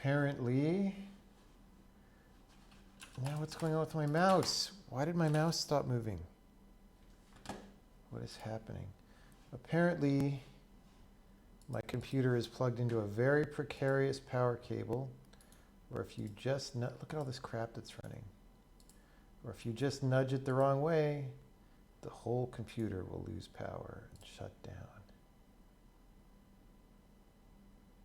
Apparently, now what's going on with my mouse? Why did my mouse stop moving? What is happening? Apparently, my computer is plugged into a very precarious power cable, or if you just, look at all this crap that's running. Or if you just nudge it the wrong way, the whole computer will lose power and shut down.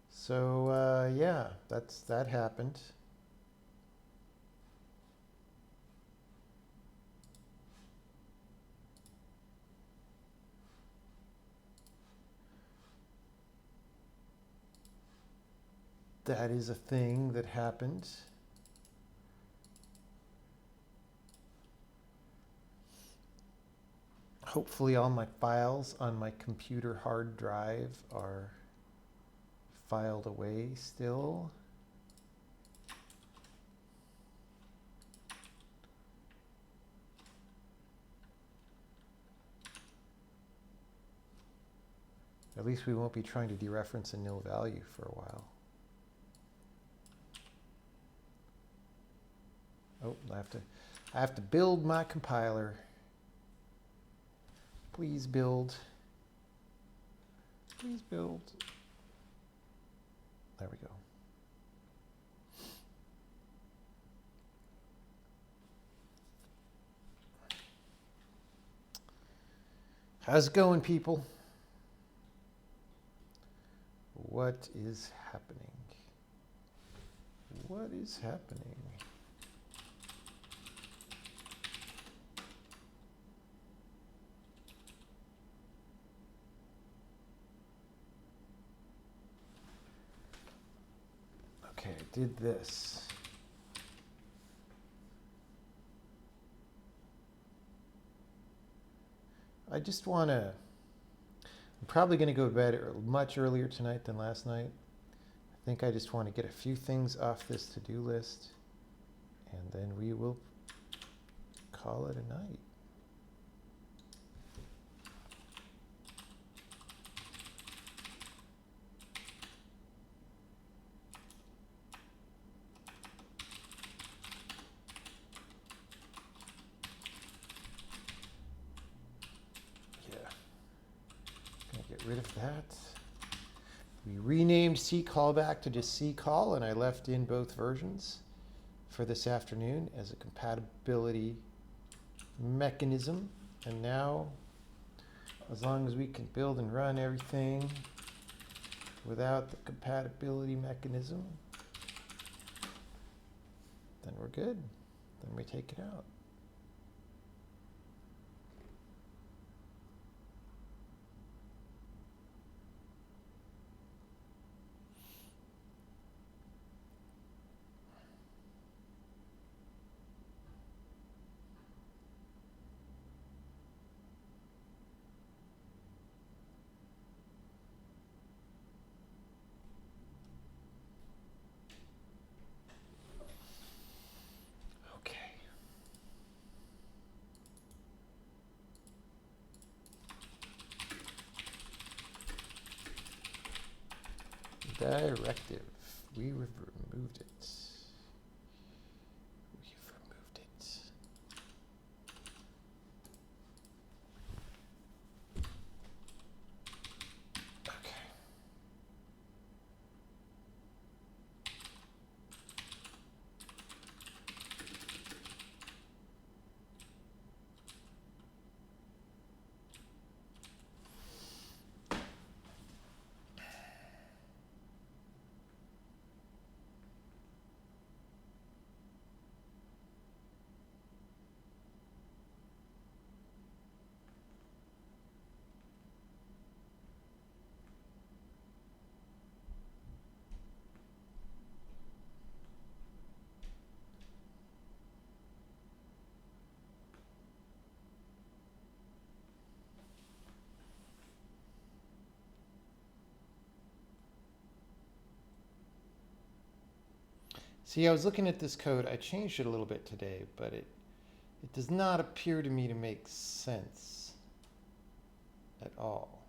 So yeah, that happened. That is a thing that happened. Hopefully all my files on my computer hard drive are filed away still. At least we won't be trying to dereference a nil value for a while. Oh, I have to build my compiler. Please build. Please build. There we go. How's it going, people? What is happening? What is happening? Okay, I did this. I just want to, I'm probably going to go to bed much earlier tonight than last night. I think I just want to get a few things off this to-do list, and then we will call it a night. Rid of that. We renamed ccallback to just ccall, and I left in both versions for this afternoon as a compatibility mechanism. And now, as long as we can build and run everything without the compatibility mechanism, then we're good. Then we take it out. Directive. We've removed it. We've removed it. Okay. See, I was looking at this code. I changed it a little bit today, but it does not appear to me to make sense at all.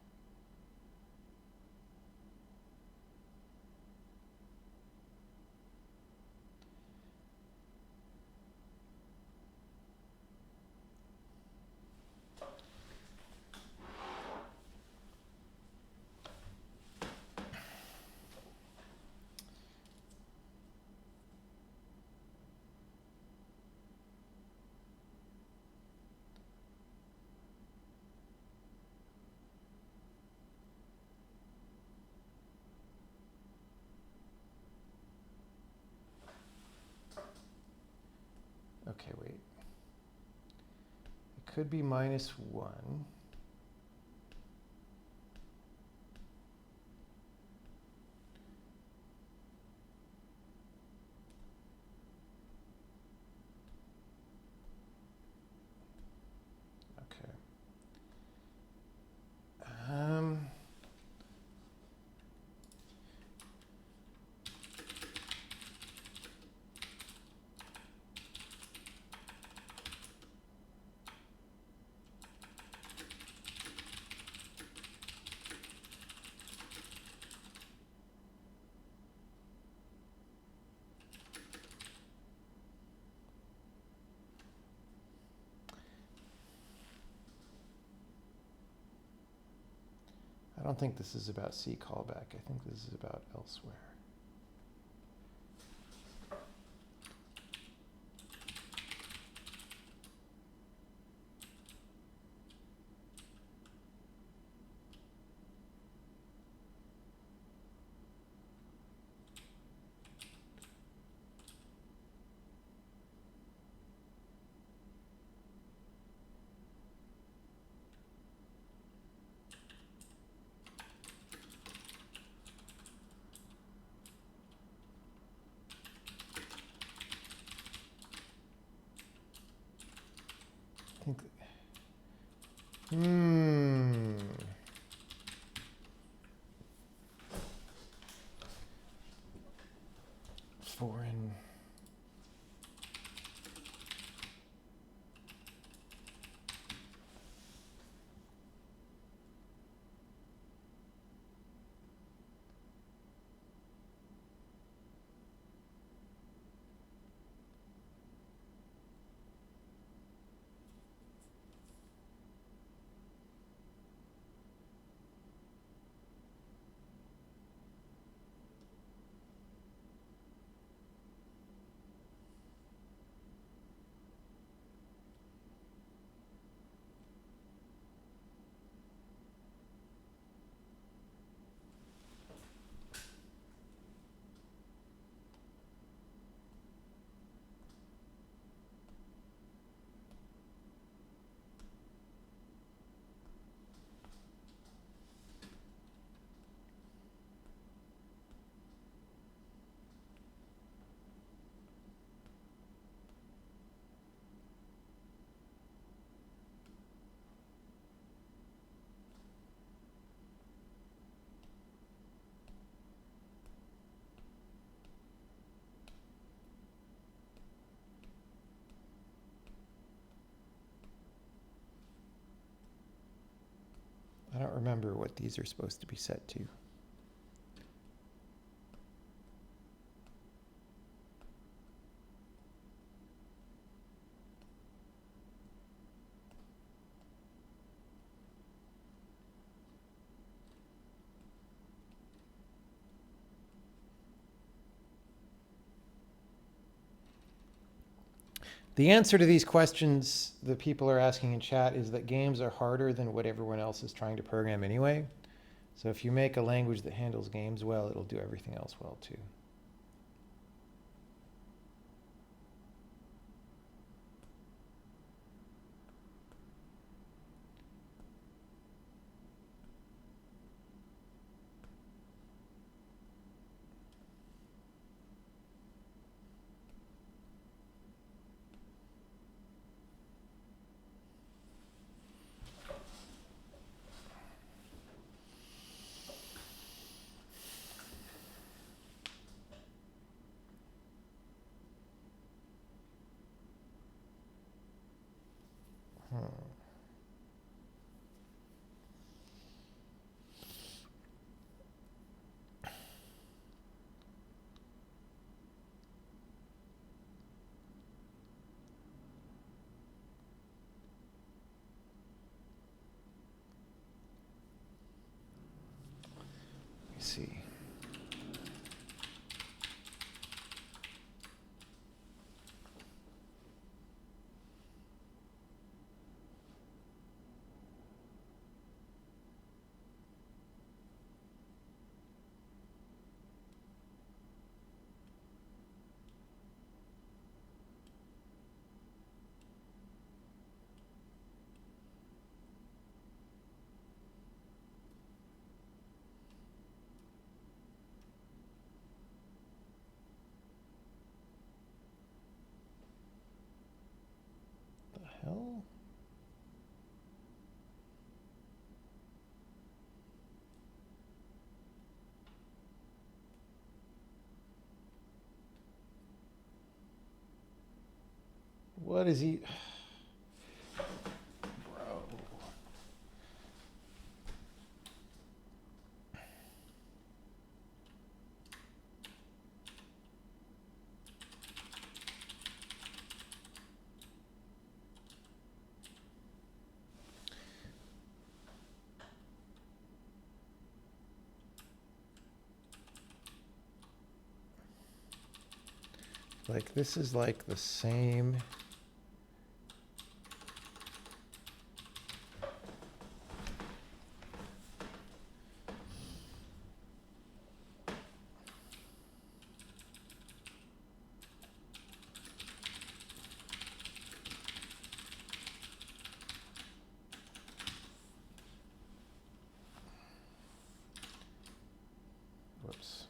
Okay, wait. It could be -1. Okay. I don't think this is about C callback. I think this is about elsewhere. I think. Foreign. I don't remember what these are supposed to be set to. The answer to these questions that people are asking in chat is that games are harder than what everyone else is trying to program anyway. So if you make a language that handles games well, it'll do everything else well too. Let me see. hell? What is he? Bro. Like, this is like the same. Whoops.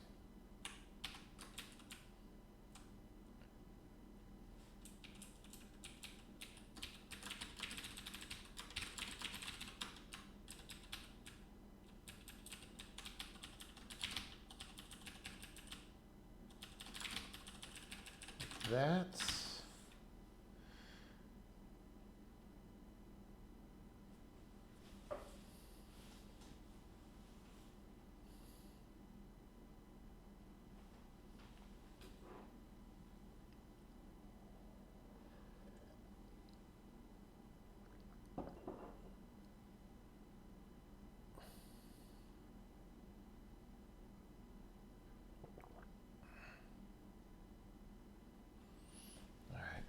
That's all right.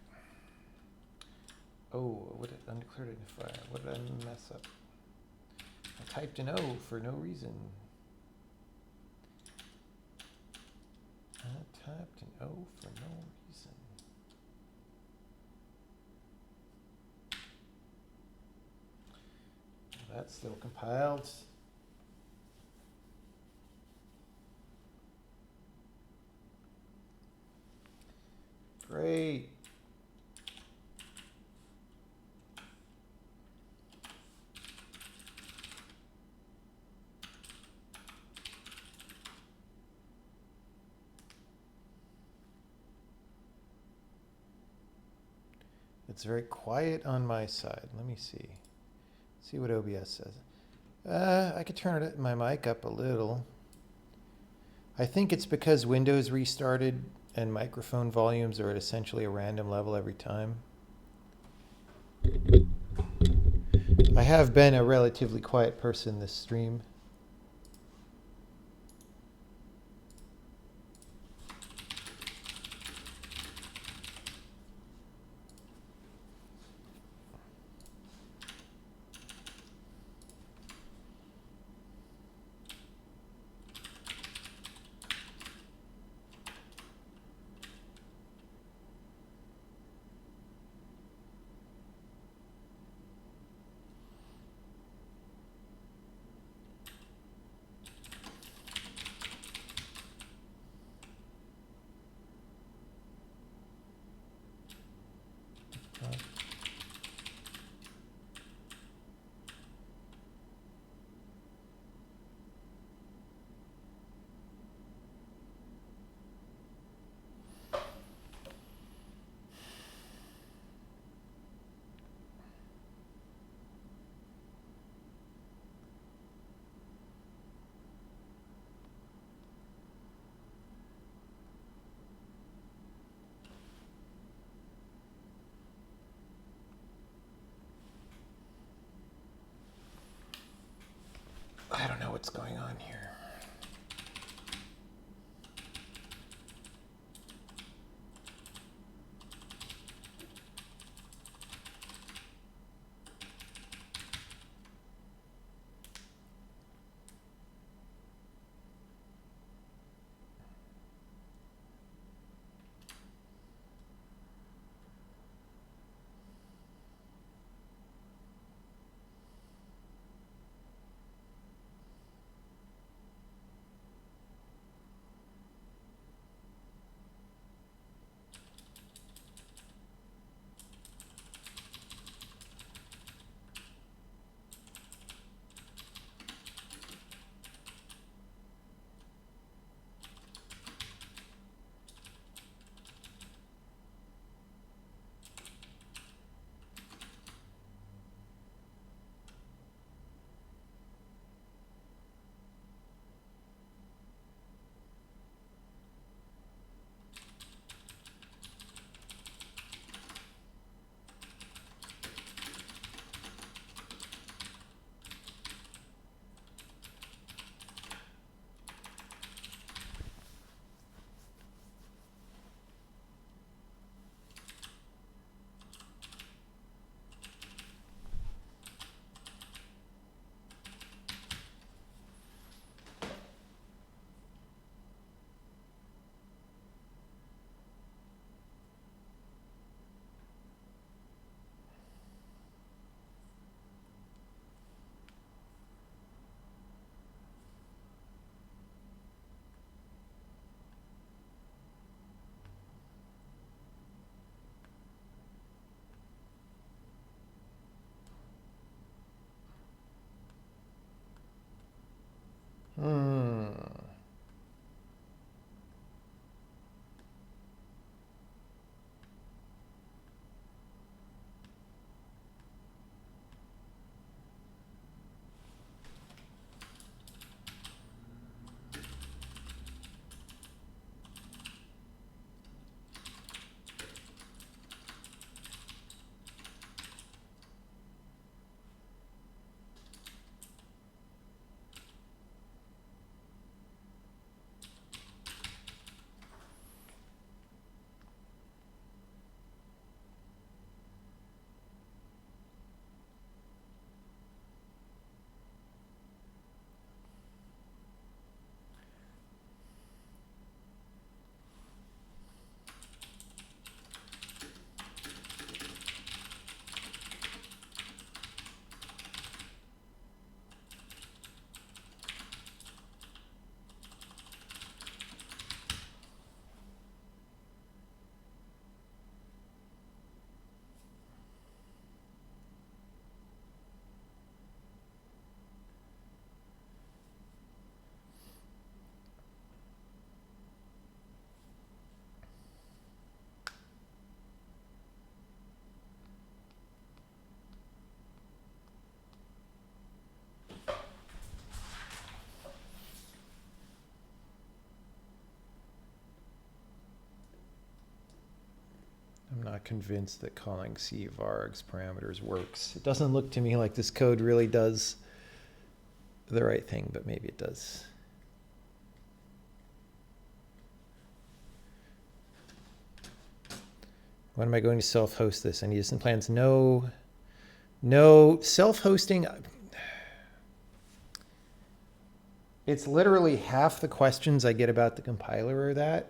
Oh, what did undeclared identifier? What did I mess up? I typed an O for no reason. I typed an O for no reason. That's still compiled. Great. It's very quiet on my side. Let me see. See what OBS says. I could turn my mic up a little. I think it's because Windows restarted and microphone volumes are at essentially a random level every time. I have been a relatively quiet person this stream. I don't know what's going on here. convinced that calling C vargs parameters works. It doesn't look to me like this code really does the right thing, but maybe it does. When am I going to self-host this? Any distant plans? No. No. Self-hosting, it's literally half the questions I get about the compiler are that.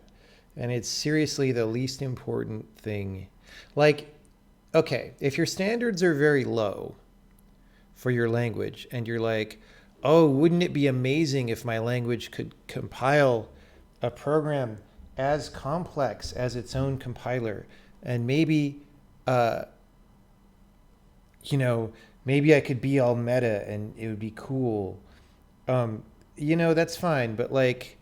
And it's seriously the least important thing. Like, okay, if your standards are very low for your language and you're like, oh, wouldn't it be amazing if my language could compile a program as complex as its own compiler? And maybe, maybe I could be all meta and it would be cool. That's fine. But like,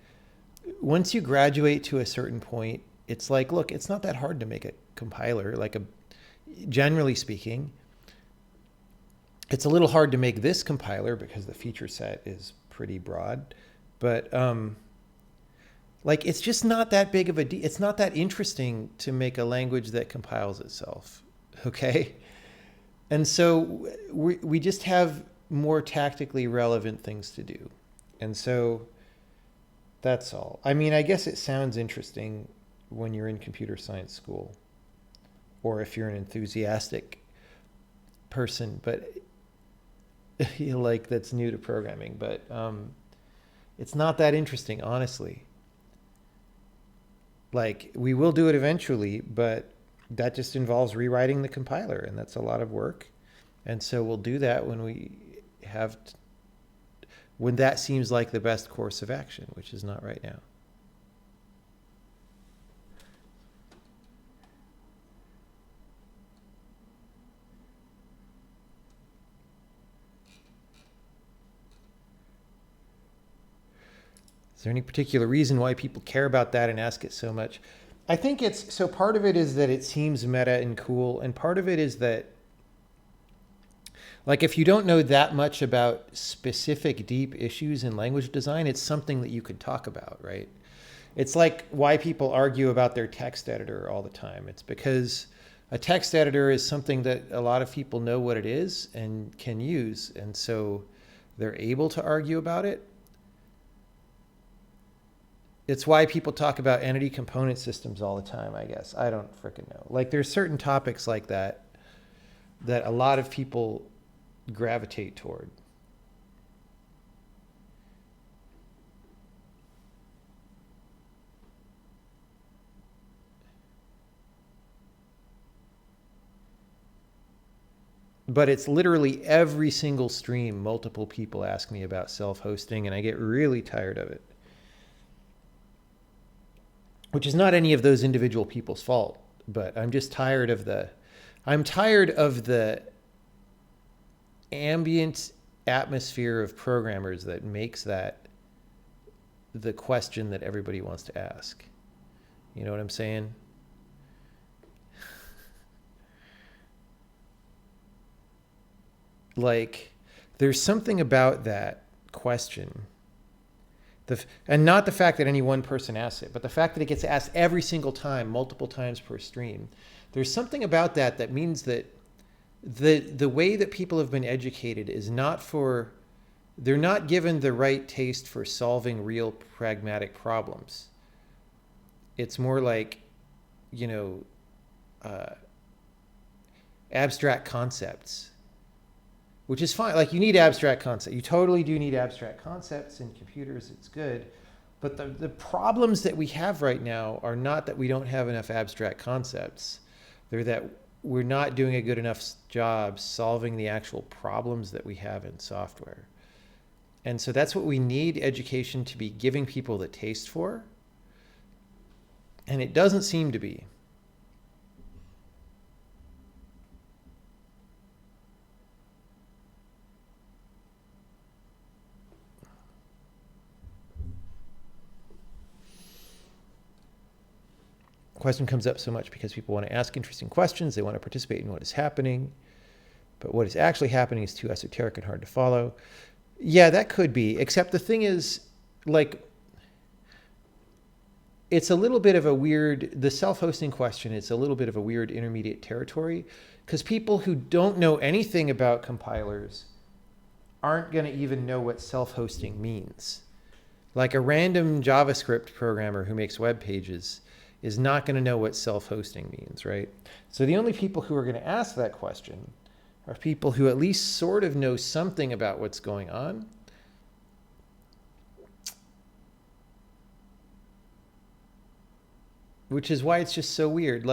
once you graduate to a certain point, it's like, look, it's not that hard to make a compiler. Generally speaking, it's a little hard to make this compiler because the feature set is pretty broad, but it's just not that big of a it's not that interesting to make a language that compiles itself. Okay. And so we just have more tactically relevant things to do. And so that's all. I mean, I guess it sounds interesting when you're in computer science school or if you're an enthusiastic person, but that's new to programming, but it's not that interesting, honestly. We will do it eventually, but that just involves rewriting the compiler, and that's a lot of work. And so we'll do that when that seems like the best course of action, which is not right now. Is there any particular reason why people care about that and ask it so much? I think part of it is that it seems meta and cool, and part of it is that if you don't know that much about specific deep issues in language design, it's something that you could talk about, right? It's like why people argue about their text editor all the time. It's because a text editor is something that a lot of people know what it is and can use, and so they're able to argue about it. It's why people talk about entity component systems all the time, I guess. I don't frickin' know. There's certain topics like that a lot of people gravitate toward. But it's literally every single stream, multiple people ask me about self-hosting, and I get really tired of it. Which is not any of those individual people's fault, but I'm just tired of the ambient atmosphere of programmers that makes that the question that everybody wants to ask. You know what I'm saying? There's something about that question. And not the fact that any one person asks it, but the fact that it gets asked every single time, multiple times per stream. There's something about that means that the way that people have been educated is they're not given the right taste for solving real pragmatic problems. It's more abstract concepts, which is fine. You need abstract concepts. You totally do need abstract concepts in computers. It's good. But the problems that we have right now are not that we don't have enough abstract concepts. They're that we're not doing a good enough job solving the actual problems that we have in software. And so that's what we need education to be giving people the taste for. And it doesn't seem to be. Question comes up so much because people want to ask interesting questions. They want to participate in what is happening. But what is actually happening is too esoteric and hard to follow. Yeah, that could be. Except the thing is, it's a little bit of a weird, the self-hosting question, it's a little bit of a weird intermediate territory, because people who don't know anything about compilers aren't going to even know what self-hosting means. Like a random JavaScript programmer who makes web pages is not going to know what self-hosting means, right? So the only people who are going to ask that question are people who at least sort of know something about what's going on. Which is why it's just so weird.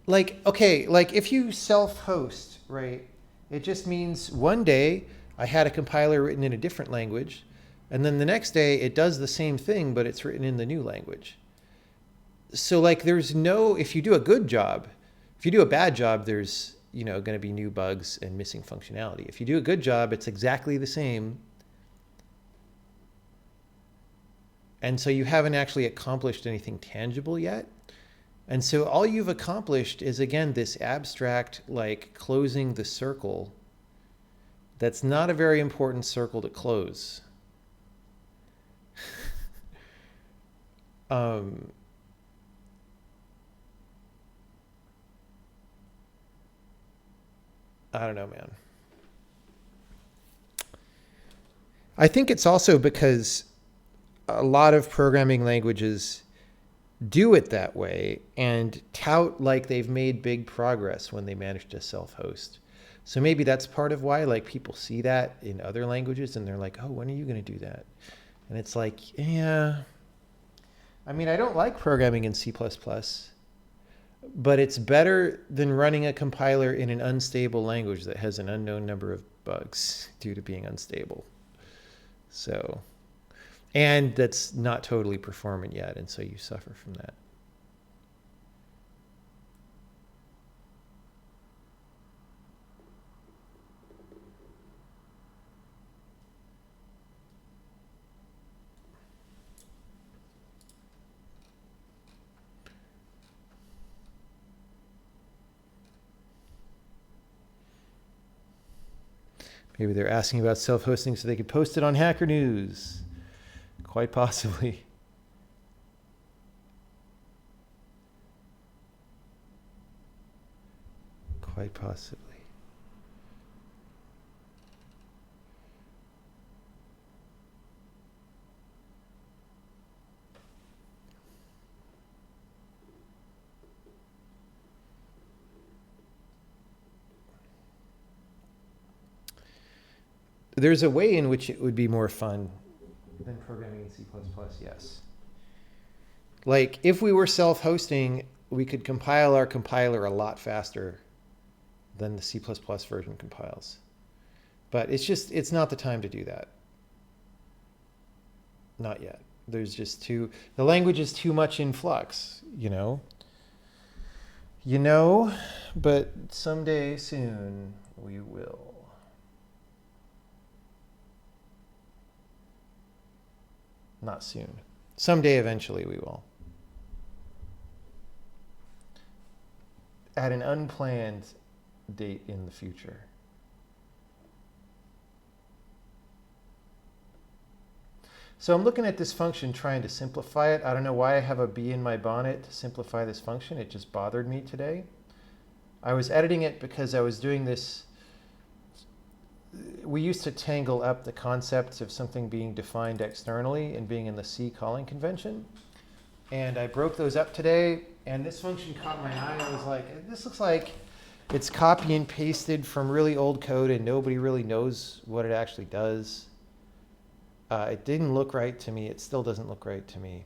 Okay, like if you self-host, right, it just means one day I had a compiler written in a different language, and then the next day it does the same thing, but it's written in the new language. So like there's no, if you do a good job, if you do a bad job, there's, you know, going to be new bugs and missing functionality. If you do a good job, it's exactly the same. And so you haven't actually accomplished anything tangible yet. And so all you've accomplished is, again, this abstract, like closing the circle. That's not a very important circle to close. I don't know, man. I think it's also because a lot of programming languages do it that way and tout like they've made big progress when they manage to self-host. So maybe that's part of why, like, people see that in other languages and they're like, oh, when are you going to do that? And it's like, yeah. I mean, I don't like programming in C++, but it's better than running a compiler in an unstable language that has an unknown number of bugs due to being unstable. So, and that's not totally performant yet, and so you suffer from that. Maybe they're asking about self-hosting so they could post it on Hacker News. Quite possibly. Quite possibly. There's a way in which it would be more fun than programming in C++, yes. Like, if we were self-hosting, we could compile our compiler a lot faster than the C++ version compiles. But it's not the time to do that. Not yet. There's just the language is too much in flux, you know? But someday soon we will. Not soon. Someday eventually we will. At an unplanned date in the future. So I'm looking at this function trying to simplify it. I don't know why I have a bee in my bonnet to simplify this function. It just bothered me today. I was editing it because I was doing this. We used to tangle up the concepts of something being defined externally and being in the C calling convention. And I broke those up today, and this function caught my eye. I was like, this looks like it's copy and pasted from really old code and nobody really knows what it actually does. It didn't look right to me. It still doesn't look right to me.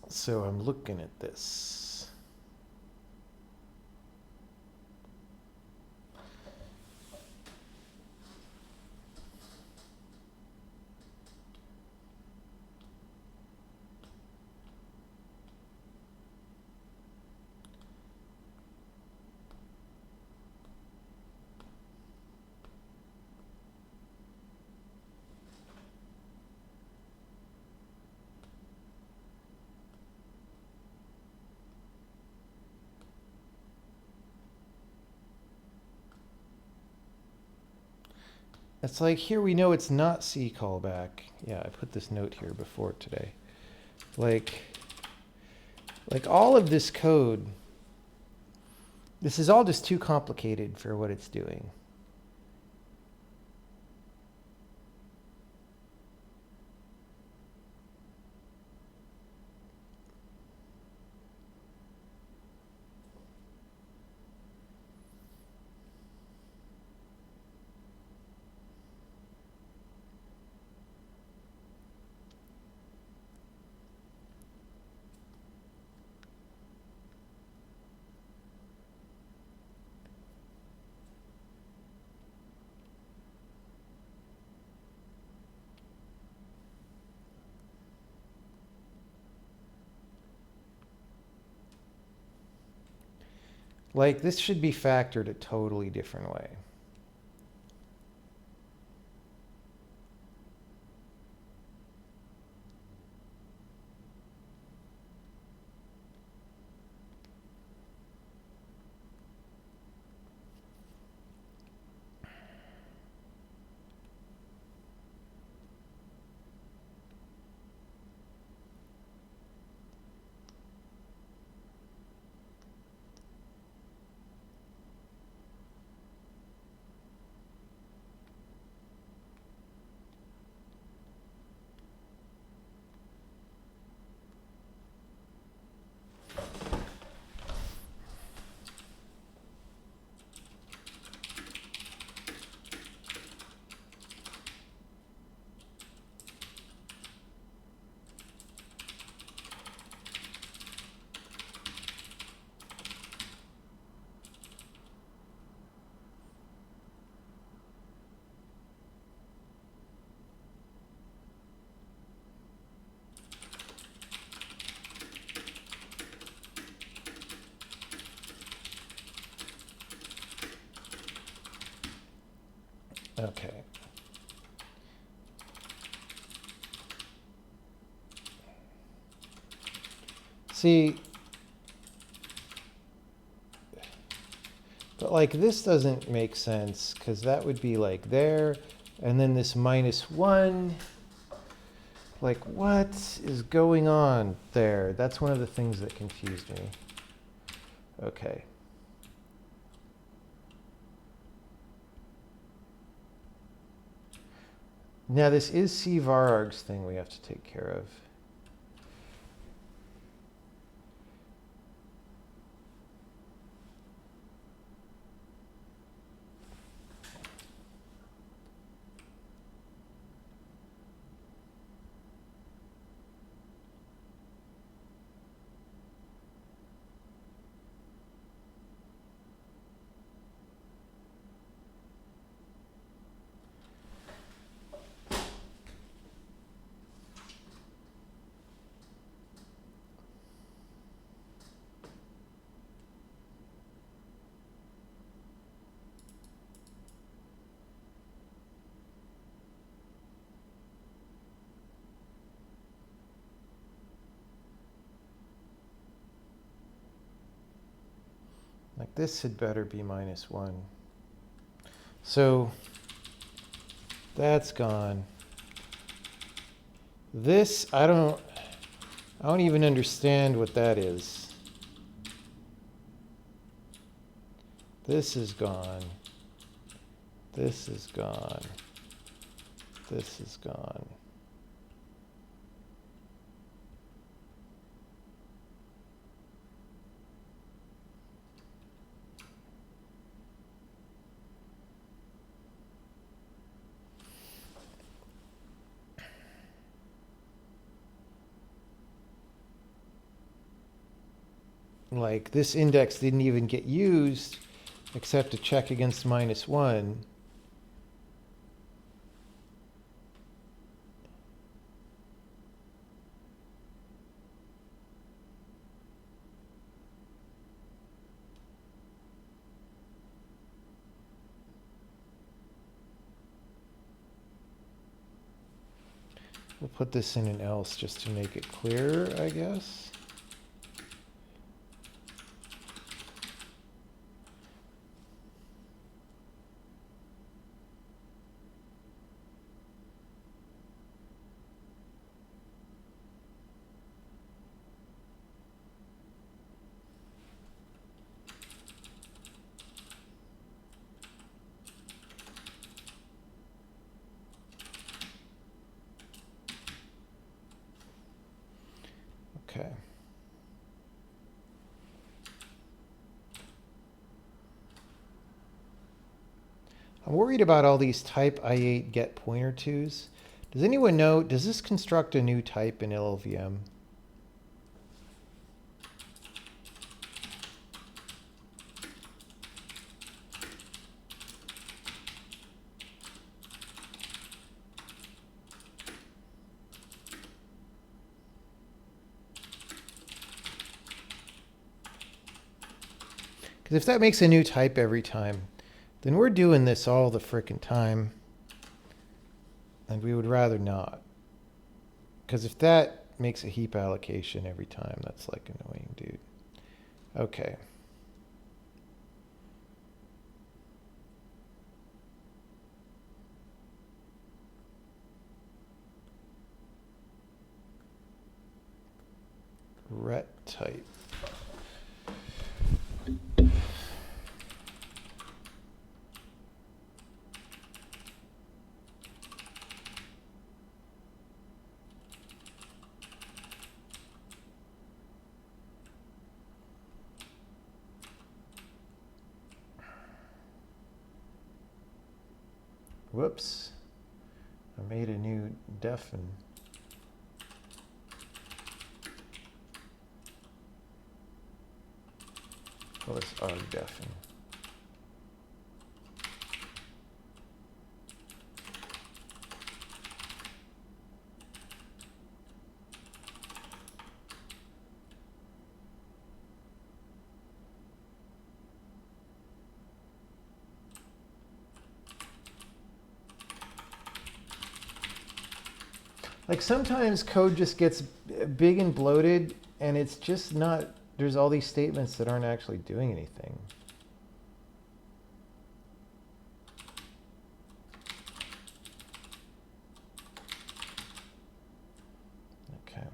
So I'm looking at this. It's like here we know it's not C callback. Yeah, I put this note here before today. Like all of this code, this is all just too complicated for what it's doing. Like this should be factored a totally different way. Okay. See, but like this doesn't make sense because that would be like there, and then this -1. Like what is going on there? That's one of the things that confused me. Okay. Now this is cvarargs thing we have to take care of. Like this had better be -1. So that's gone. This, I don't even understand what that is. This is gone. This is gone. This is gone. Like this index didn't even get used except to check against -1. We'll put this in an else just to make it clearer, I guess. Okay. I'm worried about all these type I8 get pointer twos. Does anyone know, does this construct a new type in LLVM? Because if that makes a new type every time, then we're doing this all the frickin' time. And we would rather not. Because if that makes a heap allocation every time, that's like annoying, dude. Okay. Ret type. Whoops. I made a new defen. Well, it's argdefen. Like sometimes code just gets big and bloated and it's just not, there's all these statements that aren't actually doing anything. Okay.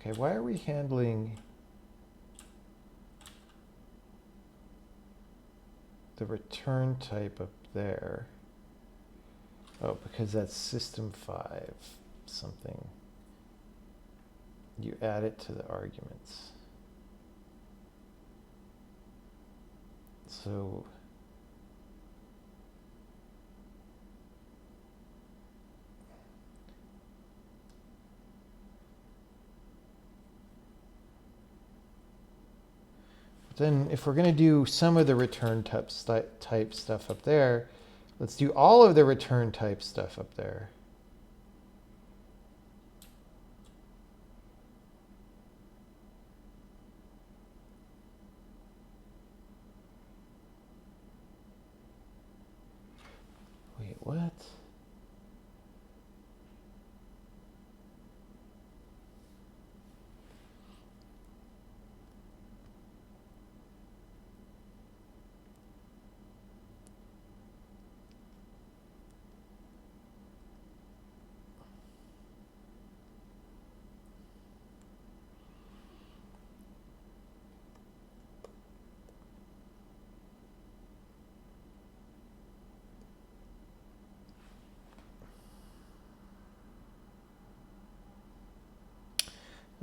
Okay, why are we handling the return type up there? Oh, because that's system 5 something. You add it to the arguments. So then if we're going to do some of the return type stuff up there, let's do all of the return type stuff up there. Wait, what?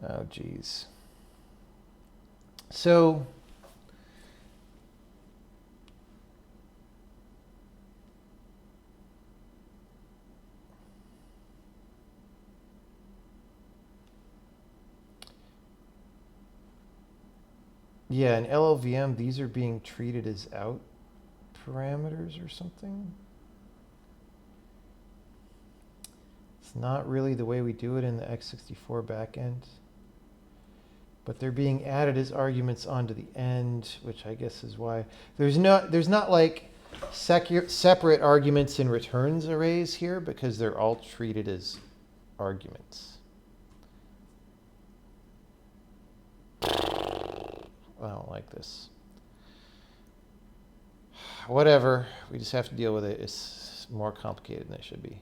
Oh, geez. So yeah, in LLVM, these are being treated as out parameters or something. It's not really the way we do it in the x64 backend. But they're being added as arguments onto the end, which I guess is why there's not like separate arguments in returns arrays here, because they're all treated as arguments. I don't like this. Whatever. We just have to deal with it. It's more complicated than it should be.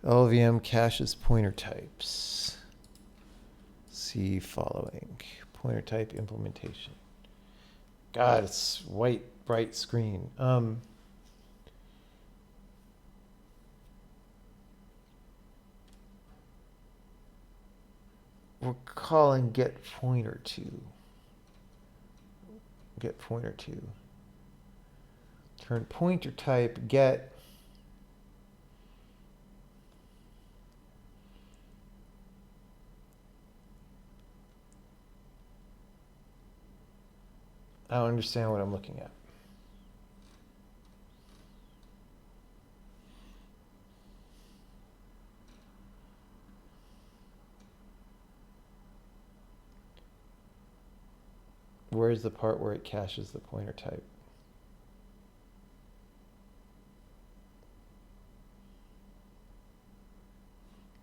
LLVM caches pointer types. See following. Pointer type implementation. God, it's white, bright screen. We're calling get pointer to. Get pointer to. Turn pointer type get. I don't understand what I'm looking at. Where's the part where it caches the pointer type?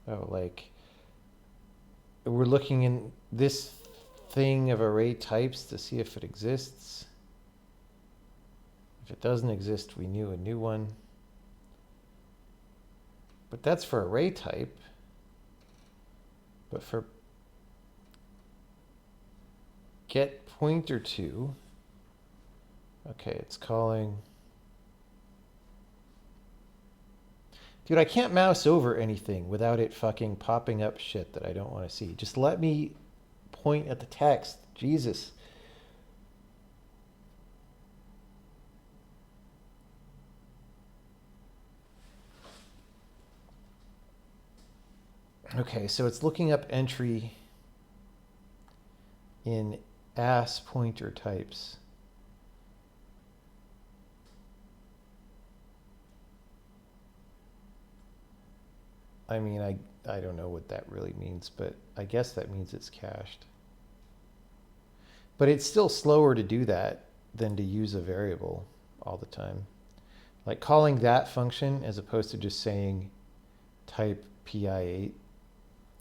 Oh, like we're looking in this thing of array types to see if it exists. If it doesn't exist, we knew a new one. But that's for array type. But for get pointer to, okay, it's calling. Dude, I can't mouse over anything without it fucking popping up shit that I don't want to see. Just let me point at the text. Jesus. Okay, so it's looking up entry in AS pointer types. I mean, I don't know what that really means, but I guess that means it's cached. But it's still slower to do that than to use a variable all the time. Like calling that function as opposed to just saying type PI8,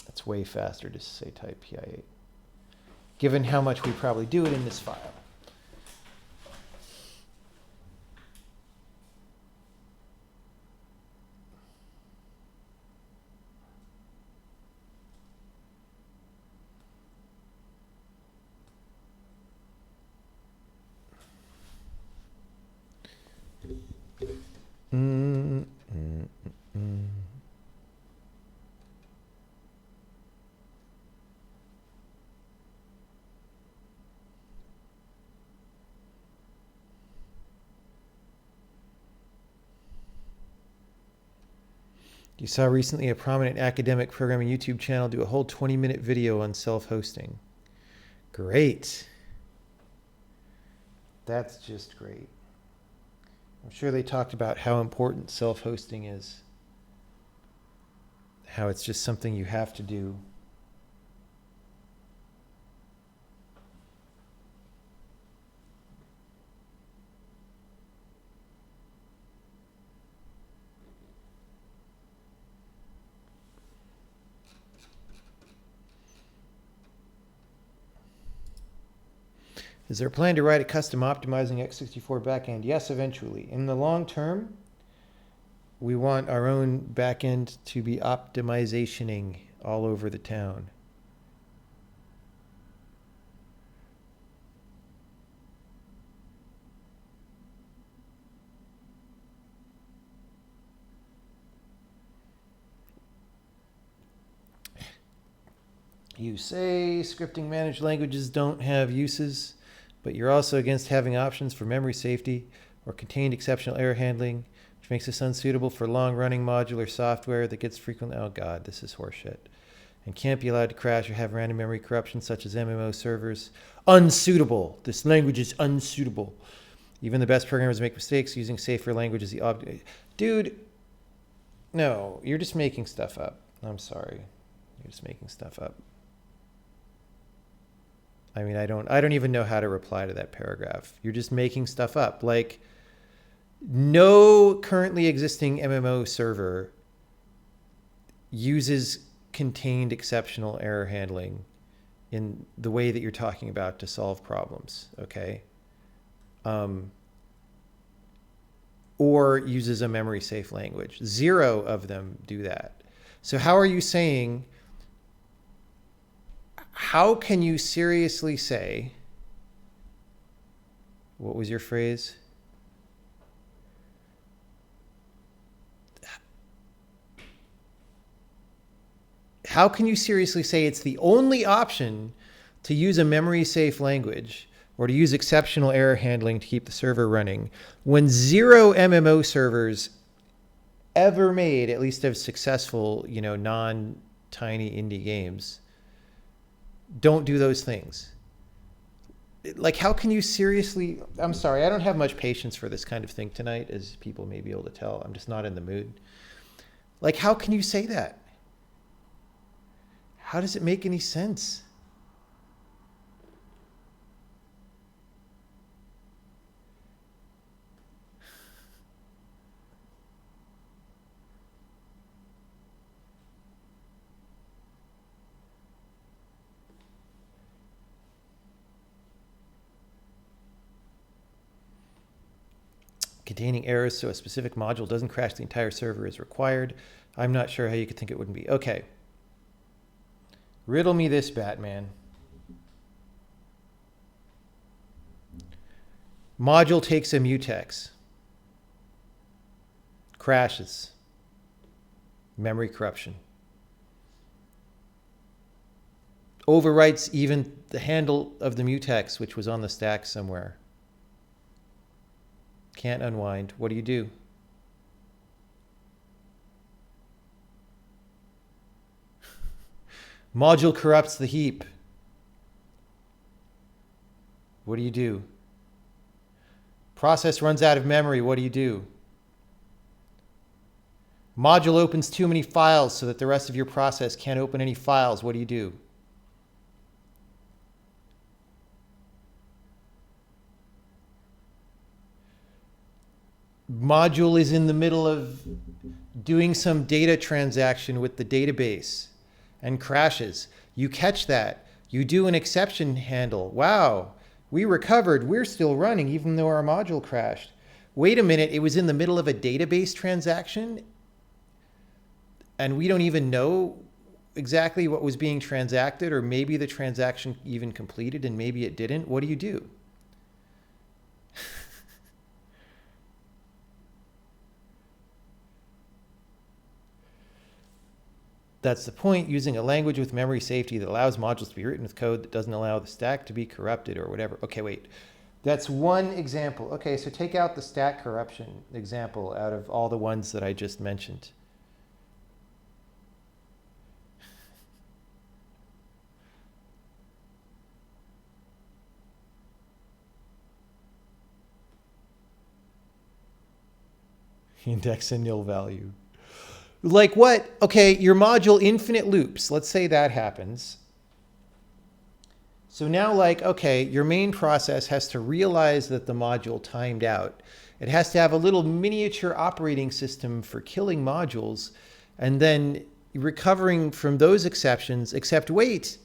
it's way faster to say type PI8, given how much we probably do it in this file. You saw recently a prominent academic programming YouTube channel do a whole 20-minute video on self-hosting. Great. That's just great. I'm sure they talked about how important self-hosting is. How it's just something you have to do. Is there a plan to write a custom optimizing x64 backend? Yes, eventually. In the long term, We want our own backend to be optimizationing all over the town. You say scripting managed languages don't have uses, but you're also against having options for memory safety or contained exceptional error handling, which makes this unsuitable for long-running modular software that gets frequently... Oh God, this is horseshit. And can't be allowed to crash or have random memory corruption such as MMO servers. Unsuitable. This language is unsuitable. Even the best programmers make mistakes. Using safer language is the object. Dude, no, you're just making stuff up. I'm sorry. You're just making stuff up. I mean, I don't even know how to reply to that paragraph. You're just making stuff up. Like, no currently existing MMO server uses contained exceptional error handling in the way that you're talking about to solve problems, okay? Or uses a memory safe language. 0 of them do that. So how are you saying... How can you seriously say, what was your phrase? How can you seriously say it's the only option to use a memory safe language or to use exceptional error handling to keep the server running when 0 MMO servers ever made, at least of successful, non-tiny indie games, don't do those things? Like, how can you seriously... I'm sorry, I don't have much patience for this kind of thing tonight, as people may be able to tell. I'm just not in the mood. Like, how can you say that? How does it make any sense? Containing errors so a specific module doesn't crash the entire server is required. I'm not sure how you could think it wouldn't be. Okay. Riddle me this, Batman. Module takes a mutex. Crashes. Memory corruption. Overwrites even the handle of the mutex, which was on the stack somewhere. Can't unwind. What do you do? Module corrupts the heap. What do you do? Process runs out of memory. What do you do? Module opens too many files so that the rest of your process can't open any files. What do you do? Module is in the middle of doing some data transaction with the database and crashes. You catch that. You do an exception handle. Wow, we recovered. We're still running even though our module crashed. Wait a minute, it was in the middle of a database transaction and we don't even know exactly what was being transacted, or maybe the transaction even completed and maybe it didn't. What do you do? That's the point, using a language with memory safety that allows modules to be written with code that doesn't allow the stack to be corrupted or whatever. Okay, wait. That's one example. Okay, so take out the stack corruption example out of all the ones that I just mentioned. Index and nil value. Like what? Okay, your module infinite loops. Let's say that happens. So now, like, okay, your main process has to realize that the module timed out. It has to have a little miniature operating system for killing modules and then recovering from those exceptions, except wait,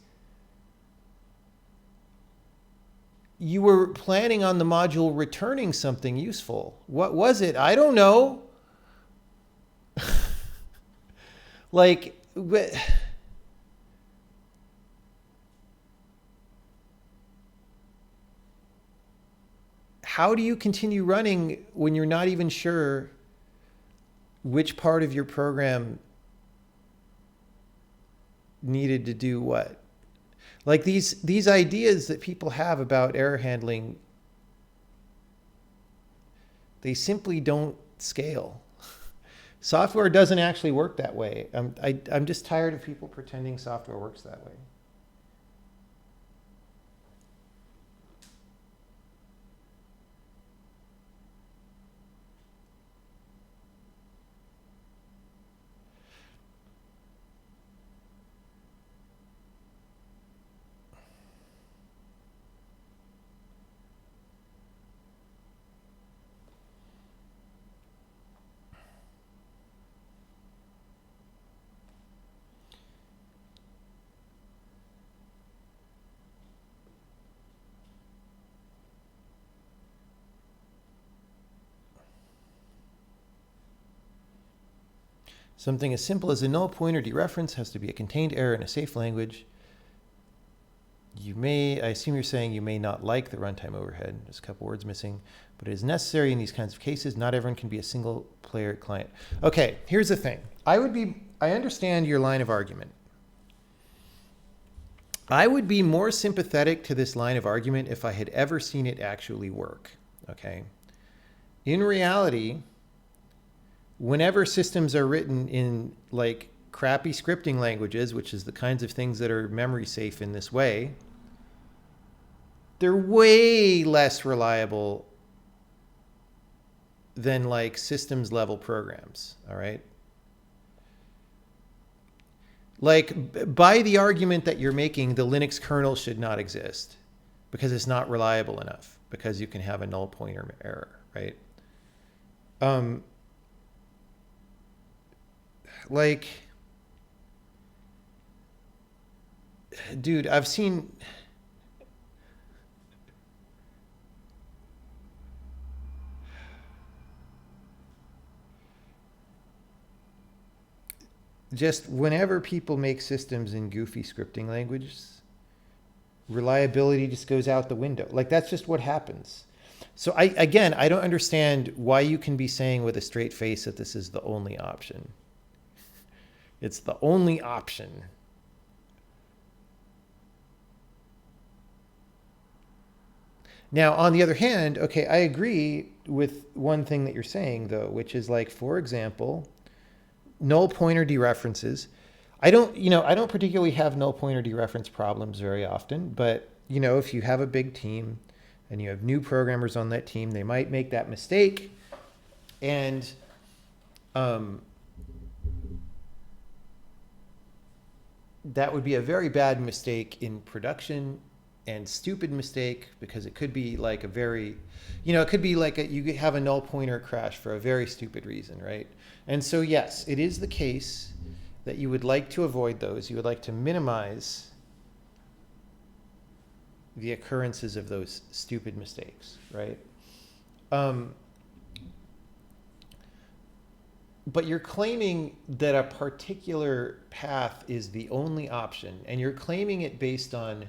you were planning on the module returning something useful. What was it? I don't know. Like, how do you continue running when you're not even sure which part of your program needed to do what? Like these ideas that people have about error handling, they simply don't scale. Software doesn't actually work that way. I'm just tired of people pretending software works that way. Something as simple as a null pointer dereference has to be a contained error in a safe language. I assume you're saying you may not like the runtime overhead. There's a couple words missing, but it is necessary in these kinds of cases. Not everyone can be a single player client. Okay, here's the thing. I understand your line of argument. I would be more sympathetic to this line of argument if I had ever seen it actually work. Okay. In reality, whenever systems are written in like crappy scripting languages, which is the kinds of things that are memory safe in this way, they're way less reliable than like systems level programs. All right. Like by the argument that you're making, the Linux kernel should not exist because it's not reliable enough, because you can have a null pointer error, right? Like, dude, I've seen just whenever people make systems in goofy scripting languages, reliability just goes out the window. Like that's just what happens. So I don't understand why you can be saying with a straight face that this is the only option. It's the only option. Now, on the other hand, okay, I agree with one thing that you're saying though, which is like, for example, null pointer dereferences. I don't particularly have null pointer dereference problems very often, but if you have a big team and you have new programmers on that team, they might make that mistake. And that would be a very bad mistake in production and stupid mistake, because it could be like a very, it could be like you have a null pointer crash for a very stupid reason, right? And so, yes, it is the case that you would like to avoid those. You would like to minimize the occurrences of those stupid mistakes, right? But you're claiming that a particular path is the only option, and you're claiming it based on,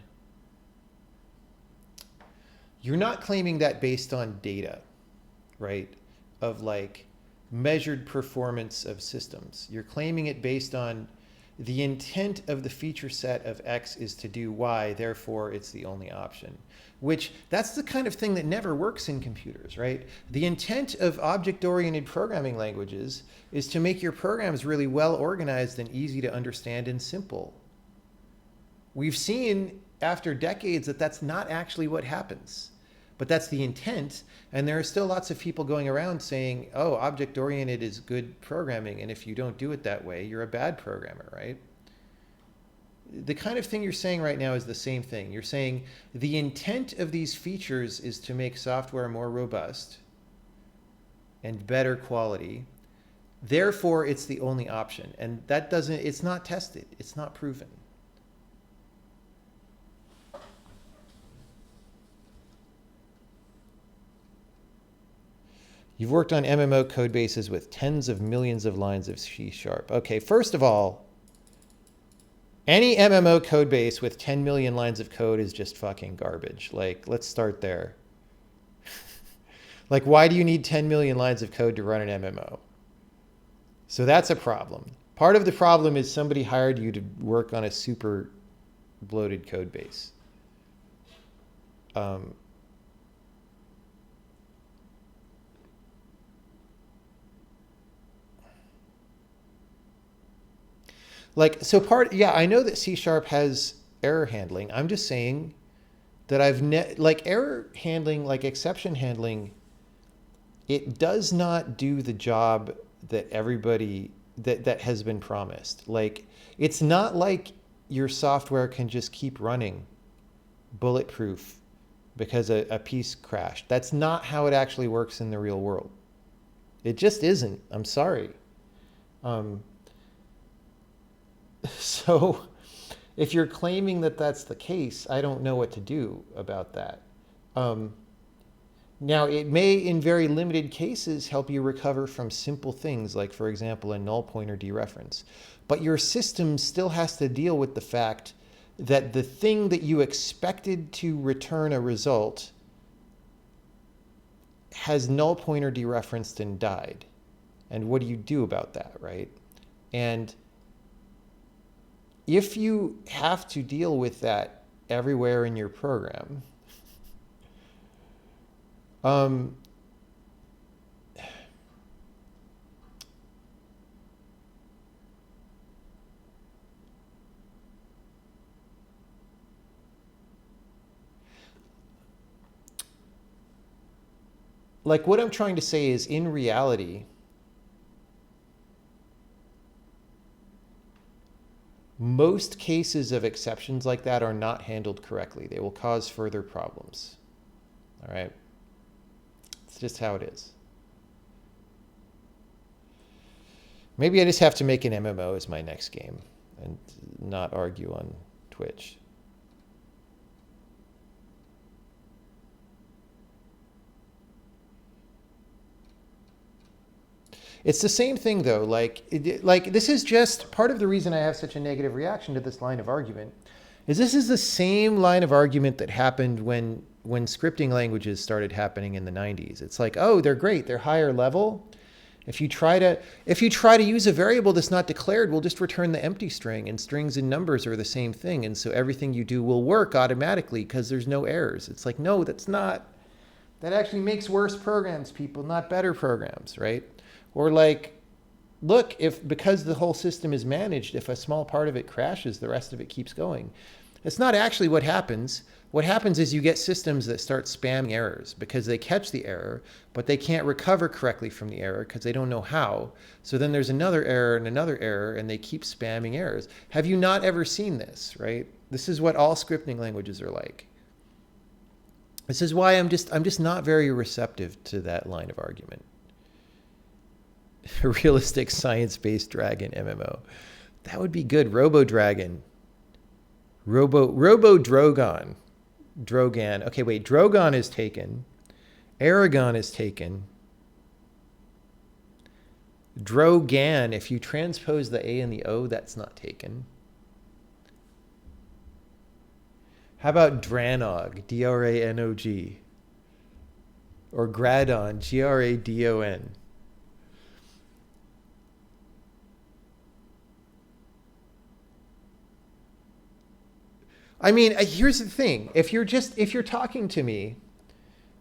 you're not claiming that based on data, right? Of like measured performance of systems. You're claiming it based on the intent of the feature set of X is to do Y, therefore it's the only option. Which, that's the kind of thing that never works in computers, right? The intent of object-oriented programming languages is to make your programs really well organized and easy to understand and simple. We've seen after decades that that's not actually what happens. But that's the intent, and there are still lots of people going around saying, oh, object-oriented is good programming, and if you don't do it that way, you're a bad programmer, right? The kind of thing you're saying right now is the same thing. You're saying the intent of these features is to make software more robust and better quality. Therefore, it's the only option. And that doesn't, it's not tested. It's not proven. You've worked on MMO code bases with tens of millions of lines of C#. Okay, first of all, any MMO code base with 10 million lines of code is just fucking garbage. Like, let's start there. Like, why do you need 10 million lines of code to run an MMO? So that's a problem. Part of the problem is somebody hired you to work on a super bloated code base. Yeah, I know that C# has error handling. I'm just saying that error handling, like exception handling, it does not do the job that everybody that has been promised. Like, it's not like your software can just keep running bulletproof because a piece crashed. That's not how it actually works in the real world. It just isn't. I'm sorry. So if you're claiming that that's the case, I don't know what to do about that. Now, it may, in very limited cases, help you recover from simple things, like, for example, a null pointer dereference. But your system still has to deal with the fact that the thing that you expected to return a result has null pointer dereferenced and died. And what do you do about that, right? And if you have to deal with that everywhere in your program, like, what I'm trying to say is, in reality, most cases of exceptions like that are not handled correctly. They will cause further problems. All right? It's just how it is. Maybe I just have to make an MMO as my next game and not argue on Twitch. It's the same thing, though. Like this is just part of the reason I have such a negative reaction to this line of argument. This is the same line of argument that happened when scripting languages started happening in the 90s. It's like, oh, they're great, they're higher level. If you try to use a variable that's not declared, we'll just return the empty string, and strings and numbers are the same thing, and so everything you do will work automatically because there's no errors. It's like, no, that's not. That actually makes worse programs, people, not better programs, right? Or like, look, because the whole system is managed, if a small part of it crashes, the rest of it keeps going. It's not actually what happens. What happens is you get systems that start spamming errors because they catch the error, but they can't recover correctly from the error because they don't know how. So then there's another error and another error, and they keep spamming errors. Have you not ever seen this, right? This is what all scripting languages are like. This is why I'm just not very receptive to that line of argument. A realistic science-based dragon MMO. That would be good. Robo-Dragon. Robo-Drogon. Drogan. Okay, wait. Drogon is taken. Aragon is taken. Drogan, if you transpose the A and the O, that's not taken. How about Dranog? D-R-A-N-O-G. Or Gradon. G-R-A-D-O-N. I mean, here's the thing. If you're talking to me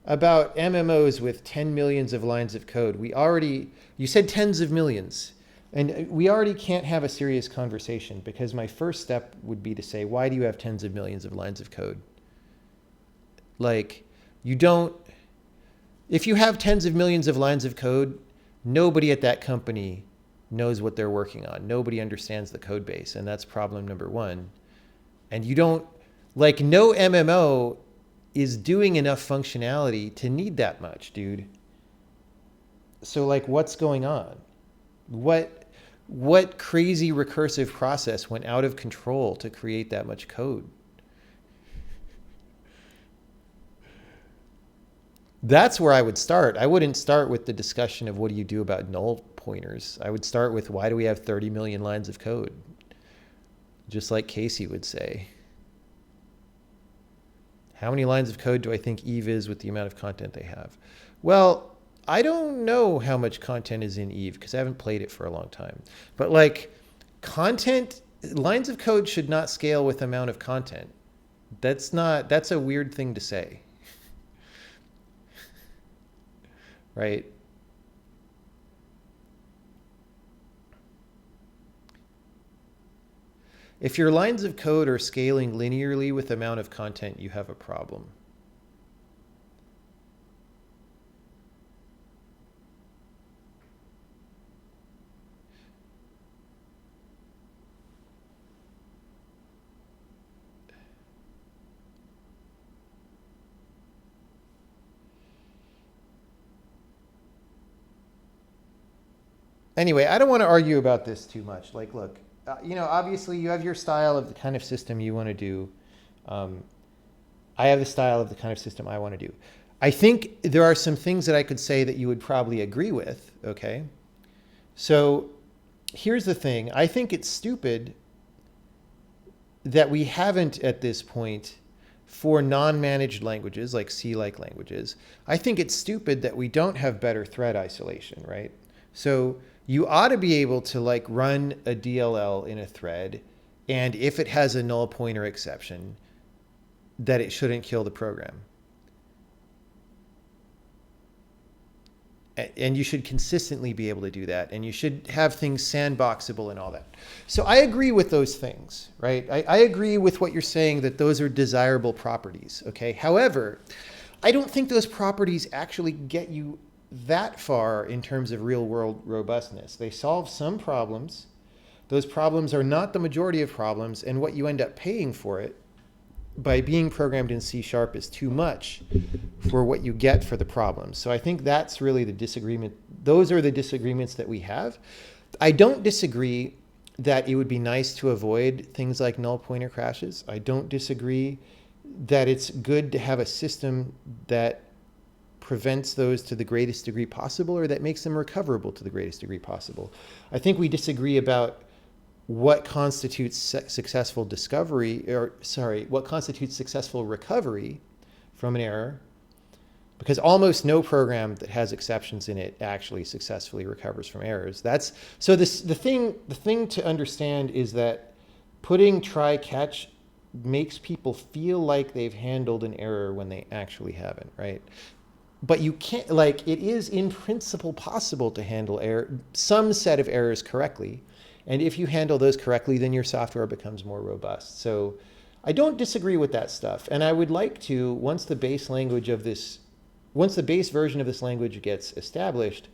about MMOs with 10 millions of lines of code, you said tens of millions, and we already can't have a serious conversation because my first step would be to say, why do you have tens of millions of lines of code? Like, if you have tens of millions of lines of code, nobody at that company knows what they're working on. Nobody understands the code base, and that's problem number one. And no MMO is doing enough functionality to need that much, dude. So like, what's going on? What crazy recursive process went out of control to create that much code? That's where I would start. I wouldn't start with the discussion of what do you do about null pointers. I would start with why do we have 30 million lines of code? Just like Casey would say. How many lines of code do I think Eve is with the amount of content they have? Well, I don't know how much content is in Eve because I haven't played it for a long time. But like content, lines of code should not scale with amount of content. That's a weird thing to say. Right? If your lines of code are scaling linearly with amount of content, you have a problem. Anyway, I don't want to argue about this too much. Like, look, obviously you have your style of the kind of system you want to do. I have the style of the kind of system I want to do. I think there are some things that I could say that you would probably agree with, okay? So here's the thing. I think it's stupid that we haven't at this point for non-managed languages like C-like languages. I think it's stupid that we don't have better thread isolation, right? So you ought to be able to like run a DLL in a thread, and if it has a null pointer exception, that it shouldn't kill the program. And you should consistently be able to do that, and you should have things sandboxable and all that. So I agree with those things, right? I agree with what you're saying, that those are desirable properties, okay? However, I don't think those properties actually get you that far in terms of real world robustness. They solve some problems. Those problems are not the majority of problems, and what you end up paying for it by being programmed in C# is too much for what you get for the problem. So I think that's really the disagreement. Those are the disagreements that we have. I don't disagree that it would be nice to avoid things like null pointer crashes. I don't disagree that it's good to have a system that prevents those to the greatest degree possible, or that makes them recoverable to the greatest degree possible. I think we disagree about what constitutes successful discovery, or sorry, what constitutes successful recovery from an error, because almost no program that has exceptions in it actually successfully recovers from errors. That's so the thing to understand is that putting try catch makes people feel like they've handled an error when they actually haven't, right? But you can't, like, it is in principle possible to handle some set of errors correctly. And if you handle those correctly, then your software becomes more robust. So I don't disagree with that stuff. And I would like to, once the base version of this language gets established,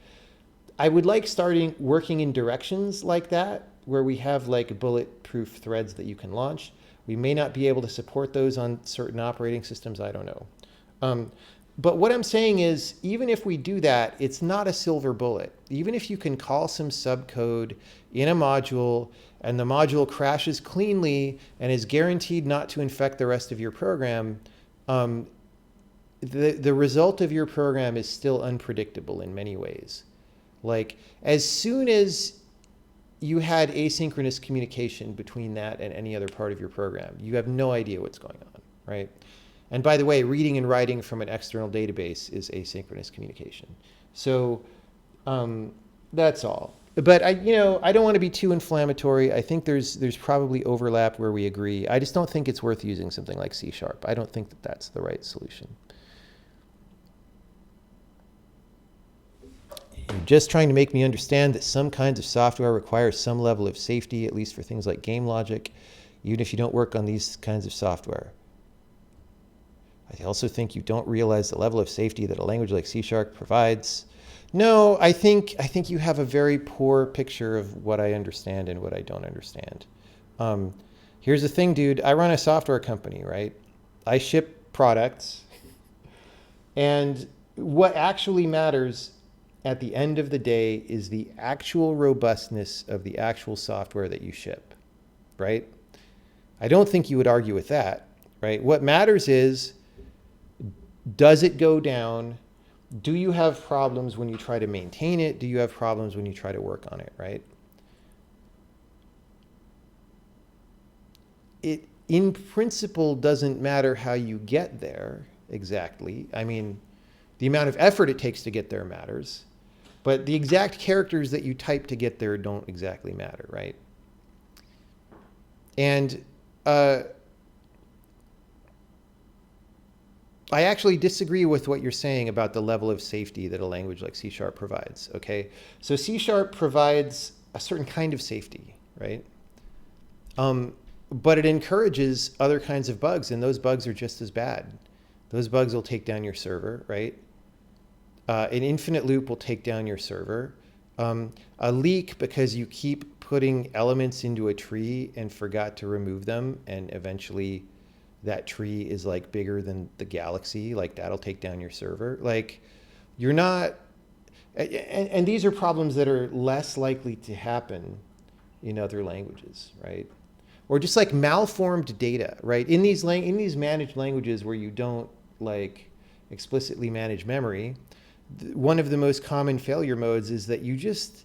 I would like starting working in directions like that, where we have like bulletproof threads that you can launch. We may not be able to support those on certain operating systems. I don't know. But what I'm saying is, even if we do that, it's not a silver bullet. Even if you can call some subcode in a module and the module crashes cleanly and is guaranteed not to infect the rest of your program, the result of your program is still unpredictable in many ways. Like, as soon as you had asynchronous communication between that and any other part of your program, you have no idea what's going on, right? And by the way, reading and writing from an external database is asynchronous communication. So that's all. But I don't want to be too inflammatory. I think there's probably overlap where we agree. I just don't think it's worth using something like C#. I don't think that that's the right solution. You're just trying to make me understand that some kinds of software require some level of safety, at least for things like game logic, even if you don't work on these kinds of software. I also think you don't realize the level of safety that a language like C# provides. No, I think you have a very poor picture of what I understand and what I don't understand. Here's the thing, dude. I run a software company, right? I ship products. And what actually matters at the end of the day is the actual robustness of the actual software that you ship, right? I don't think you would argue with that, right? What matters is, does it go down do you have problems when you try to maintain it? Do you have problems when you try to work on it, right? It, in principle, doesn't matter how you get there exactly. I mean, the amount of effort it takes to get there matters, but the exact characters that you type to get there don't exactly matter, right? And I actually disagree with what you're saying about the level of safety that a language like C# provides, okay? So C# provides a certain kind of safety, right? But it encourages other kinds of bugs, and those bugs are just as bad. Those bugs will take down your server, right? An infinite loop will take down your server. A leak because you keep putting elements into a tree and forgot to remove them, and eventually that tree is like bigger than the galaxy, like that'll take down your server. Like you're not, and these are problems that are less likely to happen in other languages, right? Or just like malformed data, right? In these managed languages where you don't like explicitly manage memory, one of the most common failure modes is that you just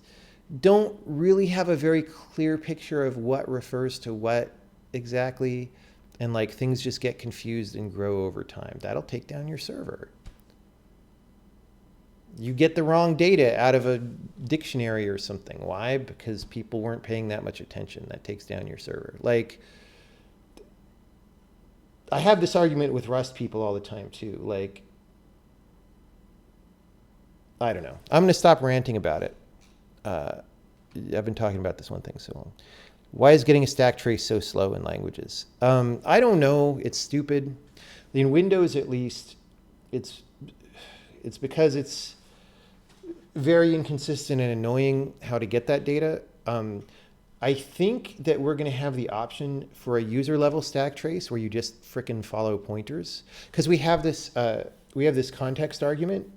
don't really have a very clear picture of what refers to what exactly, and like things just get confused and grow over time. That'll take down your server. You get the wrong data out of a dictionary or something. Why? Because people weren't paying that much attention. That takes down your server. Like, I have this argument with Rust people all the time too. Like, I don't know. I'm going to stop ranting about it. I've been talking about this one thing so long. Why is getting a stack trace so slow in languages? I don't know. It's stupid. In Windows, at least, it's because it's very inconsistent and annoying how to get that data. I think that we're going to have the option for a user level stack trace where you just frickin' follow pointers, because we have this context argument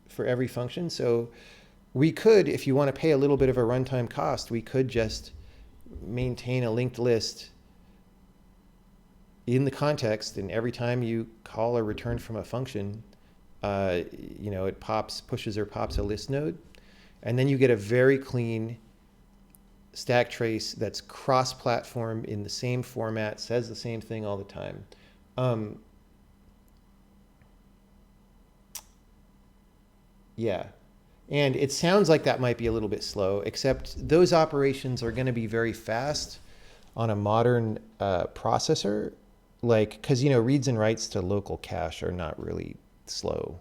for every function. So we could, if you want to pay a little bit of a runtime cost, we could just maintain a linked list in the context, and every time you call or return from a function, it pushes or pops a list node, and then you get a very clean stack trace that's cross-platform in the same format, says the same thing all the time. Yeah. And it sounds like that might be a little bit slow, except those operations are going to be very fast on a modern processor. Like, because, reads and writes to local cache are not really slow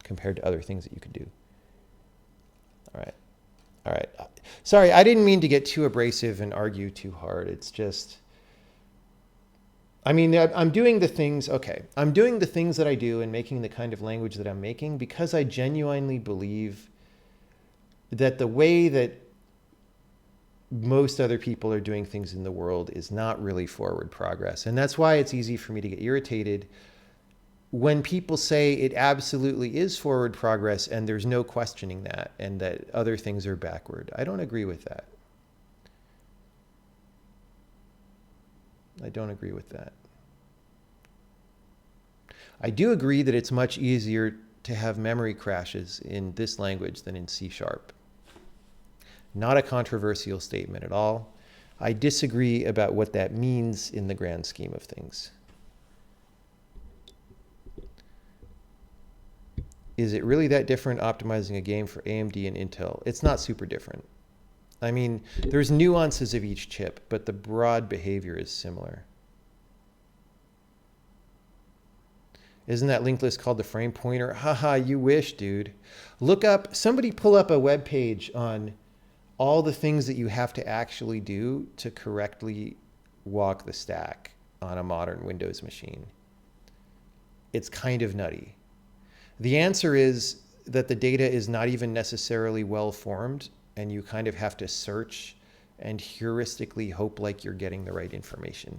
compared to other things that you could do. All right. All right. Sorry, I didn't mean to get too abrasive and argue too hard. It's just, I mean, I'm doing the things that I do and making the kind of language that I'm making because I genuinely believe that the way that most other people are doing things in the world is not really forward progress. And that's why it's easy for me to get irritated when people say it absolutely is forward progress and there's no questioning that, and that other things are backward. I don't agree with that. I don't agree with that. I do agree that it's much easier to have memory crashes in this language than in C#. Not a controversial statement at all. I disagree about what that means in the grand scheme of things. Is it really that different optimizing a game for AMD and Intel? It's not super different. I mean, there's nuances of each chip, but the broad behavior is similar. Isn't that linked list called the frame pointer? Haha, you wish, dude. Somebody pull up a web page on all the things that you have to actually do to correctly walk the stack on a modern Windows machine. It's kind of nutty. The answer is that the data is not even necessarily well formed, and you kind of have to search and heuristically hope like you're getting the right information.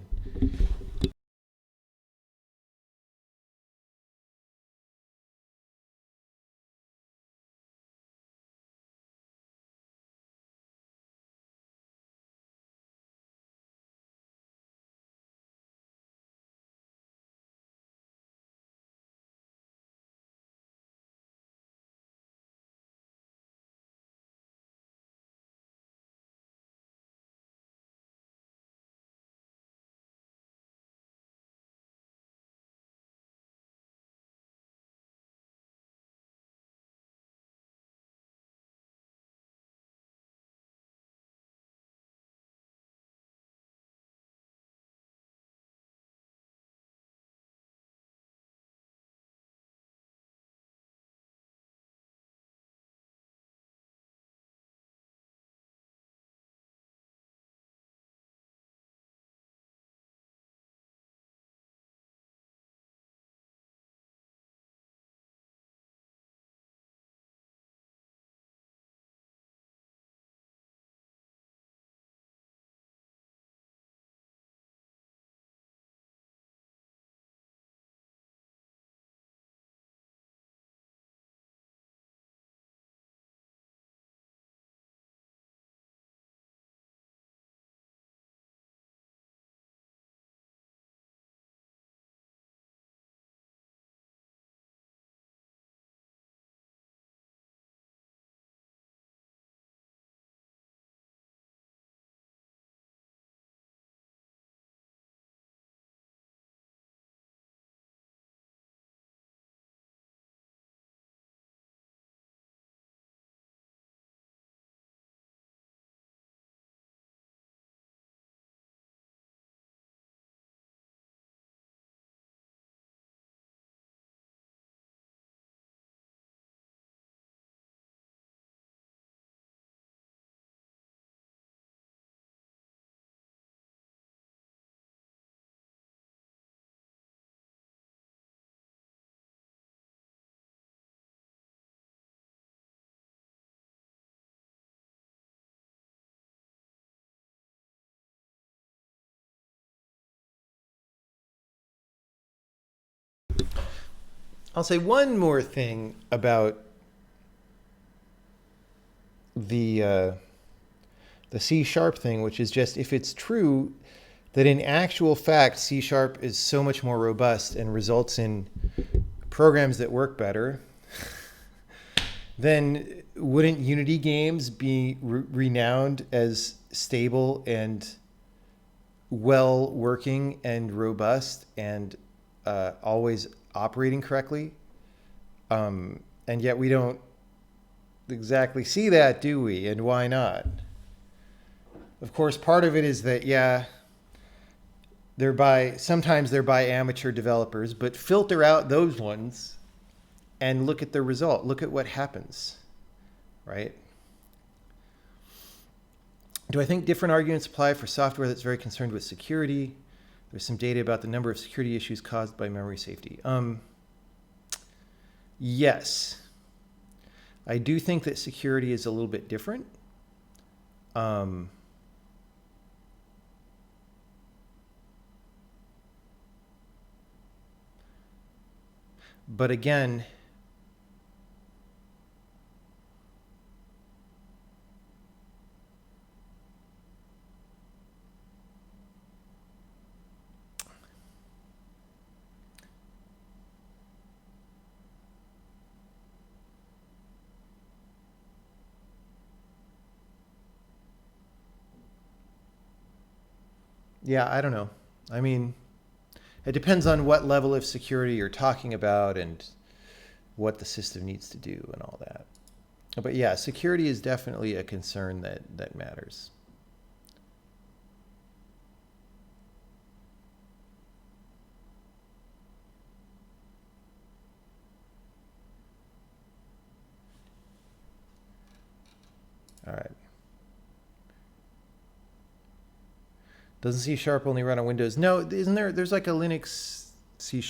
I'll say one more thing about the C# thing, which is just if it's true that in actual fact C# is so much more robust and results in programs that work better, then wouldn't Unity games be renowned as stable and well working and robust and always operating correctly? And yet we don't exactly see that, do we? And why not? Of course, part of it is that, yeah, sometimes they're by amateur developers, but filter out those ones and look at the result. Look at what happens, right? Do I think different arguments apply for software that's very concerned with security? There's some data about the number of security issues caused by memory safety. Yes. I do think that security is a little bit different. But again, yeah, I don't know. I mean, it depends on what level of security you're talking about and what the system needs to do and all that. But yeah, security is definitely a concern that matters. All right. Doesn't C# only run on Windows? No, isn't there? There's like a Linux C#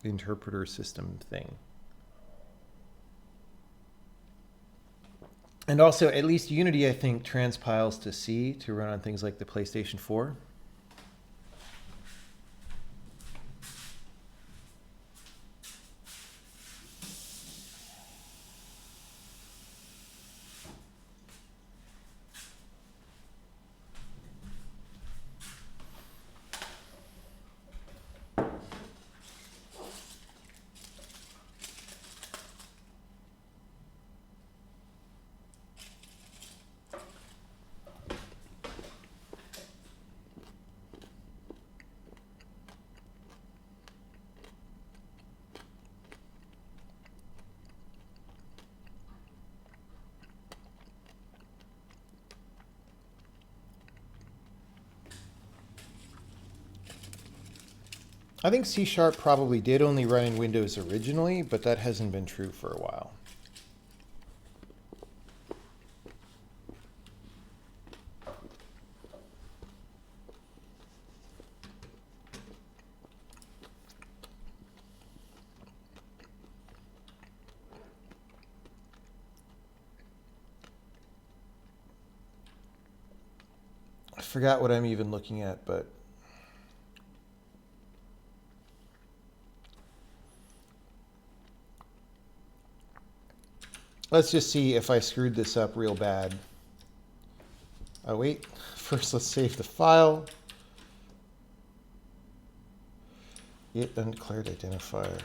interpreter system thing. And also, at least Unity, I think, transpiles to C to run on things like the PlayStation 4. I think C# probably did only run in Windows originally, but that hasn't been true for a while. I forgot what I'm even looking at, but let's just see if I screwed this up real bad. Oh, wait. First, let's save the file. It undeclared identifier.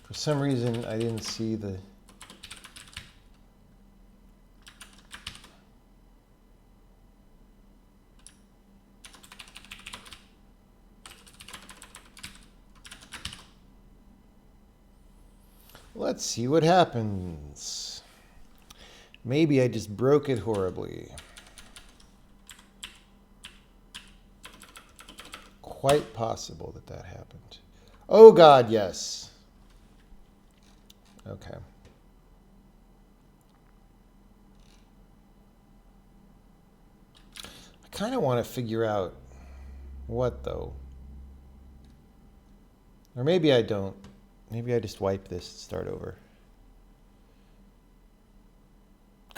For some reason, I didn't see the... Let's see what happens. Maybe I just broke it horribly. Quite possible that that happened. Oh God, yes. Okay. I kind of want to figure out what though. Or maybe I don't. Maybe I just wipe this and start over.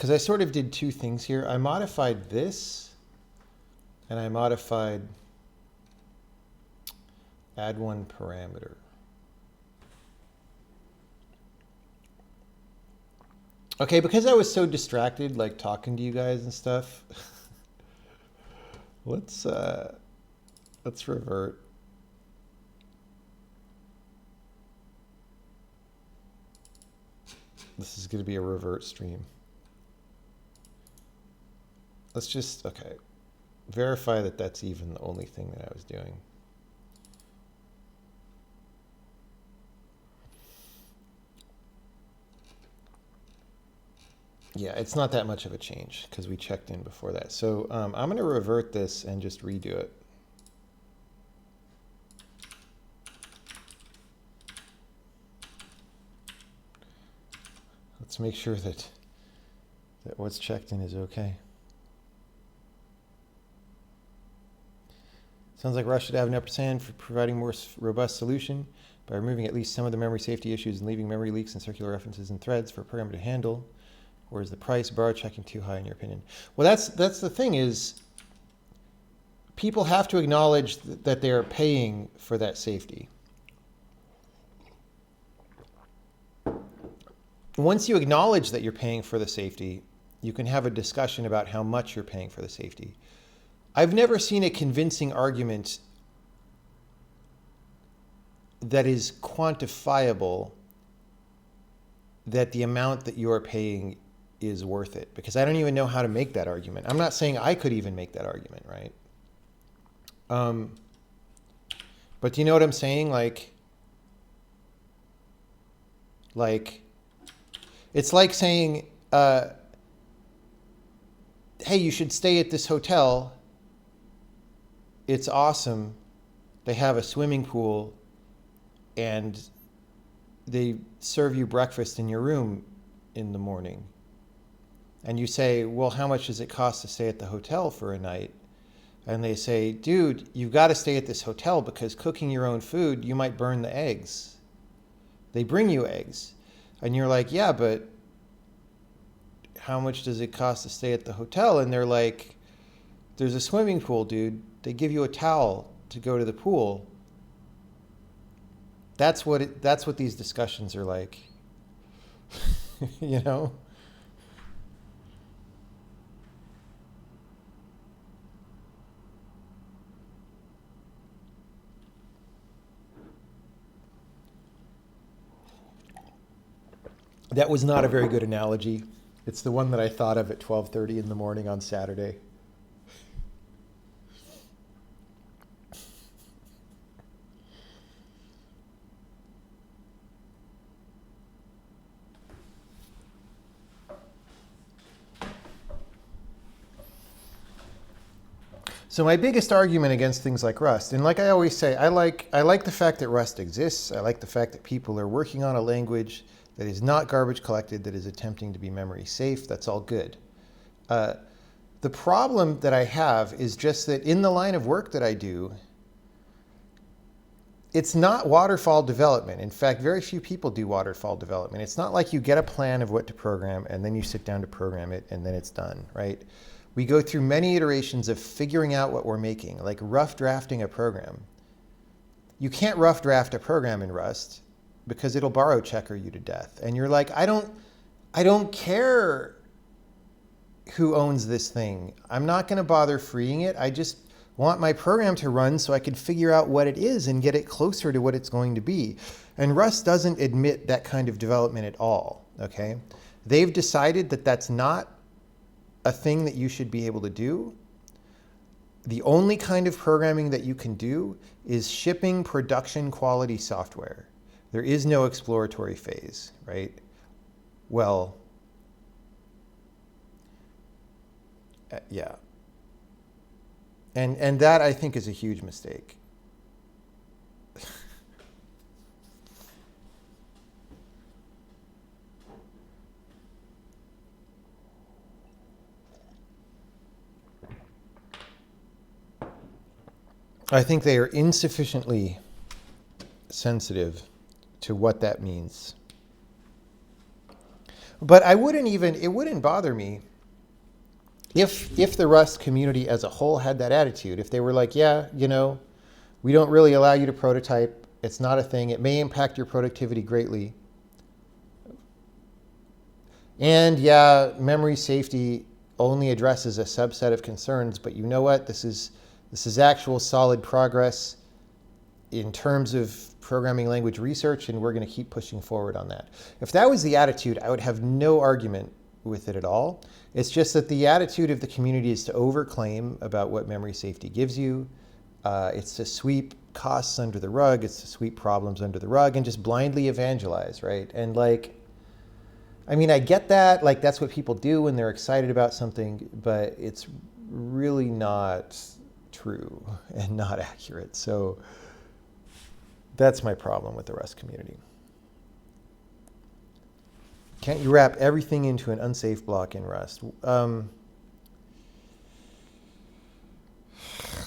because I sort of did two things here. I modified this, and I modified add one parameter. Okay, because I was so distracted, like talking to you guys and stuff, let's revert. This is going to be a revert stream. Let's just, okay, verify that that's even the only thing that I was doing. Yeah, it's not that much of a change because we checked in before that. So I'm going to revert this and just redo it. Let's make sure that what's checked in is okay. Sounds like Rust should have an upper hand for providing more robust solution by removing at least some of the memory safety issues and leaving memory leaks and circular references and threads for a program to handle. Or is the price borrow checking too high in your opinion? Well, that's the thing is people have to acknowledge that they're paying for that safety. Once you acknowledge that you're paying for the safety, you can have a discussion about how much you're paying for the safety. I've never seen a convincing argument that is quantifiable that the amount that you're paying is worth it, because I don't even know how to make that argument. I'm not saying I could even make that argument, right? But do you know what I'm saying? Like it's like saying, hey, you should stay at this hotel. It's awesome. They have a swimming pool and they serve you breakfast in your room in the morning. And you say, well, how much does it cost to stay at the hotel for a night? And they say, dude, you've got to stay at this hotel because cooking your own food, you might burn the eggs. They bring you eggs. And you're like, yeah, but how much does it cost to stay at the hotel? And they're like, there's a swimming pool, dude. They give you a towel to go to the pool. That's what these discussions are like. You know? That was not a very good analogy. It's the one that I thought of at 12:30 in the morning on Saturday. So my biggest argument against things like Rust, and like I always say, I like the fact that Rust exists. I like the fact that people are working on a language that is not garbage collected, that is attempting to be memory safe. That's all good. The problem that I have is just that in the line of work that I do, it's not waterfall development. In fact, very few people do waterfall development. It's not like you get a plan of what to program and then you sit down to program it and then it's done, right? We go through many iterations of figuring out what we're making, like rough drafting a program. You can't rough draft a program in Rust because it'll borrow checker you to death. And you're like, I don't care who owns this thing. I'm not going to bother freeing it. I just want my program to run so I can figure out what it is and get it closer to what it's going to be. And Rust doesn't admit that kind of development at all, okay? They've decided that that's not a thing that you should be able to do. The only kind of programming that you can do is shipping production quality software. There is no exploratory phase, right? Well, yeah. And that I think is a huge mistake. I think they are insufficiently sensitive to what that means. But it wouldn't bother me if the Rust community as a whole had that attitude. If they were like, yeah, we don't really allow you to prototype. It's not a thing. It may impact your productivity greatly. And yeah, memory safety only addresses a subset of concerns, but you know what? This is actual solid progress in terms of programming language research, and we're going to keep pushing forward on that. If that was the attitude, I would have no argument with it at all. It's just that the attitude of the community is to overclaim about what memory safety gives you. It's to sweep costs under the rug. It's to sweep problems under the rug and just blindly evangelize, right? And I get that. That's what people do when they're excited about something, but it's really not true and not accurate. So that's my problem with the Rust community. Can't you wrap everything into an unsafe block in Rust?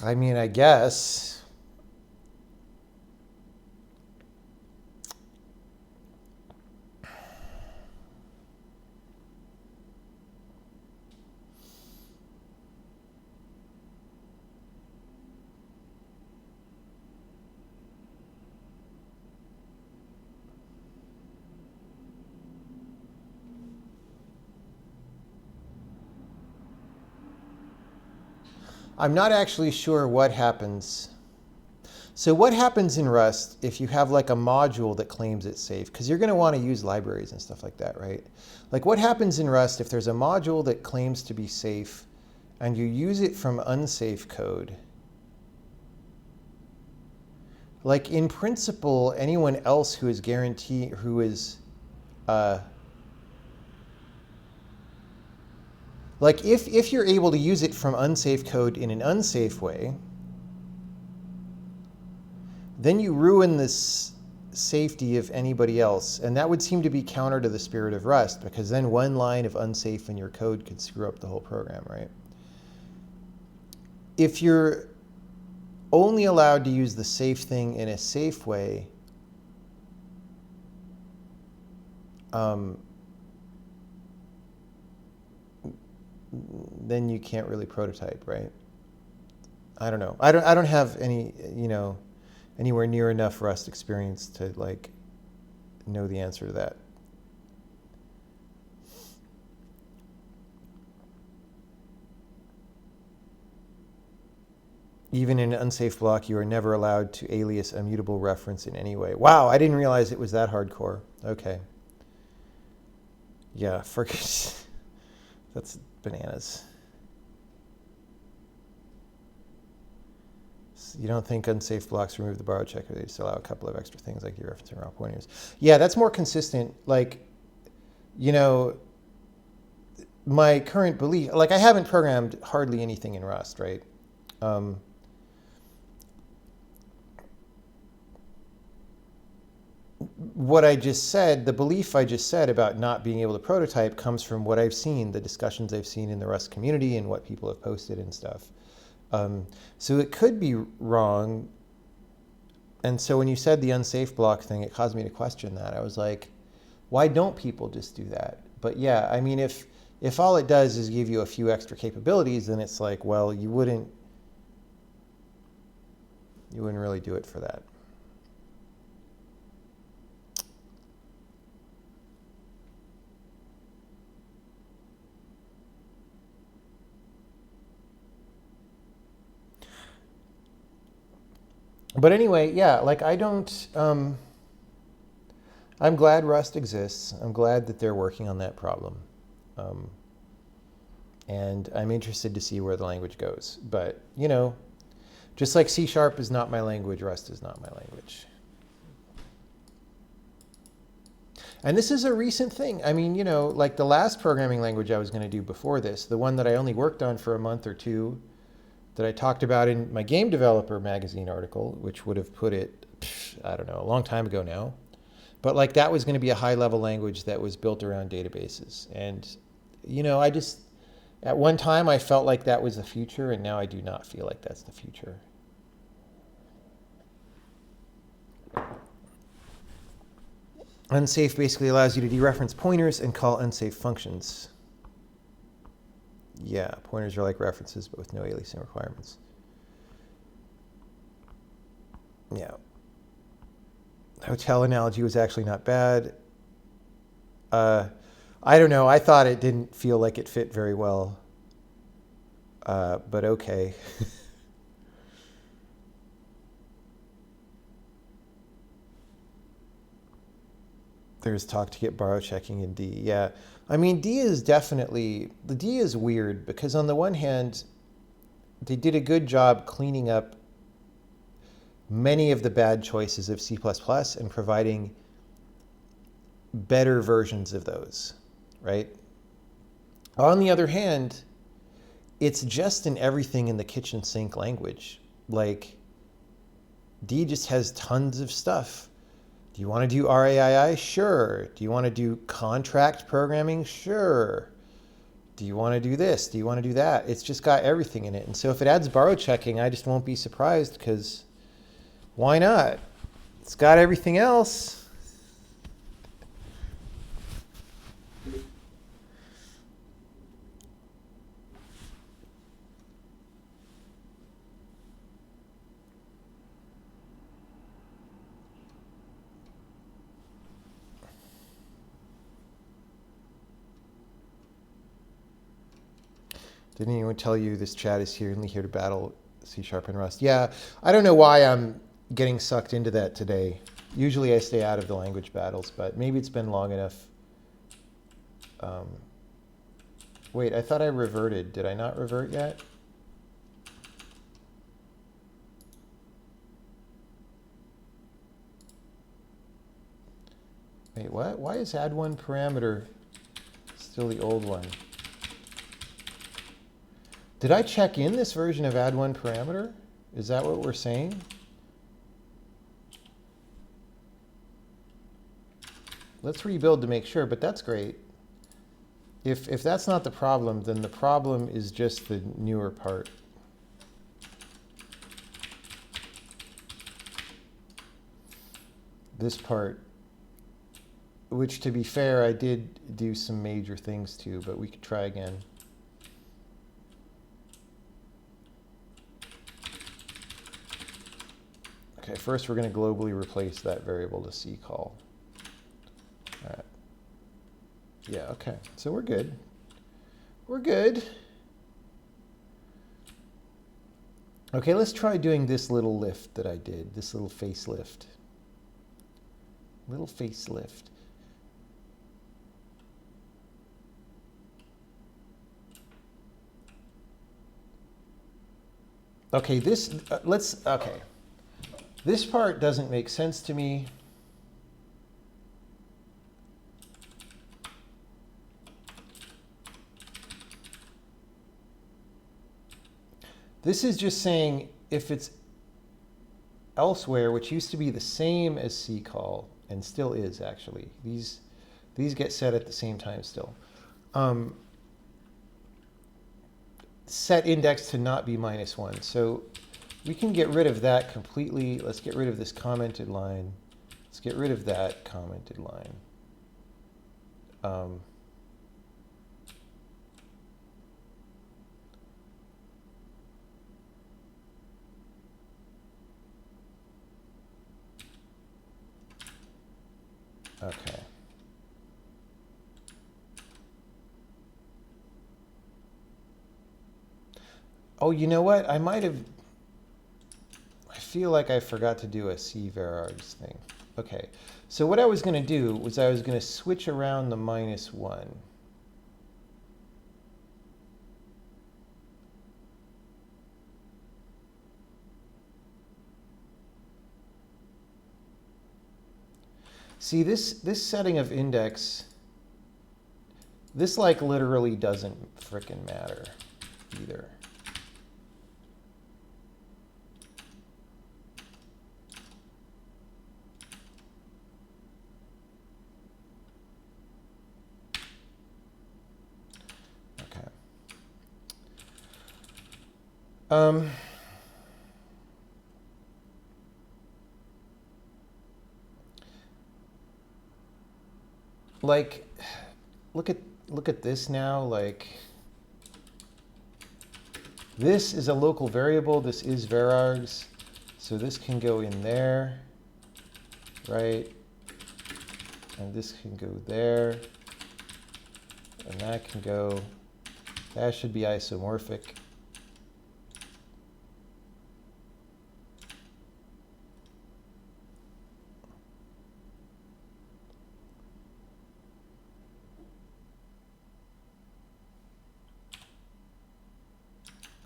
I guess. I'm not actually sure what happens. So what happens in Rust if you have a module that claims it's safe? Because you're going to want to use libraries and stuff like that, right? What happens in Rust if there's a module that claims to be safe and you use it from unsafe code? In principle, anyone else who is if you're able to use it from unsafe code in an unsafe way, then you ruin this safety of anybody else. And that would seem to be counter to the spirit of Rust, because then one line of unsafe in your code could screw up the whole program, right? If you're only allowed to use the safe thing in a safe way, then you can't really prototype, right? I don't know. I don't have any, anywhere near enough Rust experience to know the answer to that. Even in an unsafe block, you are never allowed to alias a mutable reference in any way. Wow, I didn't realize it was that hardcore. Okay. Yeah, that's bananas. You don't think unsafe blocks remove the borrow checker? They just allow a couple of extra things like dereferencing raw pointers. Yeah, that's more consistent. My current belief, I haven't programmed hardly anything in Rust, right? What I just said, the belief I just said about not being able to prototype comes from what I've seen, the discussions I've seen in the Rust community and what people have posted and stuff. So it could be wrong. And so when you said the unsafe block thing, it caused me to question that. I was like, why don't people just do that? But yeah, if all it does is give you a few extra capabilities, then it's well, you wouldn't really do it for that. But anyway, yeah, I'm glad Rust exists. I'm glad that they're working on that problem. And I'm interested to see where the language goes. But, just like C# is not my language, Rust is not my language. And this is a recent thing. The last programming language I was going to do before this, the one that I only worked on for a month or two, that I talked about in my Game Developer magazine article, which would have put it, I don't know, a long time ago now. But that was going to be a high-level language that was built around databases. And, at one time I felt like that was the future, and now I do not feel like that's the future. Unsafe basically allows you to dereference pointers and call unsafe functions. Yeah, pointers are like references, but with no aliasing requirements. Yeah. Hotel analogy was actually not bad. I don't know. I thought it didn't feel like it fit very well. But okay. There's talk to get borrow checking in D. Yeah. I mean, D is definitely, the D is weird because on the one hand, they did a good job cleaning up many of the bad choices of C++ and providing better versions of those, right? On the other hand, it's just in everything in the kitchen sink language. Like, D just has tons of stuff. Do you want to do RAII? Sure. Do you want to do contract programming? Sure. Do you want to do this? Do you want to do that? It's just got everything in it. And so if it adds borrow checking, I just won't be surprised because why not? It's got everything else. Didn't anyone tell you this chat is only here to battle C# and Rust? Yeah, I don't know why I'm getting sucked into that today. Usually I stay out of the language battles, but maybe it's been long enough. Wait, I thought I reverted. Did I not revert yet? Wait, what? Why is add one parameter still the old one? Did I check in this version of add one parameter? Is that what we're saying? Let's rebuild to make sure, but that's great. If that's not the problem, then the problem is just the newer part. This part, which to be fair, I did do some major things to, but we could try again. Okay, first we're going to globally replace that variable to ccall. All right. Yeah, okay. So we're good. We're good. Okay, let's try doing this little lift that I did, this little facelift. Little facelift. Okay, okay. This part doesn't make sense to me. This is just saying if it's elsewhere, which used to be the same as ccall, and still is actually. These get set at the same time still. Set index to not be -1. So we can get rid of that completely. Let's get rid of this commented line. Let's get rid of that commented line. Okay. Oh, you know what? I feel like I forgot to do a cvarargs thing. Okay. So what I was going to do was I was going to switch around the -1. See, this setting of index, this like literally doesn't frickin' matter either. Okay. like, look at this now. Like, this is a local variable. This is varargs. So this can go in there, right? And this can go there. And that can go, that should be isomorphic.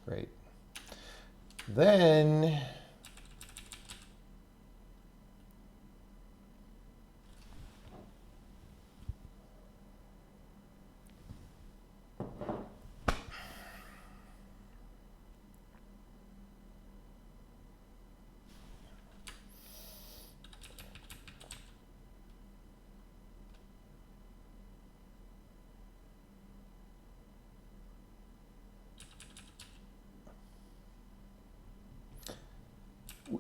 Great. Then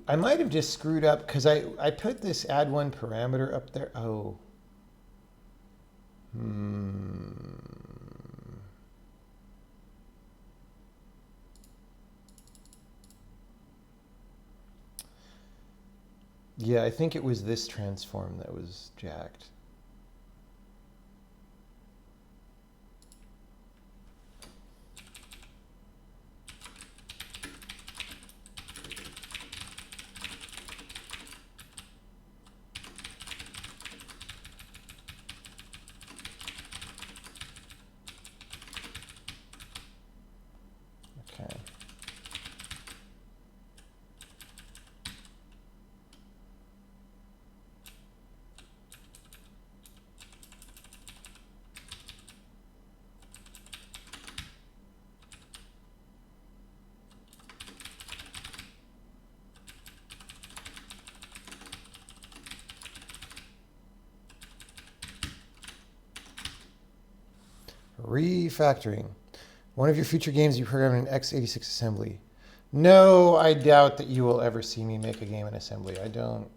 I might have just screwed up because I put this add one parameter up there. Oh. Yeah, I think it was this transform that was jacked. Okay. Refactoring. One of your future games you program in x86 assembly. No, I doubt that you will ever see me make a game in assembly. I don't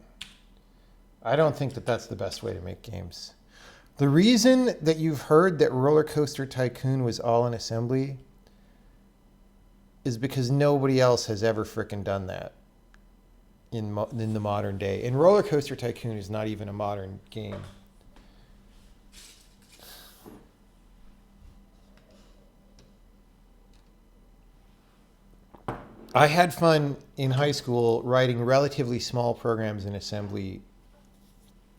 think that that's the best way to make games. The reason that you've heard that Roller Coaster Tycoon was all in assembly is because nobody else has ever frickin' done that in the modern day. And Roller Coaster Tycoon is not even a modern game. I had fun in high school writing relatively small programs in assembly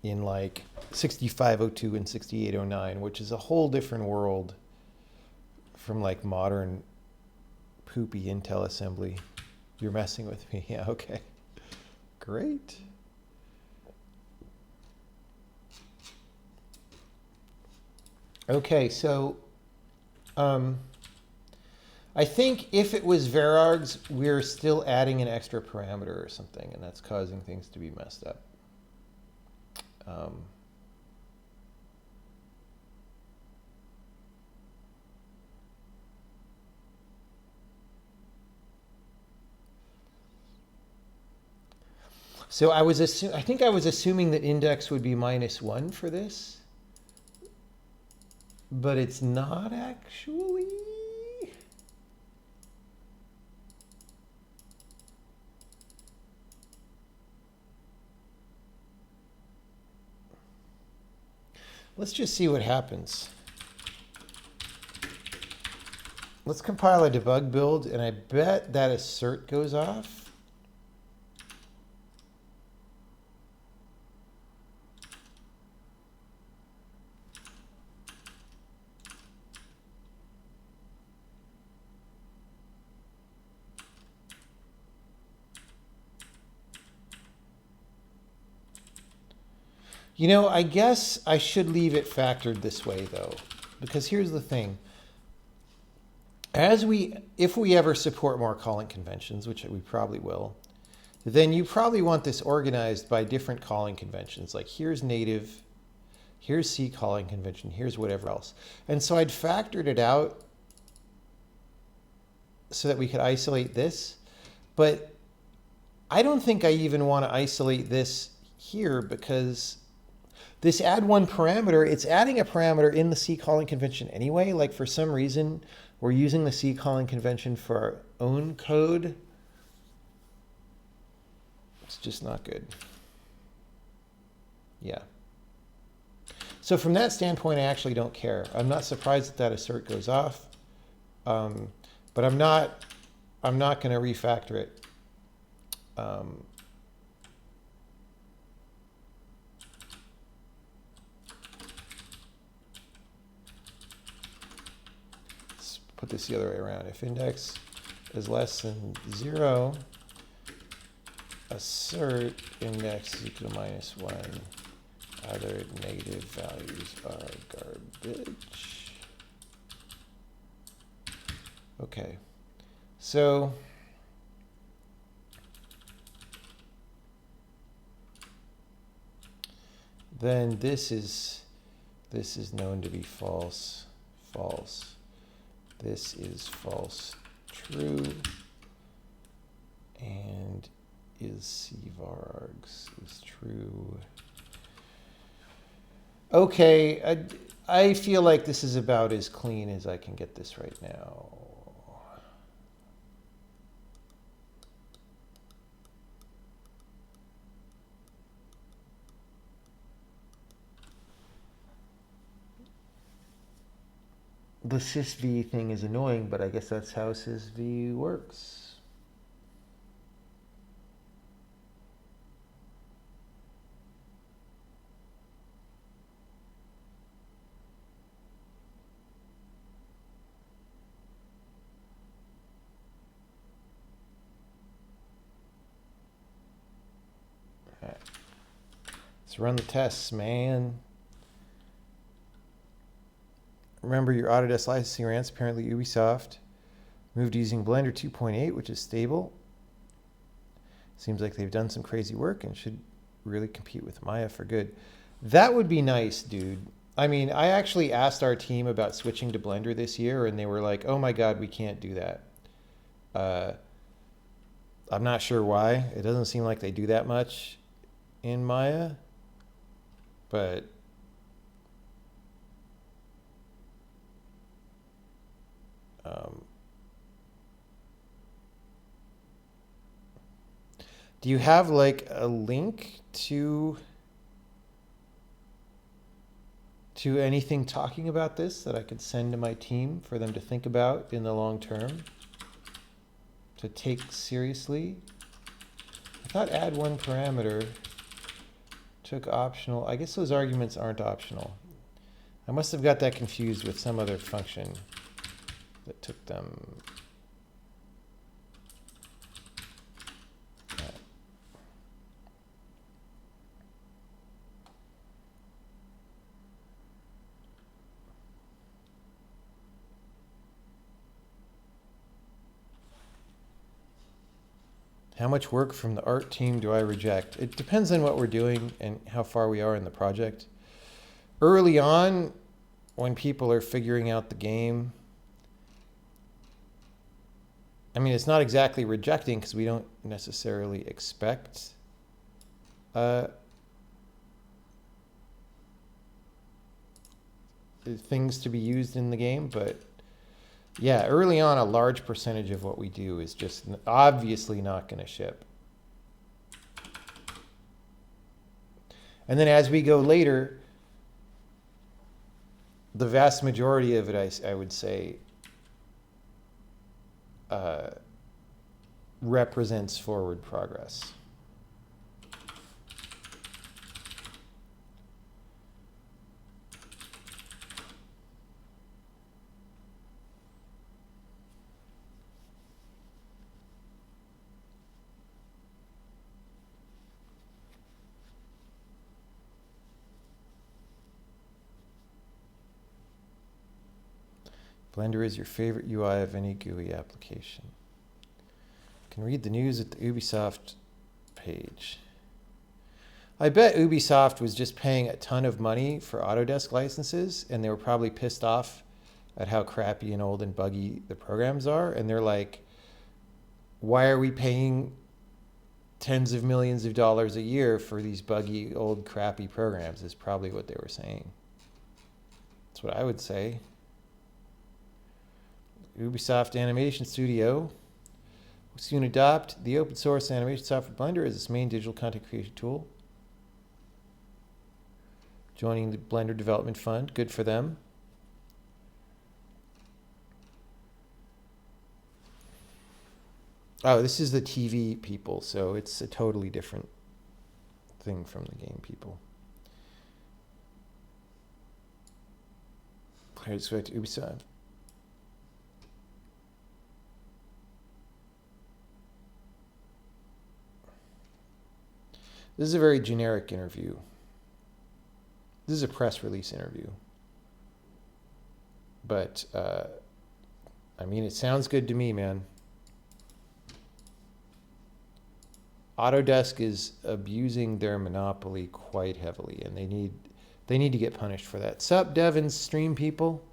in like 6502 and 6809, which is a whole different world from like modern poopy Intel assembly. You're messing with me. Yeah, okay. Great. Okay, so I think if it was varargs, we're still adding an extra parameter or something, and that's causing things to be messed up. So I think I was assuming that index would be -1 for this, but it's not actually. Let's just see what happens. Let's compile a debug build, and I bet that assert goes off. You know, I guess I should leave it factored this way, though, because here's the thing. If we ever support more calling conventions, which we probably will, then you probably want this organized by different calling conventions. Like here's native, here's C calling convention, here's whatever else. And so I'd factored it out so that we could isolate this. But I don't think I even want to isolate this here because this add one parameter, it's adding a parameter in the C calling convention anyway. Like for some reason, we're using the C calling convention for our own code. It's just not good. Yeah. So from that standpoint, I actually don't care. I'm not surprised that that assert goes off, but I'm not going to refactor it. Let's put this the other way around. If index is less than 0, assert index is equal to -1. Other negative values are garbage. Okay, so then this is known to be false, false. This is false, true, and is cvargs is true. Okay, I feel like this is about as clean as I can get this right now. The sysv thing is annoying, but I guess that's how sysv works. Let's run the tests, man. Remember, your Autodesk licensing rants, apparently Ubisoft moved using Blender 2.8, which is stable. Seems like they've done some crazy work and should really compete with Maya for good. That would be nice, dude. I mean, I actually asked our team about switching to Blender this year, and they were like, oh my God, we can't do that. I'm not sure why. It doesn't seem like they do that much in Maya, but do you have like a link to anything talking about this that I could send to my team for them to think about in the long term, to take seriously? I thought add one parameter took optional. I guess those arguments aren't optional. I must have got that confused with some other function that took them. How much work from the art team do I reject? It depends on what we're doing and how far we are in the project. Early on, when people are figuring out the game, I mean, it's not exactly rejecting because we don't necessarily expect things to be used in the game, but yeah, early on, a large percentage of what we do is just obviously not going to ship. And then as we go later, the vast majority of it, I would say, represents forward progress. Blender is your favorite UI of any GUI application. You can read the news at the Ubisoft page. I bet Ubisoft was just paying a ton of money for Autodesk licenses, and they were probably pissed off at how crappy and old and buggy the programs are. And they're like, why are we paying tens of millions of dollars a year for these buggy, old, crappy programs is probably what they were saying. That's what I would say. Ubisoft Animation Studio will soon adopt the open source animation software Blender as its main digital content creation tool. Joining the Blender Development Fund. Good for them. Oh, this is the TV people, so it's a totally different thing from the game people. Players go to Ubisoft. This is a very generic interview. This is a press release interview. But, I mean, it sounds good to me, man. Autodesk is abusing their monopoly quite heavily, and they need to get punished for that. Sup, Devin's stream people?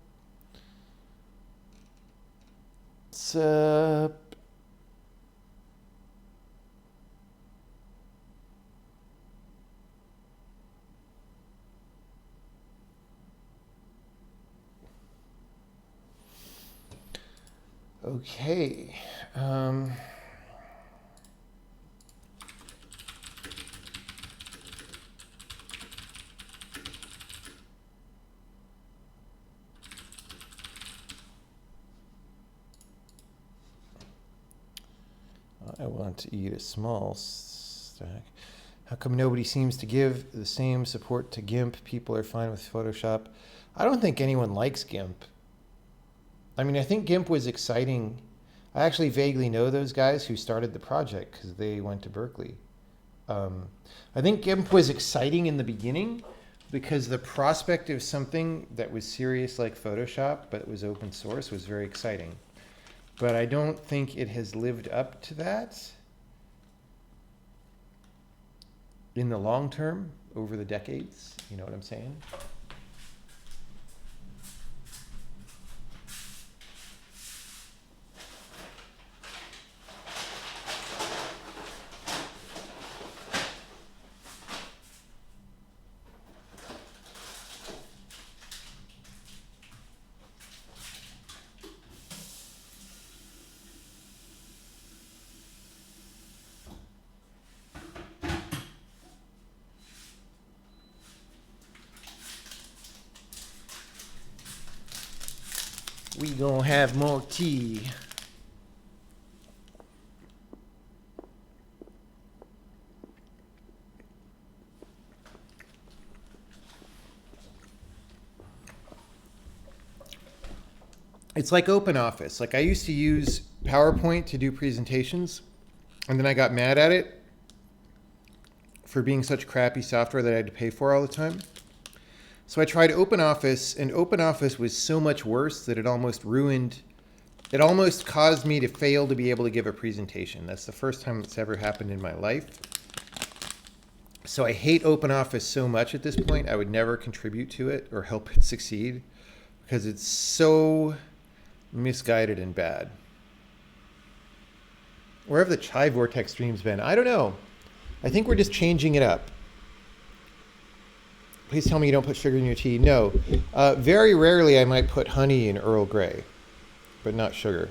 Sup? Okay. I want to eat a small stack. How come nobody seems to give the same support to GIMP? People are fine with Photoshop. I don't think anyone likes GIMP. I mean, I think GIMP was exciting. I actually vaguely know those guys who started the project because they went to Berkeley. I think GIMP was exciting in the beginning because the prospect of something that was serious like Photoshop but was open source was very exciting. But I don't think it has lived up to that in the long term, over the decades. You know what I'm saying? We gonna have more tea. It's like OpenOffice. Like I used to use PowerPoint to do presentations, and then I got mad at it for being such crappy software that I had to pay for all the time. So I tried OpenOffice, and OpenOffice was so much worse that it almost caused me to fail to be able to give a presentation. That's the first time it's ever happened in my life. So I hate OpenOffice so much at this point, I would never contribute to it or help it succeed because it's so misguided and bad. Where have the Chai Vortex streams been? I don't know. I think we're just changing it up. Please tell me you don't put sugar in your tea. No. Very rarely I might put honey in Earl Grey, but not sugar.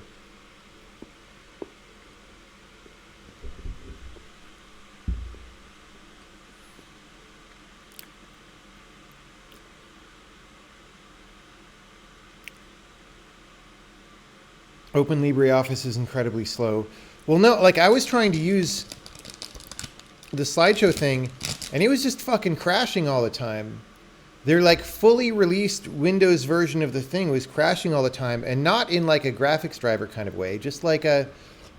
Open LibreOffice is incredibly slow. Well, no, like I was trying to use the slideshow thing, and it was just fucking crashing all the time. Their like fully released Windows version of the thing was crashing all the time, and not in like a graphics driver kind of way, just like a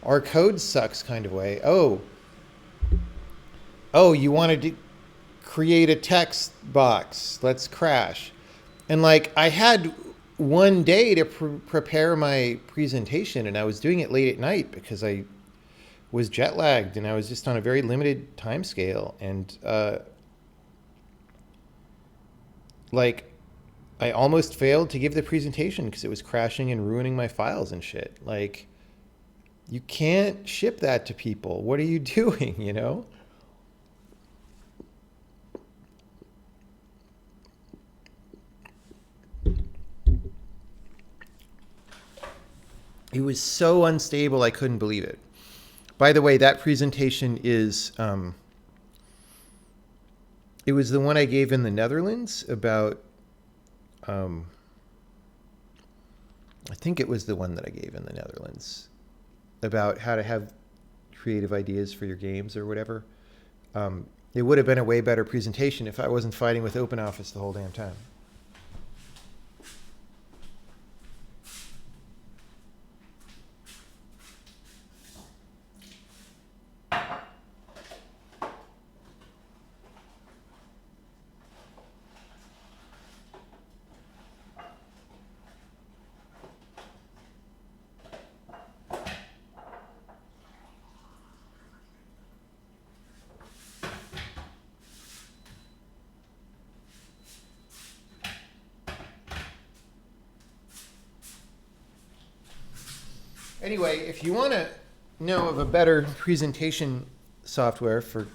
our code sucks kind of way. Oh, you wanted to create a text box. Let's crash. And like I had one day to prepare my presentation, and I was doing it late at night because I was jet lagged and I was just on a very limited time scale. And like I almost failed to give the presentation because it was crashing and ruining my files and shit. Like You can't ship that to people. What are you doing, you know? It was so unstable, I couldn't believe it. By the way, that presentation is, it was the one I gave in the Netherlands about, I think it was the one that I gave in the Netherlands about how to have creative ideas for your games or whatever. It would have been a way better presentation if I wasn't fighting with OpenOffice the whole damn time. Anyway, if you want to know of a better presentation software for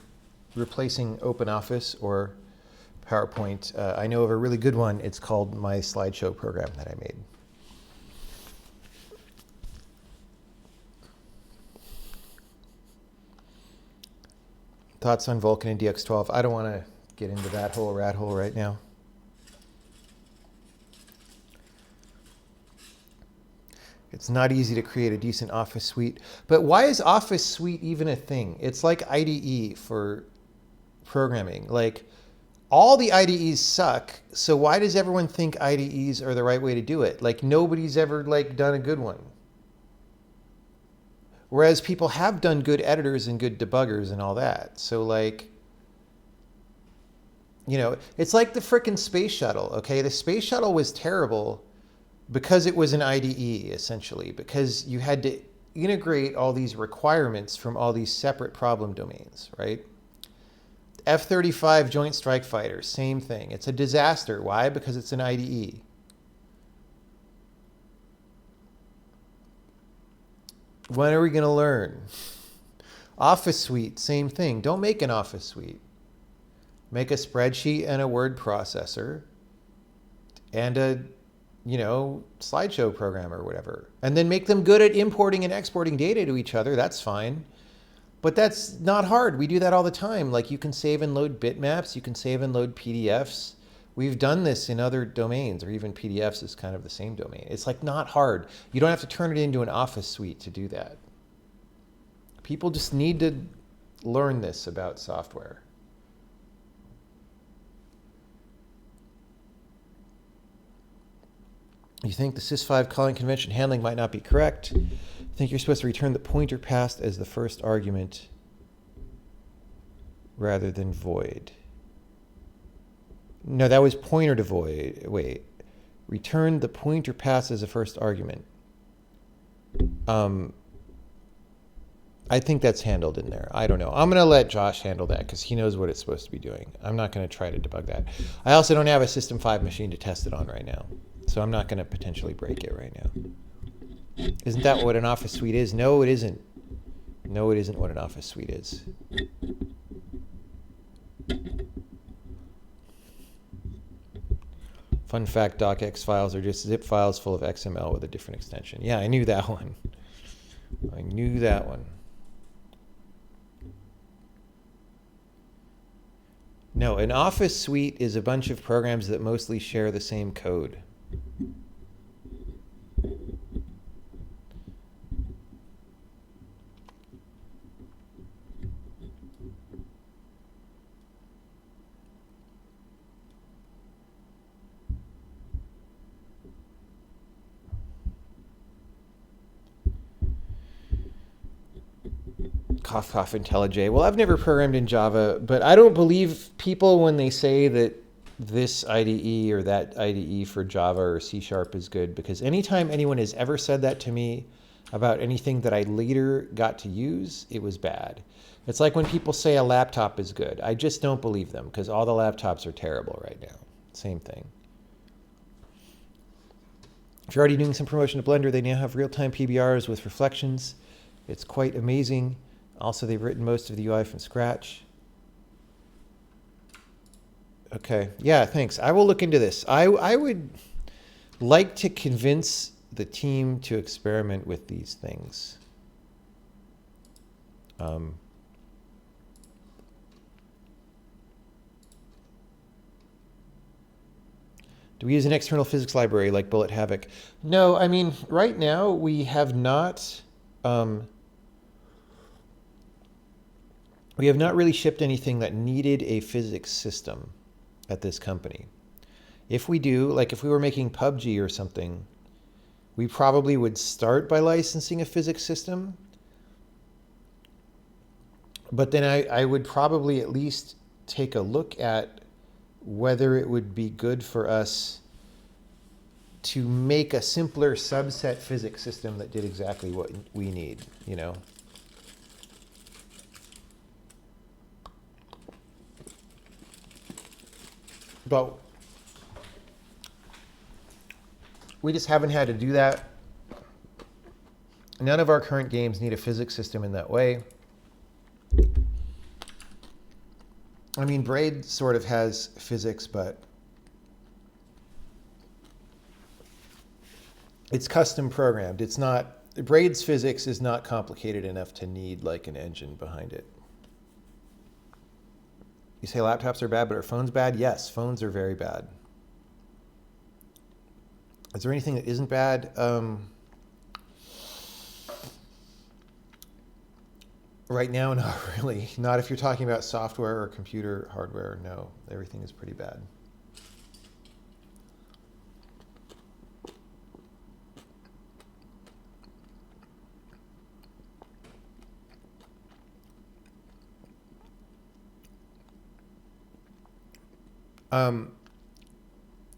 replacing OpenOffice or PowerPoint, I know of a really good one. It's called my slideshow program that I made. Thoughts on Vulkan and DX12? I don't want to get into that whole rat hole right now. It's not easy to create a decent Office suite. But why is Office suite even a thing? It's like IDE for programming. Like, all the IDEs suck, so why does everyone think IDEs are the right way to do it? Like, nobody's ever like done a good one. Whereas people have done good editors and good debuggers and all that. So like, you know, it's like the frickin' space shuttle, okay? The space shuttle was terrible because it was an IDE, essentially, because you had to integrate all these requirements from all these separate problem domains, right? F-35 Joint Strike Fighter, same thing. It's a disaster. Why? Because it's an IDE. When are we going to learn? Office Suite, same thing. Don't make an Office Suite. Make a spreadsheet and a word processor and a, you know, slideshow program or whatever. And then make them good at importing and exporting data to each other. That's fine. But that's not hard. We do that all the time. Like, you can save and load bitmaps. You can save and load PDFs. We've done this in other domains, or even PDFs is kind of the same domain. It's like not hard. You don't have to turn it into an Office suite to do that. People just need to learn this about software. You think the sys5 calling convention handling might not be correct. I think you're supposed to return the pointer passed as the first argument rather than void. No, that was pointer to void. Wait. Return the pointer passed as a first argument. I think that's handled in there. I don't know. I'm going to let Josh handle that because he knows what it's supposed to be doing. I'm not going to try to debug that. I also don't have a System 5 machine to test it on right now. So I'm not going to potentially break it right now. Isn't that what an Office suite is? No, it isn't. No, it isn't what an Office suite is. Fun fact, docx files are just zip files full of XML with a different extension. Yeah, I knew that one. I knew that one. No, an Office suite is a bunch of programs that mostly share the same code. Cough, cough, IntelliJ. Well, I've never programmed in Java, but I don't believe people when they say that this IDE or that IDE for Java or C# is good, because anytime anyone has ever said that to me about anything that I later got to use, it was bad. It's like when people say a laptop is good. I just don't believe them because all the laptops are terrible right now. Same thing. If you're already doing some promotion to Blender, they now have real-time PBRs with reflections It's quite amazing. Also, they've written most of the UI from scratch. Okay, yeah, thanks. I will look into this. I would like to convince the team to experiment with these things. Do we use an external physics library like Bullet Havoc? No, I mean, right now we have not really shipped anything that needed a physics system at this company. If we do, like if we were making PUBG or something, we probably would start by licensing a physics system. But then I would probably at least take a look at whether it would be good for us to make a simpler subset physics system that did exactly what we need, you know? But we just haven't had to do that. None of our current games need a physics system in that way. I mean, Braid sort of has physics, but it's custom programmed. It's not, Braid's physics is not complicated enough to need like an engine behind it. You say laptops are bad, but are phones bad? Yes, phones are very bad. Is there anything that isn't bad? Right now, not really. Not if you're talking about software or computer hardware. No, everything is pretty bad.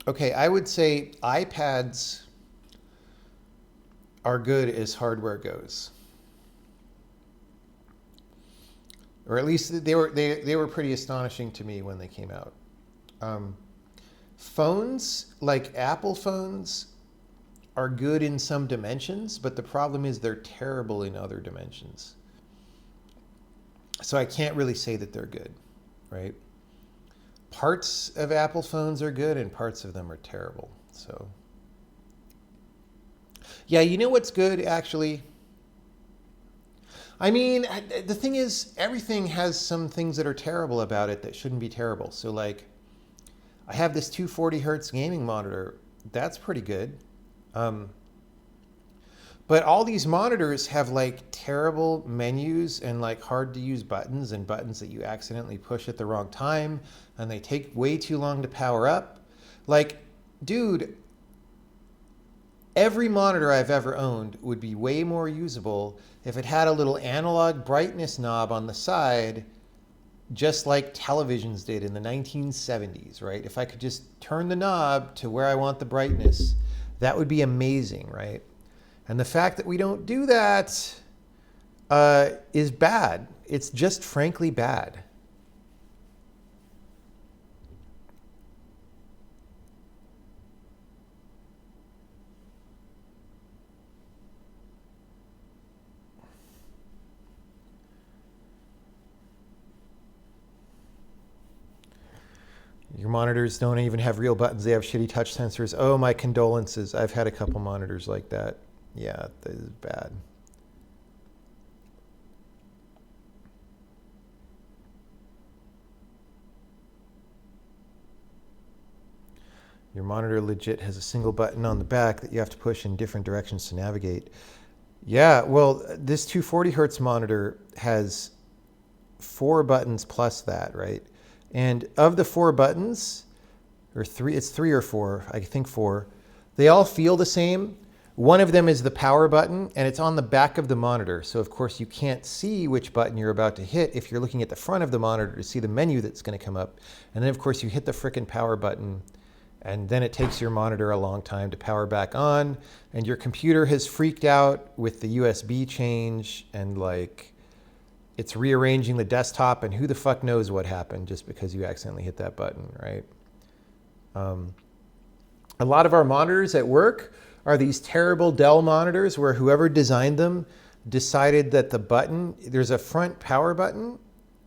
Okay, I would say iPads are good as hardware goes. Or at least they were pretty astonishing to me when they came out. Phones, like Apple phones, are good in some dimensions, but the problem is they're terrible in other dimensions. So I can't really say that they're good, right? Parts of Apple phones are good and parts of them are terrible. So yeah, you know what's good actually? I mean, the thing is, everything has some things that are terrible about it that shouldn't be terrible. So like, I have this 240 hertz gaming monitor. That's pretty good. But all these monitors have like terrible menus and like hard to use buttons and buttons that you accidentally push at the wrong time, and they take way too long to power up. Like, dude, every monitor I've ever owned would be way more usable if it had a little analog brightness knob on the side, just like televisions did in the 1970s, right? If I could just turn the knob to where I want the brightness, that would be amazing, right? And the fact that we don't do that is bad. It's just frankly bad. Your monitors don't even have real buttons. They have shitty touch sensors. Oh, my condolences. I've had a couple monitors like that. Yeah, that is bad. Your monitor legit has a single button on the back that you have to push in different directions to navigate. Yeah, well, this 240 hertz monitor has 4 buttons plus that, right? And of the 4 buttons, or 3, it's 3 or 4, I think 4, they all feel the same. One of them is the power button, and it's on the back of the monitor. So of course you can't see which button you're about to hit if you're looking at the front of the monitor to see the menu that's going to come up. And then of course you hit the frickin' power button, and then it takes your monitor a long time to power back on, and your computer has freaked out with the USB change, and like it's rearranging the desktop, and who the fuck knows what happened just because you accidentally hit that button, right? A lot of our monitors at work are these terrible Dell monitors where whoever designed them decided that the button, there's a front power button,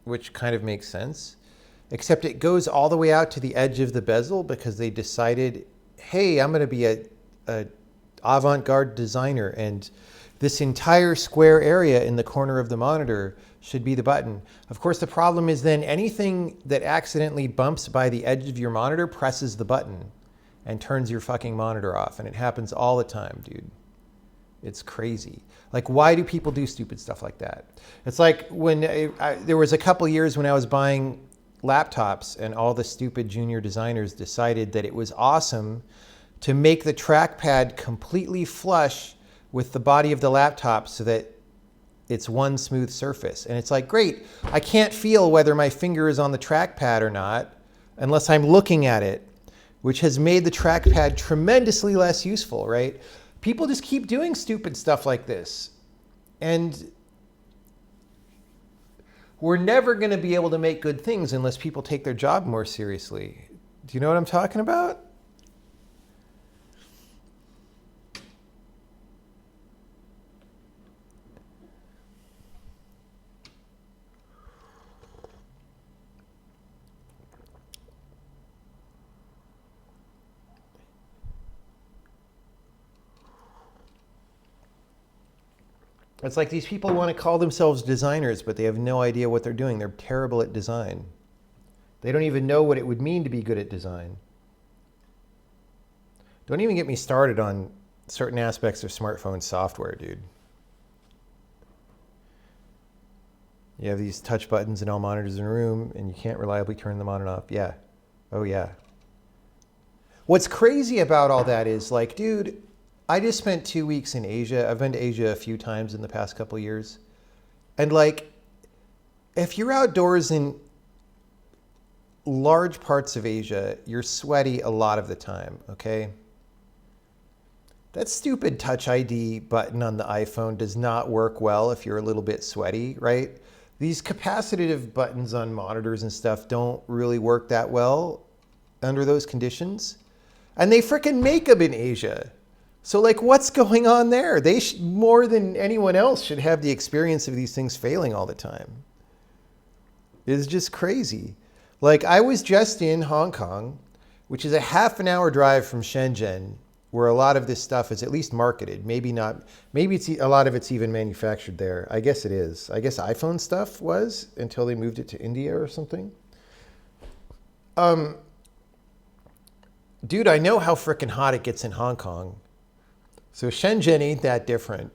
which kind of makes sense, except it goes all the way out to the edge of the bezel because they decided, hey, I'm going to be a avant-garde designer, and this entire square area in the corner of the monitor should be the button. Of course, the problem is then anything that accidentally bumps by the edge of your monitor presses the button and turns your fucking monitor off. And it happens all the time, dude. It's crazy. Like, why do people do stupid stuff like that? It's like when there was a couple years when I was buying laptops and all the stupid junior designers decided that it was awesome to make the trackpad completely flush with the body of the laptop so that it's one smooth surface. And it's like, great, I can't feel whether my finger is on the trackpad or not unless I'm looking at it, which has made the trackpad tremendously less useful, right? People just keep doing stupid stuff like this. And we're never going to be able to make good things unless people take their job more seriously. Do you know what I'm talking about? It's like these people want to call themselves designers, but they have no idea what they're doing. They're terrible at design. They don't even know what it would mean to be good at design. Don't even get me started on certain aspects of smartphone software, dude. You have these touch buttons in all monitors in a room, and you can't reliably turn them on and off. Yeah. Oh, yeah. What's crazy about all that is, like, dude, I just spent 2 weeks in Asia. I've been to Asia a few times in the past couple of years. And like, if you're outdoors in large parts of Asia, you're sweaty a lot of the time, okay? That stupid Touch ID button on the iPhone does not work well if you're a little bit sweaty, right? These capacitive buttons on monitors and stuff don't really work that well under those conditions. And they frickin' make them in Asia. So like, what's going on there? They more than anyone else should have the experience of these things failing all the time. It's just crazy. Like, I was just in Hong Kong, which is a half an hour drive from Shenzhen, where a lot of this stuff is at least marketed. Maybe not. Maybe it's a lot of it's even manufactured there. I guess it is. I guess iPhone stuff was until they moved it to India or something. Dude, I know how frickin' hot it gets in Hong Kong. So Shenzhen ain't that different.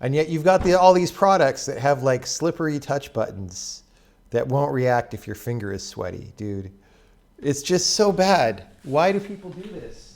And yet you've got all these products that have like slippery touch buttons that won't react if your finger is sweaty, dude. It's just so bad. Why do people do this?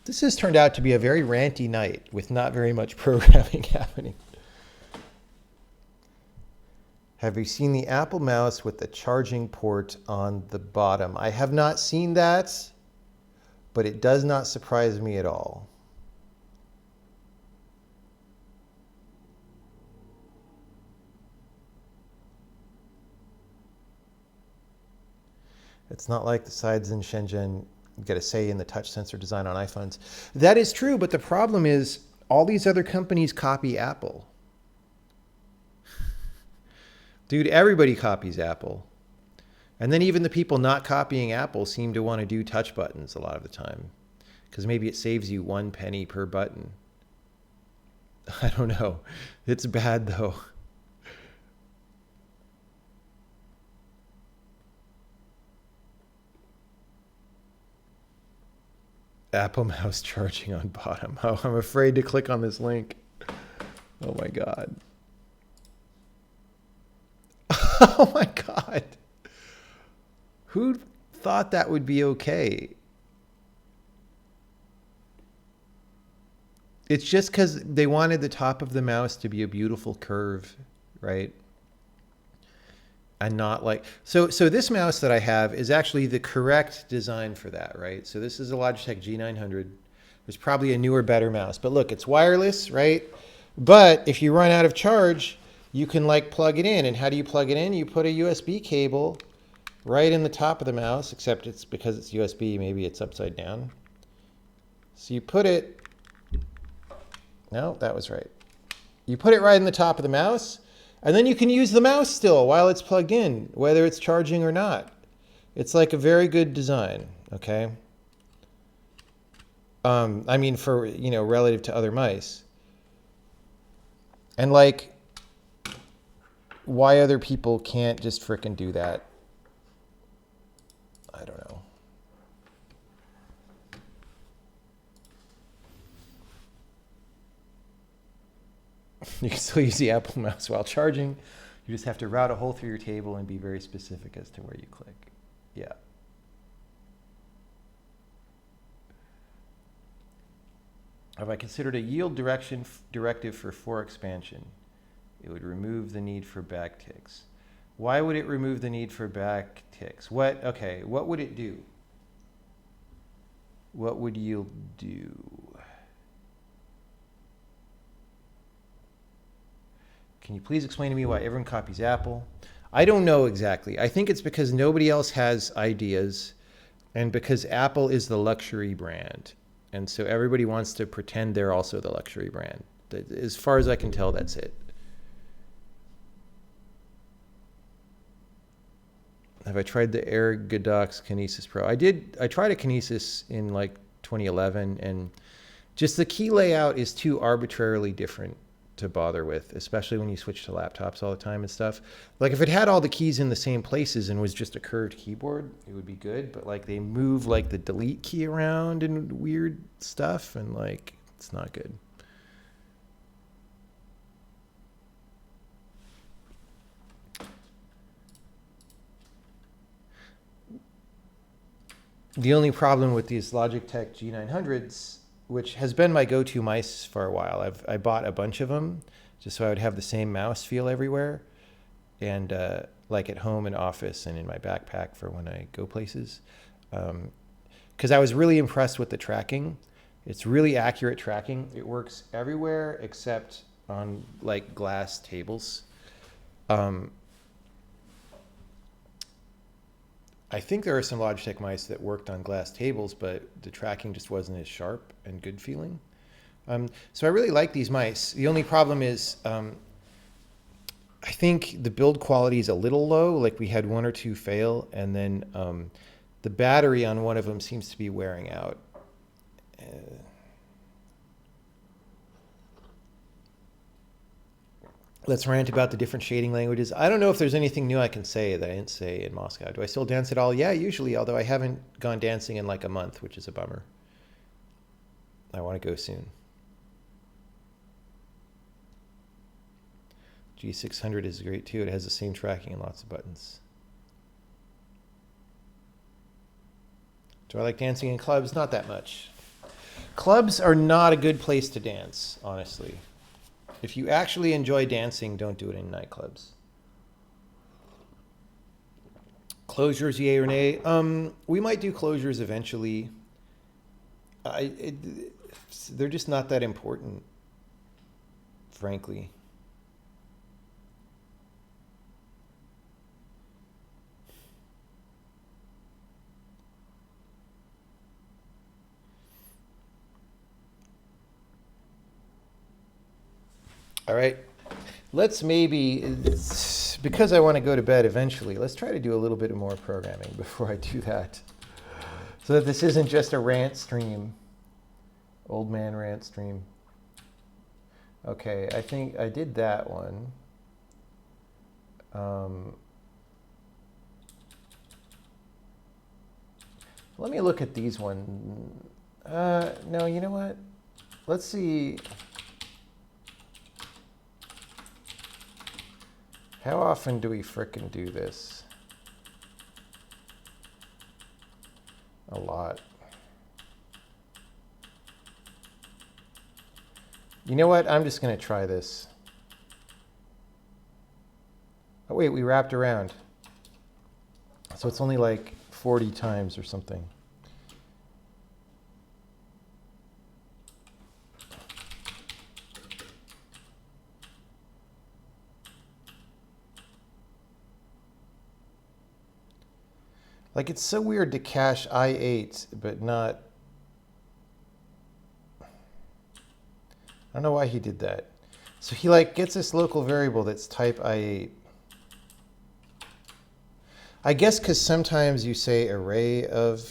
This has turned out to be a very ranty night with not very much programming happening. Have you seen the Apple mouse with the charging port on the bottom? I have not seen that, but it does not surprise me at all. It's not like the sides in Shenzhen get a say in the touch sensor design on iPhones. That is true, but the problem is all these other companies copy Apple. Dude, everybody copies Apple. And then even the people not copying Apple seem to want to do touch buttons a lot of the time, because maybe it saves you 1 penny per button. I don't know. It's bad though. Apple mouse charging on bottom. Oh, I'm afraid to click on this link. Oh my God. Oh my God. Who thought that would be okay? It's just because they wanted the top of the mouse to be a beautiful curve, right? And not like, so this mouse that I have is actually the correct design for that, right? So this is a Logitech G900. There's probably a newer, better mouse. But look, it's wireless, right? But if you run out of charge, you can like plug it in. And how do you plug it in? You put a USB cable right in the top of the mouse, except it's because it's USB, maybe it's upside down. So you put it, no, that was right. You put it right in the top of the mouse, and then you can use the mouse still while it's plugged in, whether it's charging or not. It's like a very good design, okay? I mean, for, you know, relative to other mice. And like, why other people can't just frickin' do that? I don't know. You can still use the Apple mouse while charging. You just have to route a hole through your table and be very specific as to where you click. Yeah. Have I considered a yield directive for 4 expansion? It would remove the need for backticks. Why would it remove the need for backticks? Okay, what would it do? What would yield do? Can you please explain to me why everyone copies Apple? I don't know exactly. I think it's because nobody else has ideas and because Apple is the luxury brand. And so everybody wants to pretend they're also the luxury brand. As far as I can tell, that's it. Have I tried the Ergodox Kinesis Pro? I tried a Kinesis in like 2011, and just the key layout is too arbitrarily different to bother with, especially when you switch to laptops all the time and stuff. Like if it had all the keys in the same places and was just a curved keyboard, it would be good. But like they move like the delete key around and weird stuff, and like it's not good. The only problem with these Logitech G900s, which has been my go-to mice for a while, I bought a bunch of them just so I would have the same mouse feel everywhere, and like at home and office and in my backpack for when I go places. Because I was really impressed with the tracking. It's really accurate tracking. It works everywhere except on like glass tables. I think there are some Logitech mice that worked on glass tables, but the tracking just wasn't as sharp and good feeling. So I really like these mice. The only problem is I think the build quality is a little low. Like we had 1 or 2 fail, and then the battery on one of them seems to be wearing out. Let's rant about the different shading languages. I don't know if there's anything new I can say that I didn't say in Moscow. Do I still dance at all? Yeah, usually, although I haven't gone dancing in like a month, which is a bummer. I want to go soon. G600 is great too. It has the same tracking and lots of buttons. Do I like dancing in clubs? Not that much. Clubs are not a good place to dance, honestly. If you actually enjoy dancing, don't do it in nightclubs. Closures, yay or nay? We might do closures eventually. They're just not that important, frankly. All right, let's maybe, because I want to go to bed eventually, let's try to do a little bit more programming before I do that. So that this isn't just a rant stream, old man rant stream. Okay, I think I did that one. Let me look at these one. No, you know what? Let's see. How often do we frickin' do this? A lot. You know what? I'm just going to try this. Oh, wait, we wrapped around. So it's only like 40 times or something. Like, it's so weird to cache I8, but not... I don't know why he did that. So he like gets this local variable that's type I8. I guess because sometimes you say array of...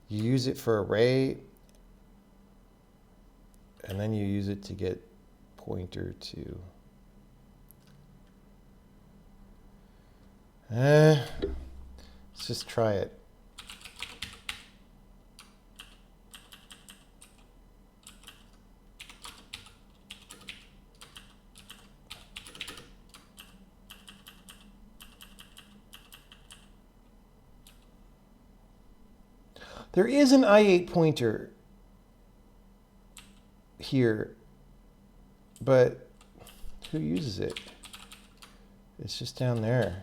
You use it for array, and then you use it to get pointer to... let's just try it. There is an I8 pointer here, but who uses it? It's just down there.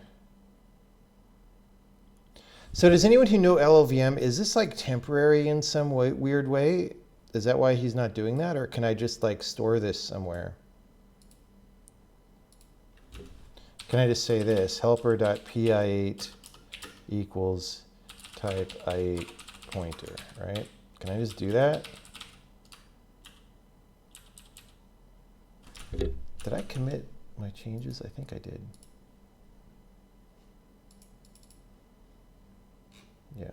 So does anyone who know LLVM, is this like temporary in some way, weird way? Is that why he's not doing that? Or can I just like store this somewhere? Can I just say this, helper.pi8 equals type I8 pointer, right? Can I just do that? Did I commit my changes? I think I did. Yeah.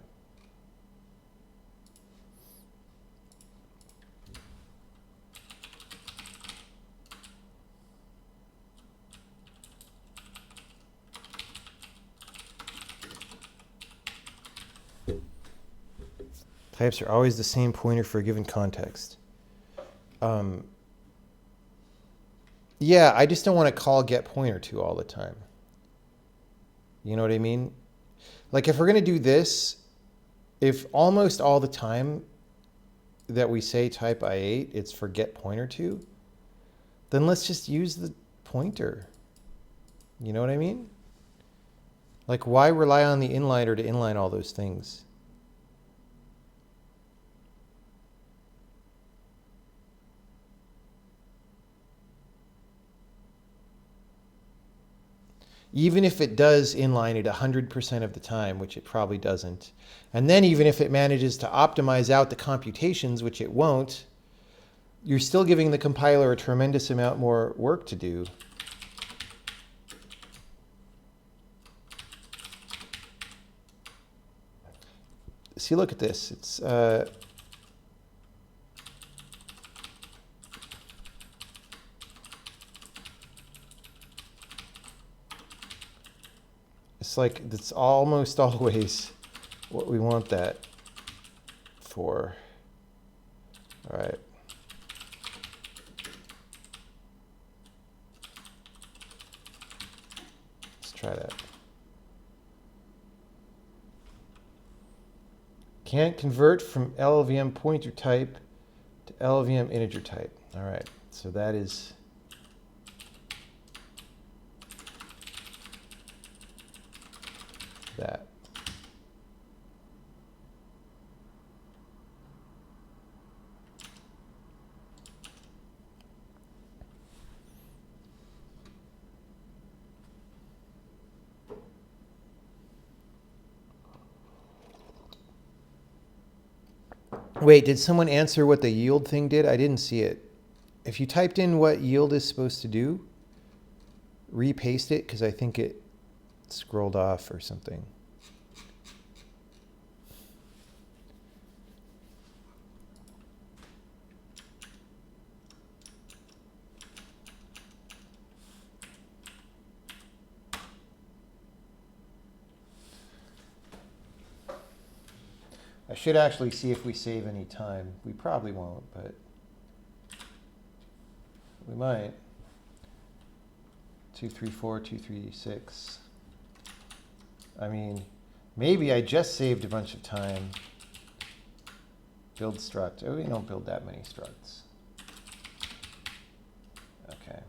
Types are always the same pointer for a given context. Yeah, I just don't want to call get pointer to all the time. You know what I mean? Like if we're going to do this, if almost all the time that we say type I8, it's for get pointer to, then let's just use the pointer. You know what I mean? Like why rely on the inliner to inline all those things? Even if it does inline it 100% of the time, which it probably doesn't. And then even if it manages to optimize out the computations, which it won't, you're still giving the compiler a tremendous amount more work to do. See, look at this. It's like, it's almost always what we want that for. All right. Let's try that. Can't convert from LLVM pointer type to LLVM integer type. All right, so that is... that. Wait, did someone answer what the yield thing did? I didn't see it. If you typed in what yield is supposed to do, repaste it, because I think it scrolled off or something. I should actually see if we save any time. We probably won't, but we might. 234, 236. I mean, maybe I just saved a bunch of time. Build struct. Oh, we don't build that many structs. Okay.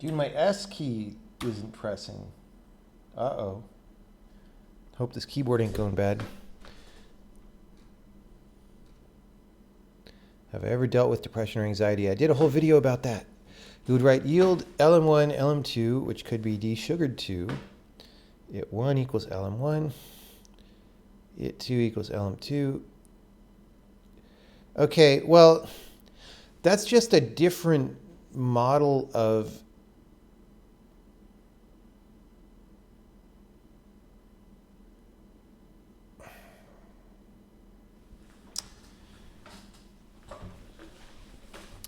Dude, my S key isn't pressing. Uh-oh. Hope this keyboard ain't going bad. Have I ever dealt with depression or anxiety? I did a whole video about that. You would write yield LM1, LM2, which could be desugared 2. It 1 equals LM1. It 2 equals LM2. Okay, well, that's just a different model of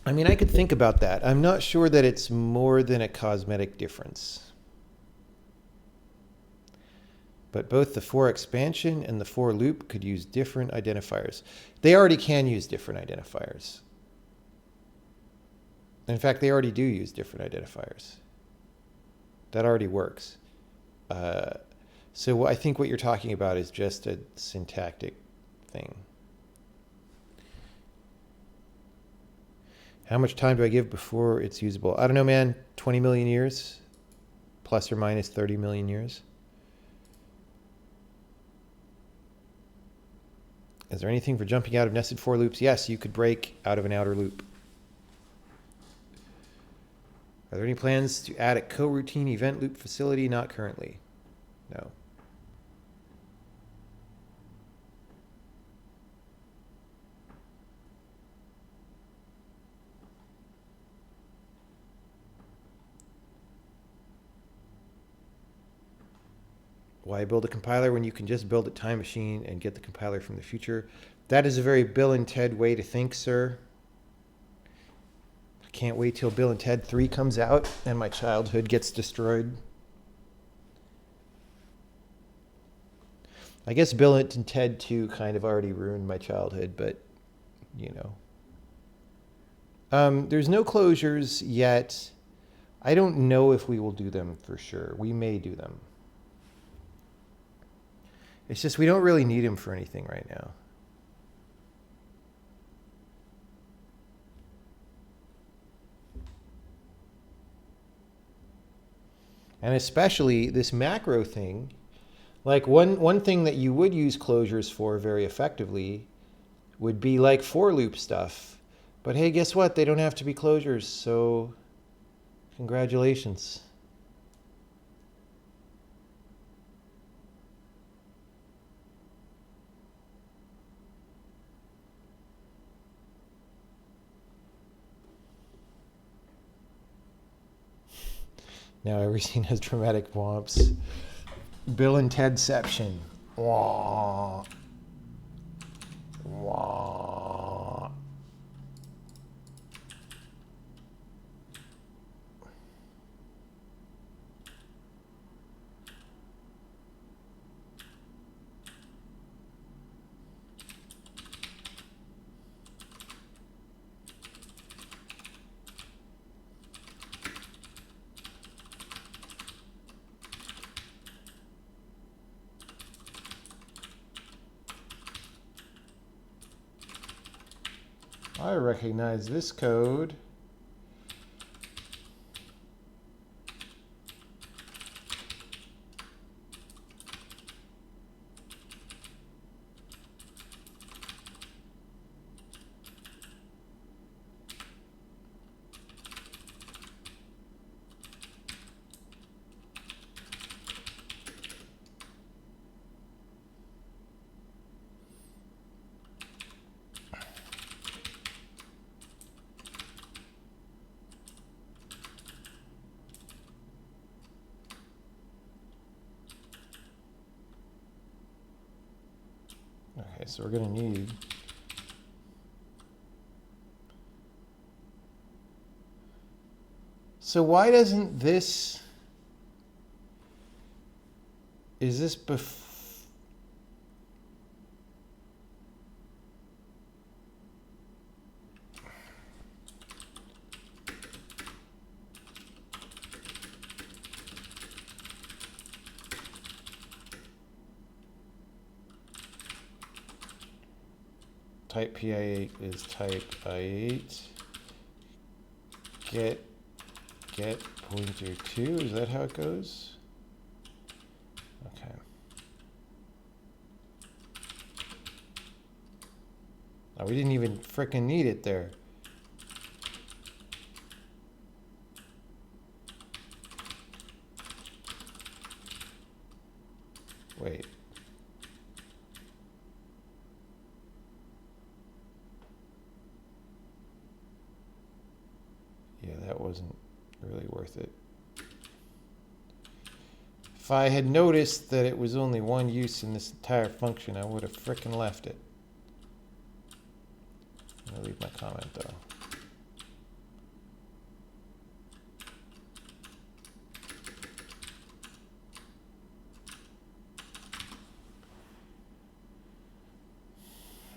I mean, I could think about that. I'm not sure that it's more than a cosmetic difference. But both the for expansion and the for loop could use different identifiers. They already can use different identifiers. In fact, they already do use different identifiers. That already works. So I think what you're talking about is just a syntactic thing. How much time do I give before it's usable? I don't know, man. 20 million years, plus or minus 30 million years. Is there anything for jumping out of nested for loops? Yes, you could break out of an outer loop. Are there any plans to add a coroutine event loop facility? Not currently. No. Why build a compiler when you can just build a time machine and get the compiler from the future? That is a very Bill and Ted way to think, sir. I can't wait till Bill and Ted 3 comes out and my childhood gets destroyed. I guess Bill and Ted 2 kind of already ruined my childhood, but, you know. There's no closures yet. I don't know if we will do them for sure. We may do them. It's just we don't really need him for anything right now. And especially this macro thing, like one thing that you would use closures for very effectively would be like for loop stuff. But hey, guess what? They don't have to be closures, so congratulations. Now every scene has dramatic womps. Bill and Tedception. Wah. Wah. I recognize this code. Okay, so we're going to need so why doesn't this is this type PI8 is type I8. Get get pointer 2, is that how it goes? Okay. Oh, we didn't even frickin' need it there. Wait. Yeah, that wasn't really worth it. If I had noticed that it was only one use in this entire function, I would have frickin' left it. I'm gonna leave my comment though.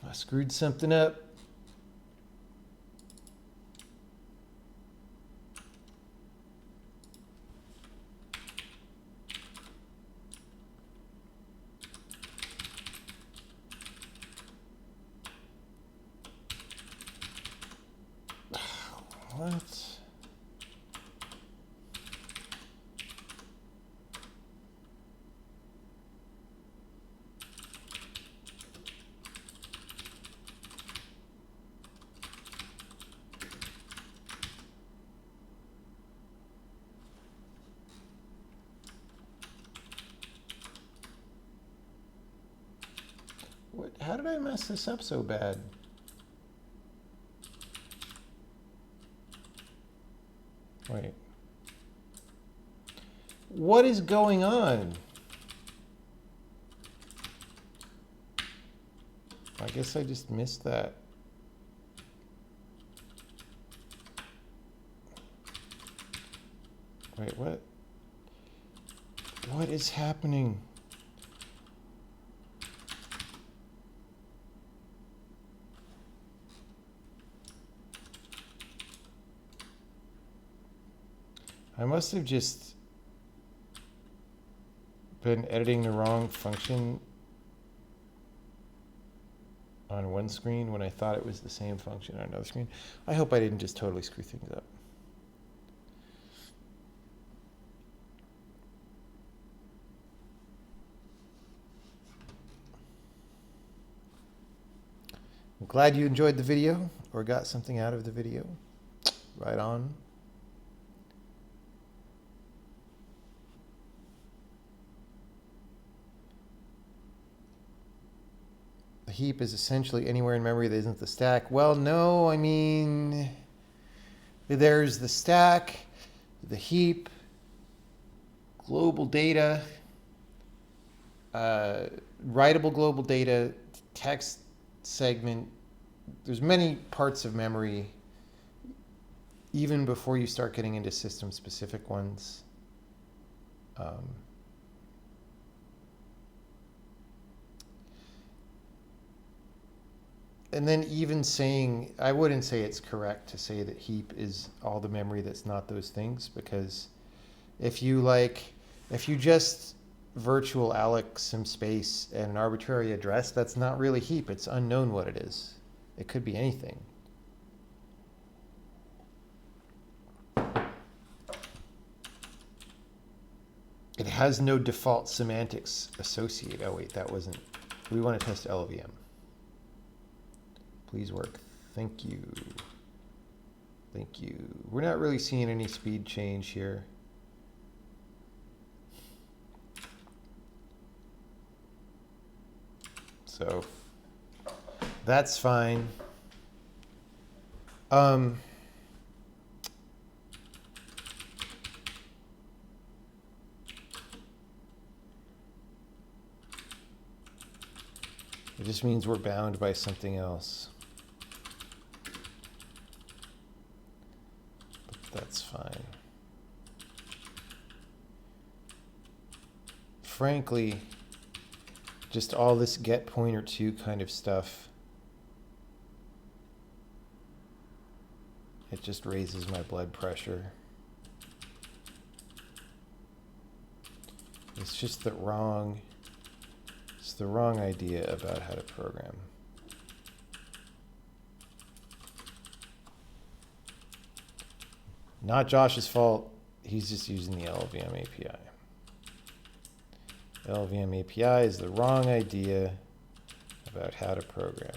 I screwed something up. What? What? How did I mess this up so bad? Wait. What is going on? I guess I just missed that. Wait, what? What is happening? I must have just been editing the wrong function on one screen when I thought it was the same function on another screen. I hope I didn't just totally screw things up. I'm glad you enjoyed the video or got something out of the video. Right on. The heap is essentially anywhere in memory that isn't the stack. Well, no, I mean, there's the stack, the heap, global data, writable global data, text segment. There's many parts of memory, even before you start getting into system-specific ones. And then even saying, I wouldn't say it's correct to say that heap is all the memory that's not those things, because if you just virtual alloc some space and an arbitrary address, that's not really heap. It's unknown what it is. It could be anything. It has no default semantics associated. Oh wait, that wasn't, we want to test LLVM. Please work. Thank you. Thank you. We're not really seeing any speed change here. So that's fine. It just means we're bound by something else. That's fine. Frankly, just all this get pointer to kind of stuff, it just raises my blood pressure. It's just the wrong idea about how to program. Not Josh's fault. He's just using the LLVM API. LLVM API is the wrong idea about how to program.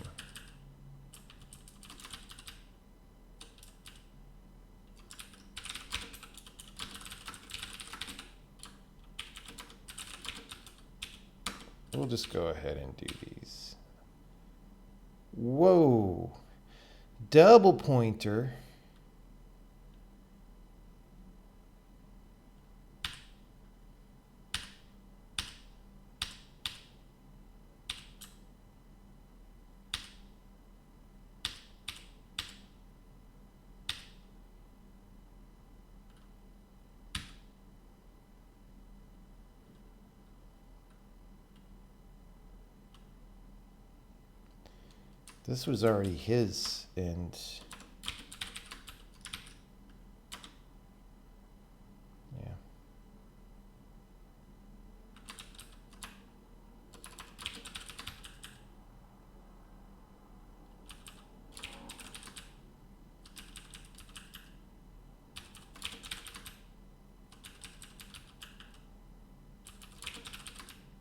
We'll just go ahead and do these. Whoa. Double pointer. This was already his, and yeah.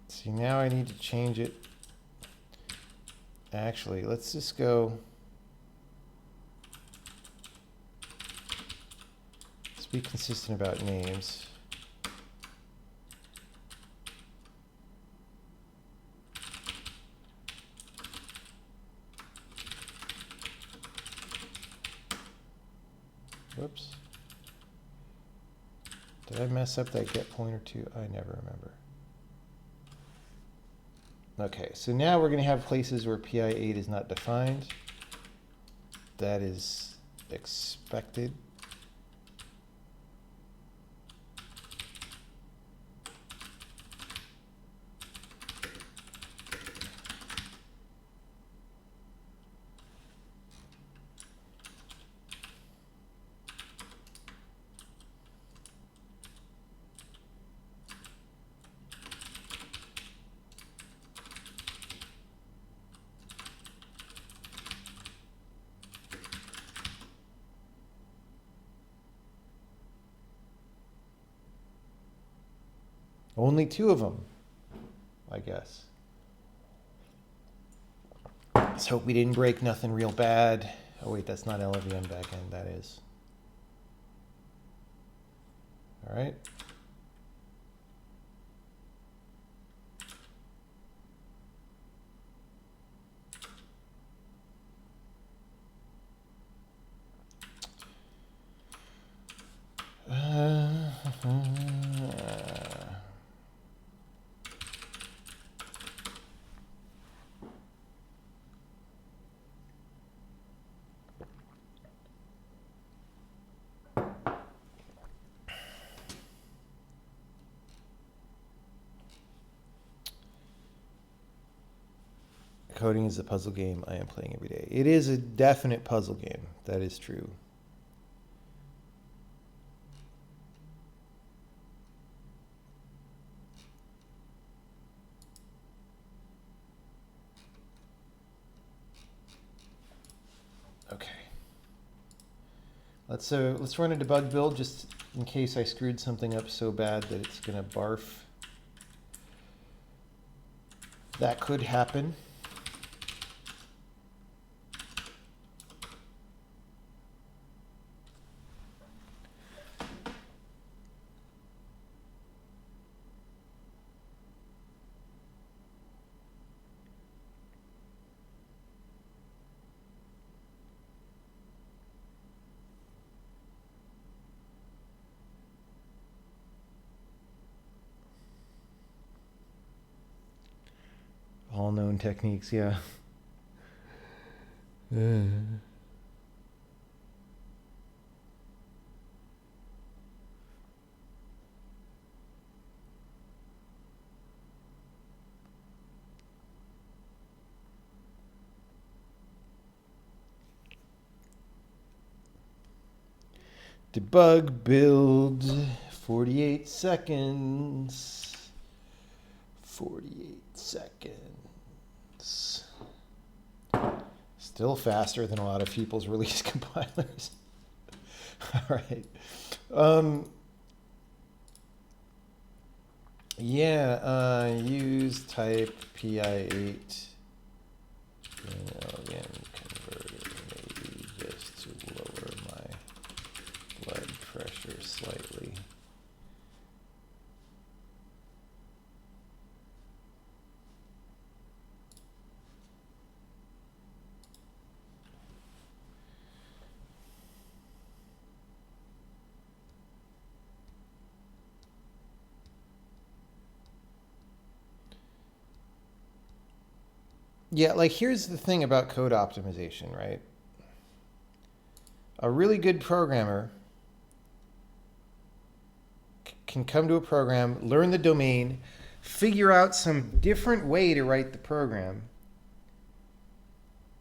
See, now I need to change it. Actually, let's just go. Let's be consistent about names. Whoops. Did I mess up that get pointer too? I never remember. Okay, so now we're going to have places where PI8 is not defined. That is expected. Only 2 of them, I guess. Let's hope we didn't break nothing real bad. Oh wait, that's not LLVM backend, that is. All right. Coding is a puzzle game I am playing every day. It is a definite puzzle game. That is true. Okay. Let's run a debug build just in case I screwed something up so bad that it's gonna barf. That could happen. All known techniques, yeah. Debug build, 48 seconds. 48 seconds. Still faster than a lot of people's release compilers. All right. Yeah, use type PI8 in LVM converter, maybe just to lower my blood pressure slightly. Yeah, like here's the thing about code optimization, right? A really good programmer can come to a program, learn the domain, figure out some different way to write the program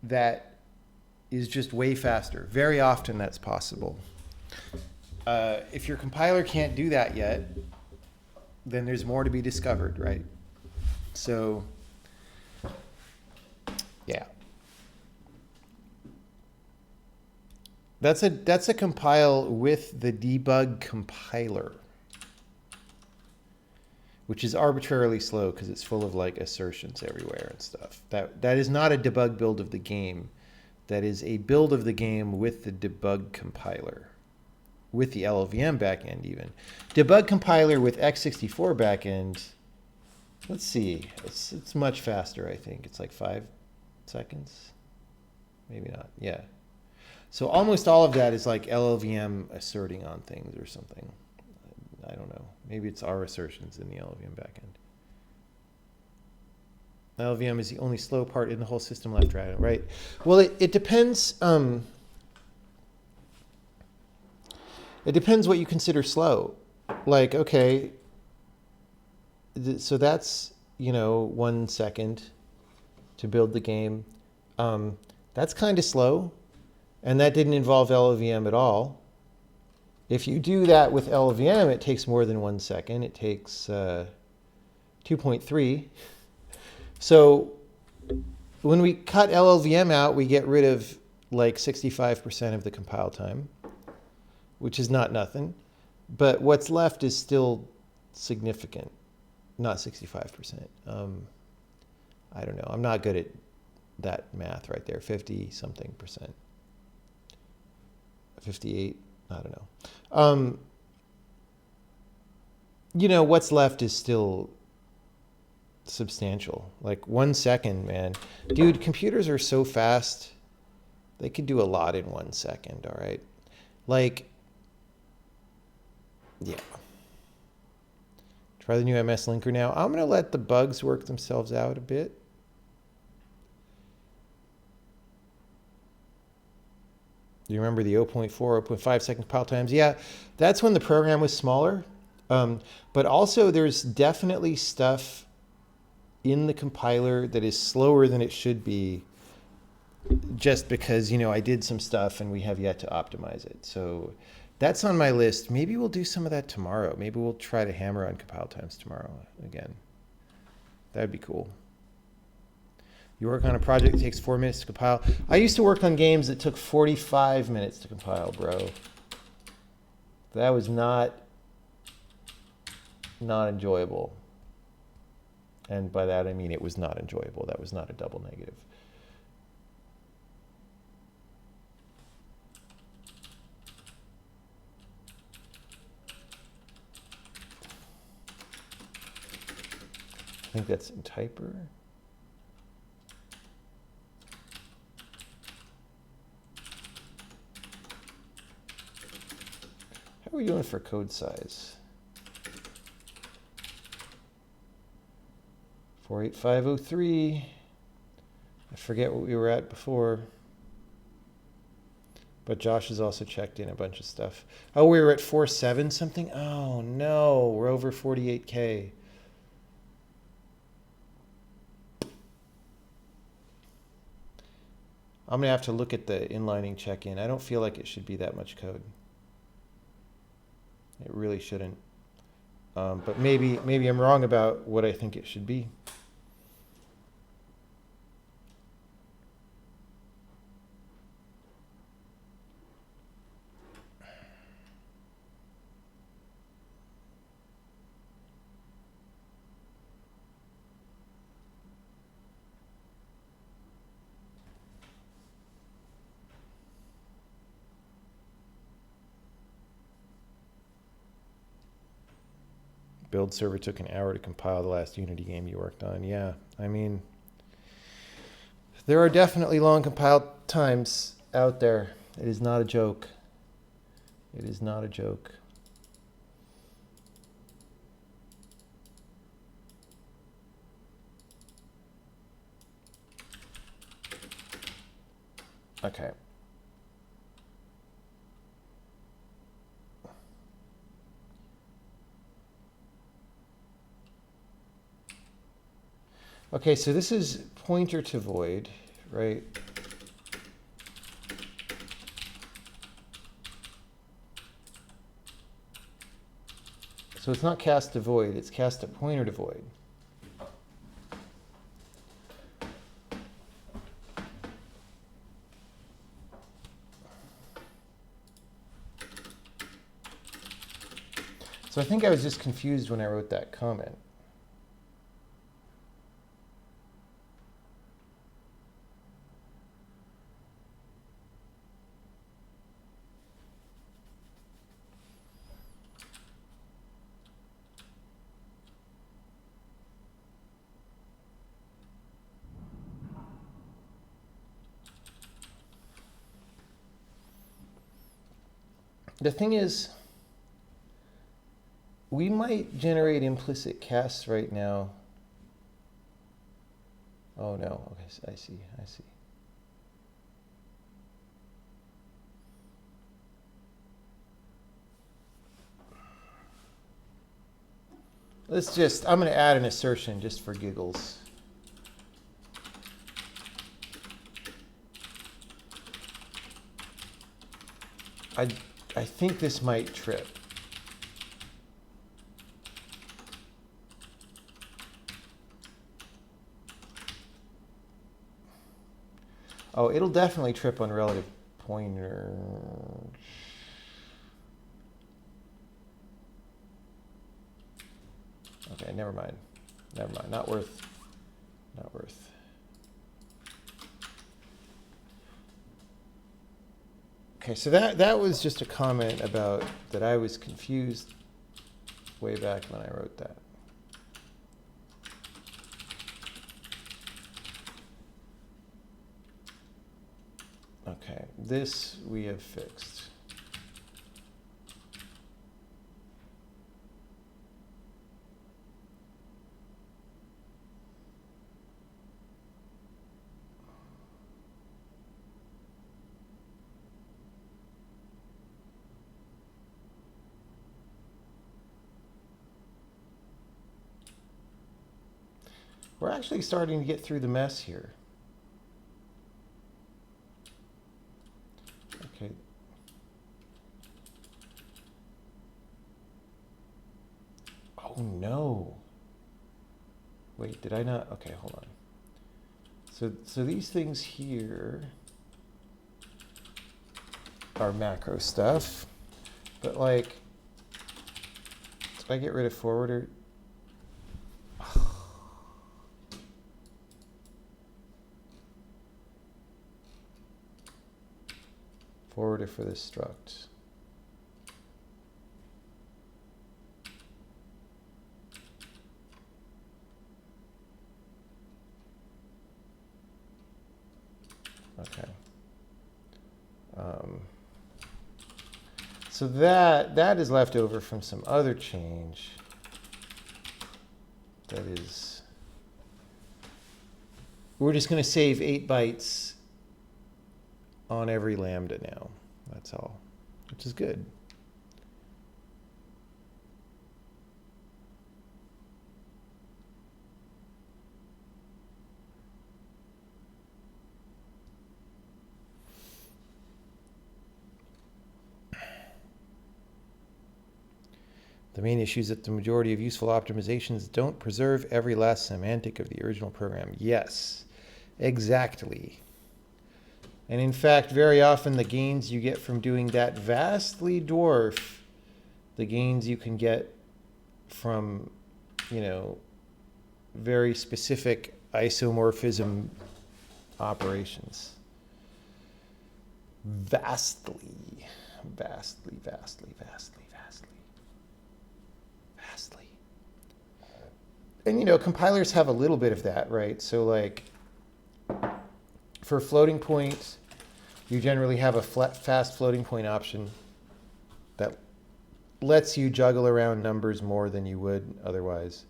that is just way faster. Very often that's possible. If your compiler can't do that yet, then there's more to be discovered, right? So, yeah. That's a compile with the debug compiler, which is arbitrarily slow because it's full of like assertions everywhere and stuff. That is not a debug build of the game. That is a build of the game with the debug compiler, with the LLVM backend even. Debug compiler with x64 backend. Let's see. It's much faster, I think. It's like 5 seconds. Maybe not. Yeah. So almost all of that is like LLVM asserting on things or something. I don't know. Maybe it's our assertions in the LLVM backend. LLVM is the only slow part in the whole system left, right? Well, it depends. It depends what you consider slow. Like, okay, so that's, 1 second to build the game. That's kind of slow. And that didn't involve LLVM at all. If you do that with LLVM, it takes more than 1 second. It takes 2.3. So when we cut LLVM out, we get rid of like 65% of the compile time, which is not nothing. But what's left is still significant, not 65%. I don't know. I'm not good at that math right there, 50-something percent. 58, I don't know. What's left is still substantial. Like 1 second, man. Dude, computers are so fast. They could do a lot in 1 second, all right? Like, yeah. Try the new MS linker now. I'm going to let the bugs work themselves out a bit. You remember the 0.4, 0.5 second compile times? Yeah, that's when the program was smaller. But also there's definitely stuff in the compiler that is slower than it should be just because, I did some stuff and we have yet to optimize it. So that's on my list. Maybe we'll do some of that tomorrow. Maybe we'll try to hammer on compile times tomorrow again. That'd be cool. You work on a project that takes 4 minutes to compile. I used to work on games that took 45 minutes to compile, bro. That was not enjoyable. And by that I mean it was not enjoyable. That was not a double negative. I think that's in Typer. How are we doing for code size? 48503. I forget what we were at before. But Josh has also checked in a bunch of stuff. Oh, we were at 47 something? Oh no, we're over 48K. I'm gonna have to look at the inlining check-in. I don't feel like it should be that much code. It really shouldn't. But maybe I'm wrong about what I think it should be. Build server took an hour to compile the last Unity game you worked on. Yeah, I mean, there are definitely long compile times out there. It is not a joke. It is not a joke. Okay. Okay, so this is pointer to void, right? So it's not cast to void, it's cast to pointer to void. So I think I was just confused when I wrote that comment. The thing is, we might generate implicit casts right now. Oh no, okay, I see. I'm going to add an assertion just for giggles. I think this might trip. Oh, it'll definitely trip on relative pointer. Okay, never mind. Not worth. Okay, so that was just a comment about that I was confused way back when I wrote that. Okay, this we have fixed. We're actually starting to get through the mess here. Okay. Oh no. Wait, did I not? Okay, hold on. So these things here are macro stuff, but like, did I get rid of forwarder? Forwarder for this struct. Okay. So that is left over from some other change. That is, we're just going to save 8 bytes on every lambda now. That's all, which is good. The main issue is that the majority of useful optimizations don't preserve every last semantic of the original program. Yes, exactly. And in fact, very often the gains you get from doing that vastly dwarf the gains you can get from, you know, very specific isomorphism operations. Vastly, vastly, vastly, vastly, vastly, vastly. And you know, compilers have a little bit of that, right? So like for floating point, you generally have a fast floating point option that lets you juggle around numbers more than you would otherwise.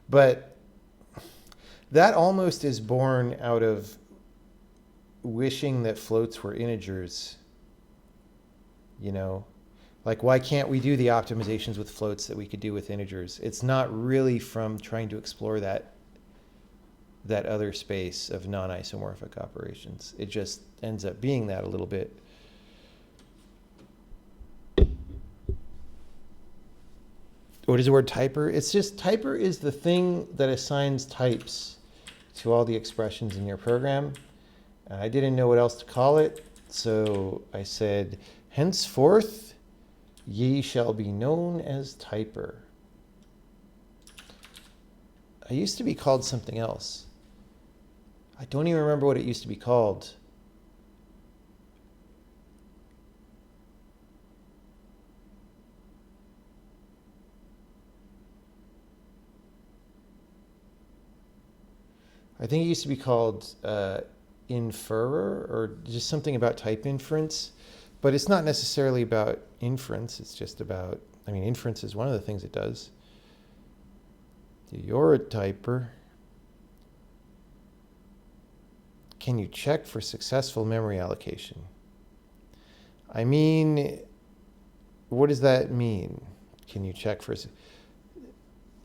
But that almost is born out of wishing that floats were integers. You know, like why can't we do the optimizations with floats that we could do with integers? It's not really from trying to explore that other space of non-isomorphic operations. It just ends up being that a little bit. What is the word typer? It's just typer is the thing that assigns types to all the expressions in your program. I didn't know what else to call it, so I said, henceforth, ye shall be known as typer. I used to be called something else. I don't even remember what it used to be called. I think it used to be called inferer, or just something about type inference. But it's not necessarily about inference. It's just about, I mean, inference is one of the things it does. You're a typer. Can you check for successful memory allocation? I mean, what does that mean? Can you check for,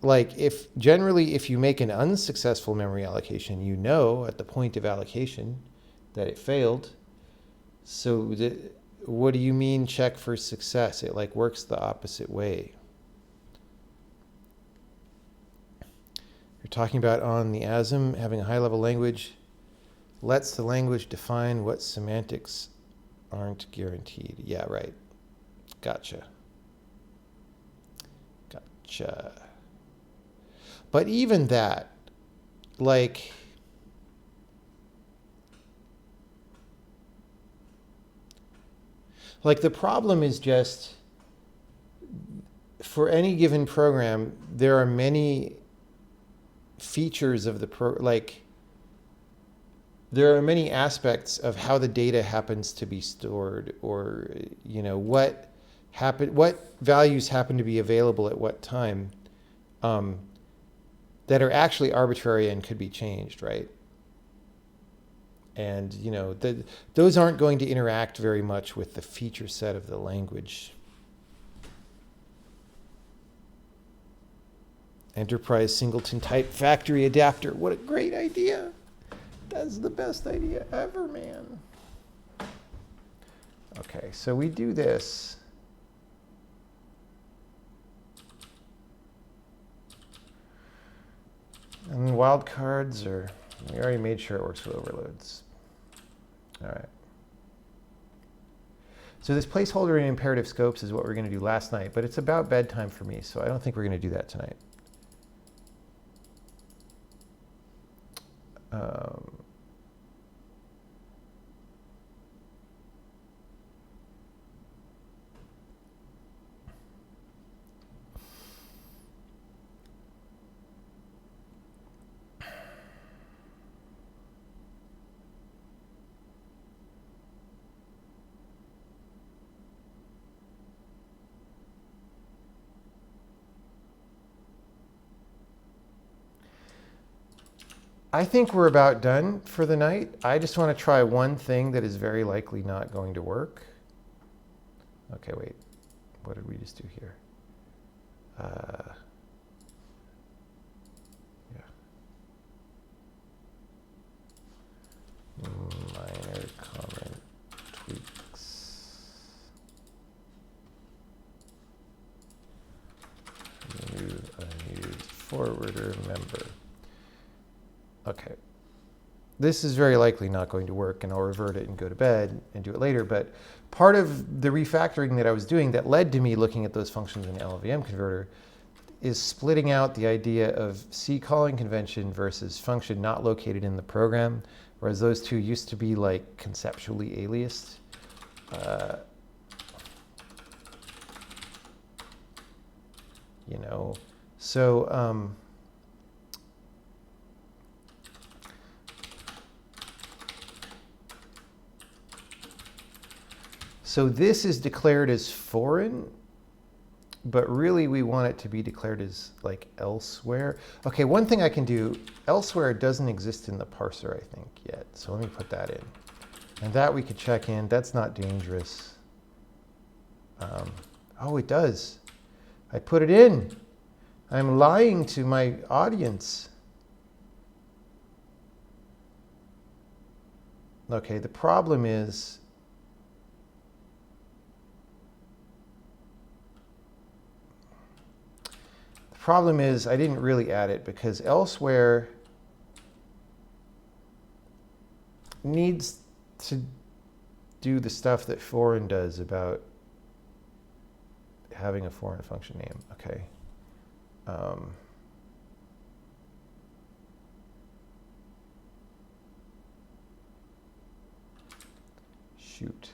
like, if generally if you make an unsuccessful memory allocation, you know at the point of allocation that it failed. So what do you mean check for success? It like works the opposite way. You're talking about on the ASM, having a high-level language lets the language define what semantics aren't guaranteed. Yeah, right. Gotcha. But even that, like, the problem is just, for any given program, there are many features of the there are many aspects of how the data happens to be stored, or, you know, what values happen to be available at what time, that are actually arbitrary and could be changed, right? And, you know, those aren't going to interact very much with the feature set of the language. Enterprise singleton type factory adapter. What a great idea. That's the best idea ever, man. Okay, so we do this. And wildcards are, we already made sure it works with overloads. All right. So this placeholder in imperative scopes is what we're going to do last night, but it's about bedtime for me, so I don't think we're going to do that tonight. I think we're about done for the night. I just want to try one thing that is very likely not going to work. Okay, wait. What did we just do here? Yeah. Minor comment tweaks. Remove unused forwarder member. Okay, this is very likely not going to work, and I'll revert it and go to bed and do it later. But part of the refactoring that I was doing that led to me looking at those functions in LLVM converter is splitting out the idea of C calling convention versus function not located in the program, whereas those two used to be like conceptually aliased. You know, so So this is declared as foreign, but really we want it to be declared as like elsewhere. Okay, one thing I can do, elsewhere doesn't exist in the parser, I think, yet. So let me put that in. And that we could check in. That's not dangerous. Oh, it does. I put it in. I'm lying to my audience. Okay, the problem is I didn't really add it because elsewhere needs to do the stuff that foreign does about having a foreign function name. Okay. Shoot.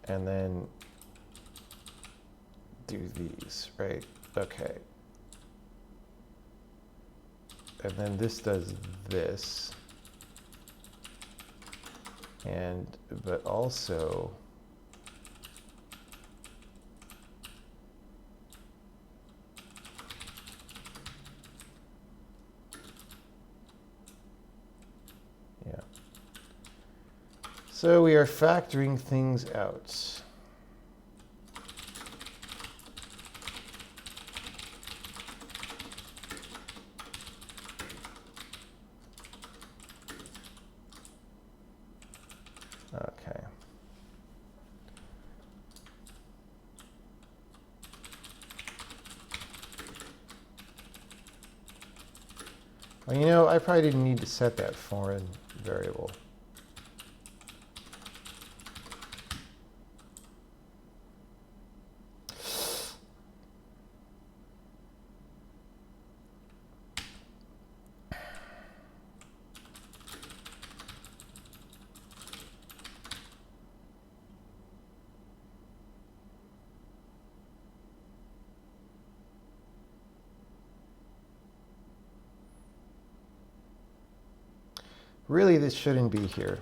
And then do these, right? Okay. And then this does this. But also, yeah. So we are factoring things out. Okay. Well, you know, I probably didn't need to set that foreign variable. Really, this shouldn't be here.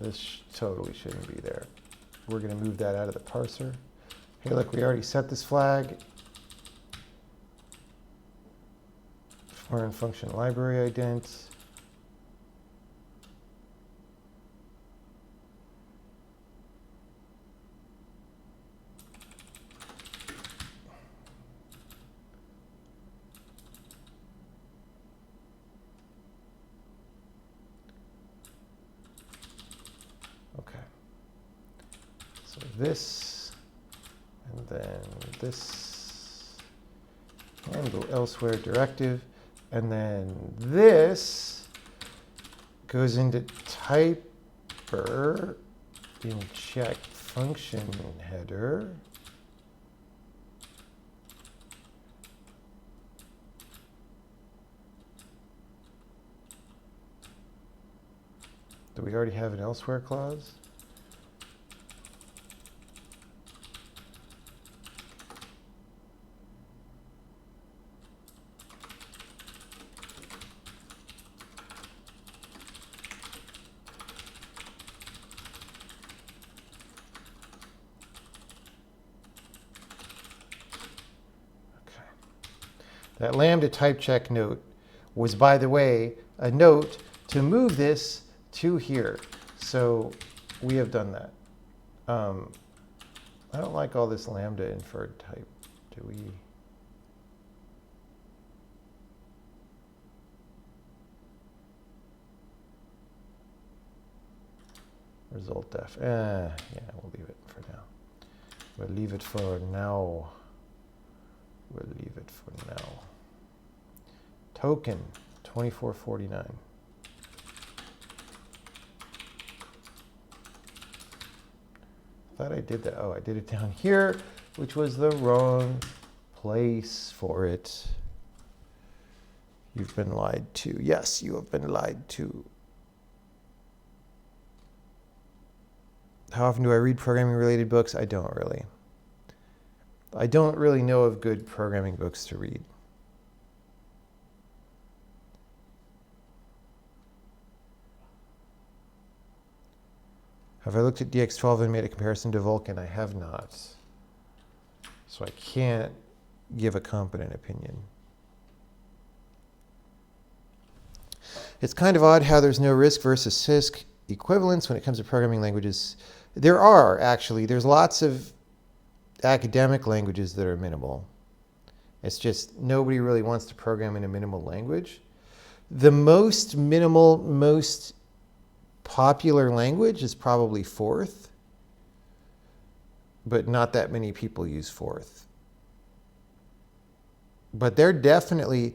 This totally shouldn't be there. We're going to move that out of the parser. Hey, look, we already set this flag. Foreign function library ident. This, and then this, handle elsewhere directive, and then this goes into typer in check function header. Do we already have an elsewhere clause? That lambda type check note was, by the way, a note to move this to here. So we have done that. I don't like all this lambda inferred type. Do we? Result def. Yeah, we'll leave it for now. We'll leave it for now. We'll leave it for now. Token 2449. thought I did that. Oh, I did it down here, which was the wrong place for it. You've been lied to. Yes, you have been lied to. How often do I read programming-related books? I don't really. I don't really know of good programming books to read. Have I looked at DX12 and made a comparison to Vulkan? I have not. So I can't give a competent opinion. It's kind of odd how there's no RISC versus CISC equivalence when it comes to programming languages. There are, actually. There's lots of academic languages that are minimal. It's just nobody really wants to program in a minimal language. The most minimal, most popular language is probably Forth, but not that many people use Forth. But they're definitely,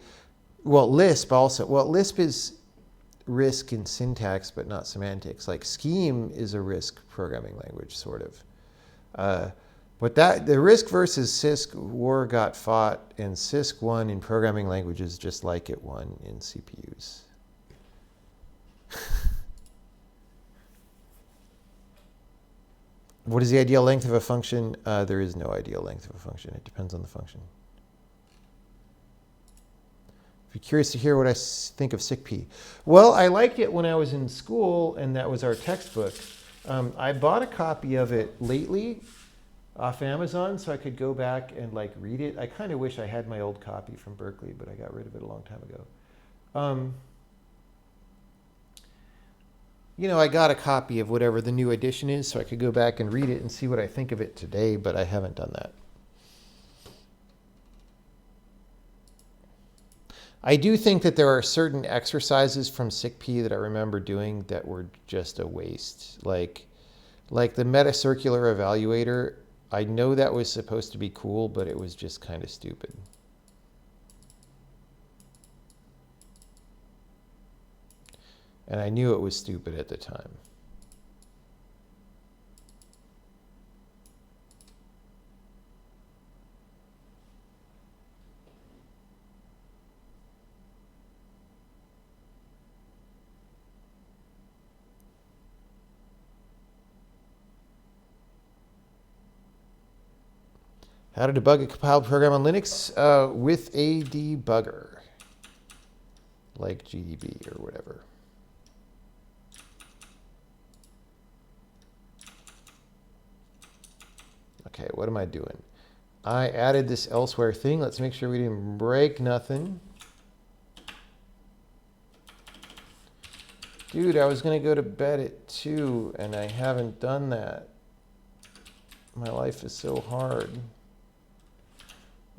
well, Lisp also. Well, Lisp is RISC in syntax, but not semantics. Like Scheme is a RISC programming language, sort of. But the RISC versus CISC war got fought, and CISC won in programming languages just like it won in CPUs. What is the ideal length of a function? There is no ideal length of a function. It depends on the function. If you're curious to hear what I think of SICP. Well, I liked it when I was in school, and that was our textbook. I bought a copy of it lately off Amazon so I could go back and like read it. I kind of wish I had my old copy from Berkeley, but I got rid of it a long time ago. You know, I got a copy of whatever the new edition is so I could go back and read it and see what I think of it today, but I haven't done that. I do think that there are certain exercises from SICP that I remember doing that were just a waste. Like the meta-circular evaluator, I know that was supposed to be cool, but it was just kind of stupid. And I knew it was stupid at the time. How to debug a compiled program on Linux with a debugger, like GDB or whatever. Okay, what am I doing? I added this elsewhere thing. Let's make sure we didn't break nothing. Dude, I was going to go to bed at 2, and I haven't done that. My life is so hard.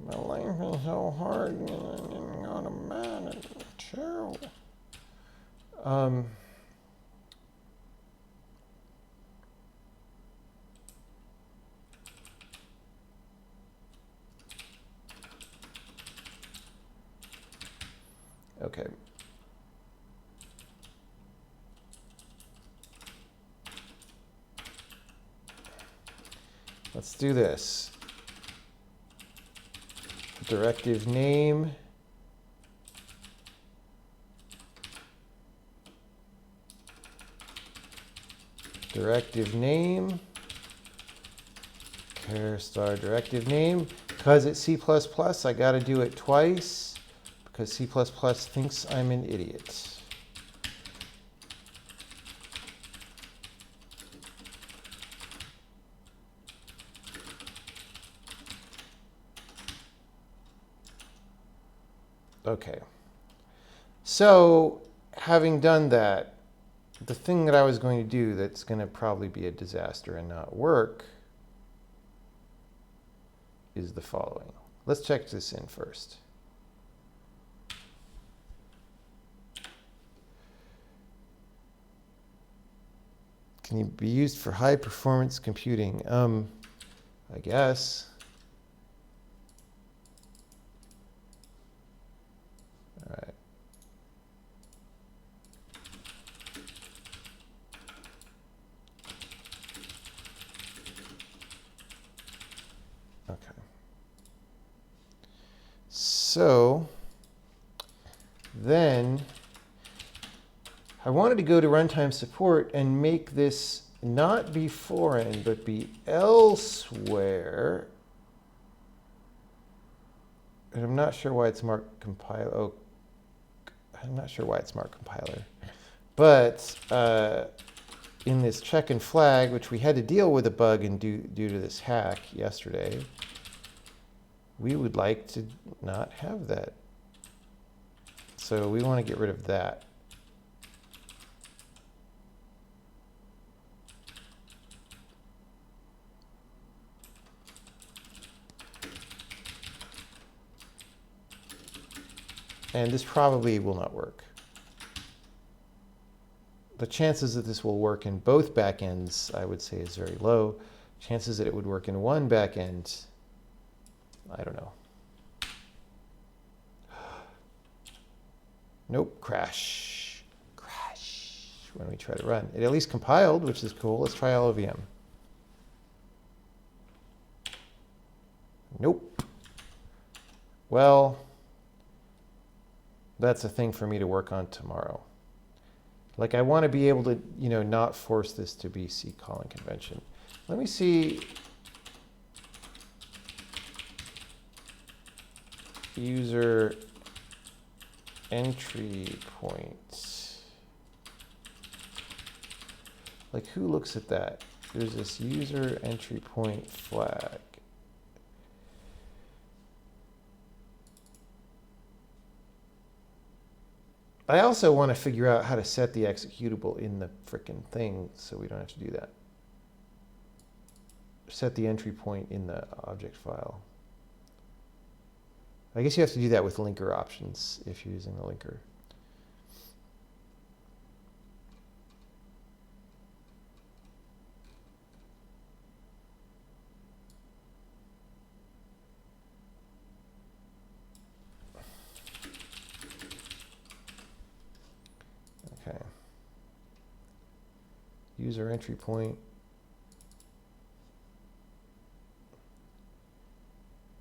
My life is so hard. I'm going to bed at 2. Okay. Let's do this. Directive name. Directive name. Char star directive name. Because it's C++, I got to do it twice. Because C++ thinks I'm an idiot. Okay. So, having done that, the thing that I was going to do that's going to probably be a disaster and not work is the following. Let's check this in first. Can it be used for high performance computing? I guess. All right. So then I wanted to go to runtime support and make this not be foreign, but be elsewhere. And I'm not sure why it's marked compiler. Oh, I'm not sure why it's marked compiler. But in this check and flag, which we had to deal with a bug and due to this hack yesterday, we would like to not have that. So we want to get rid of that. And this probably will not work. The chances that this will work in both backends, I would say, is very low. Chances that it would work in one backend, I don't know. Nope, crash. Crash when we try to run. It at least compiled, which is cool. Let's try LLVM. Nope. Well, that's a thing for me to work on tomorrow. Like, I want to be able to, you know, not force this to be C calling convention. Let me see. User entry point. Like, who looks at that? There's this user entry point flag. I also want to figure out how to set the executable in the frickin' thing so we don't have to do that. Set the entry point in the object file. I guess you have to do that with linker options if you're using the linker. Okay. User entry point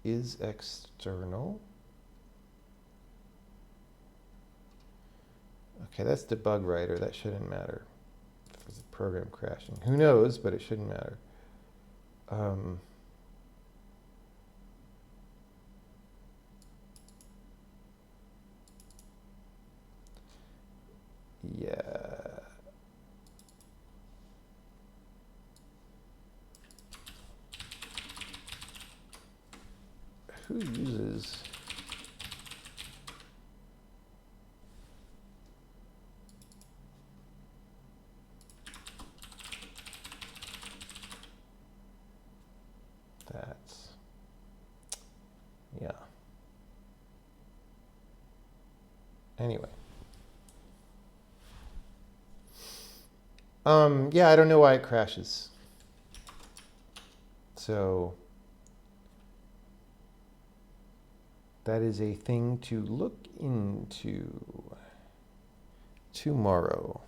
is external. Okay, that's debug writer. That shouldn't matter. If it's a program crashing. Who knows, but it shouldn't matter. Yeah. Who uses that? Yeah. Anyway. Yeah, I don't know why it crashes. So that is a thing to look into tomorrow.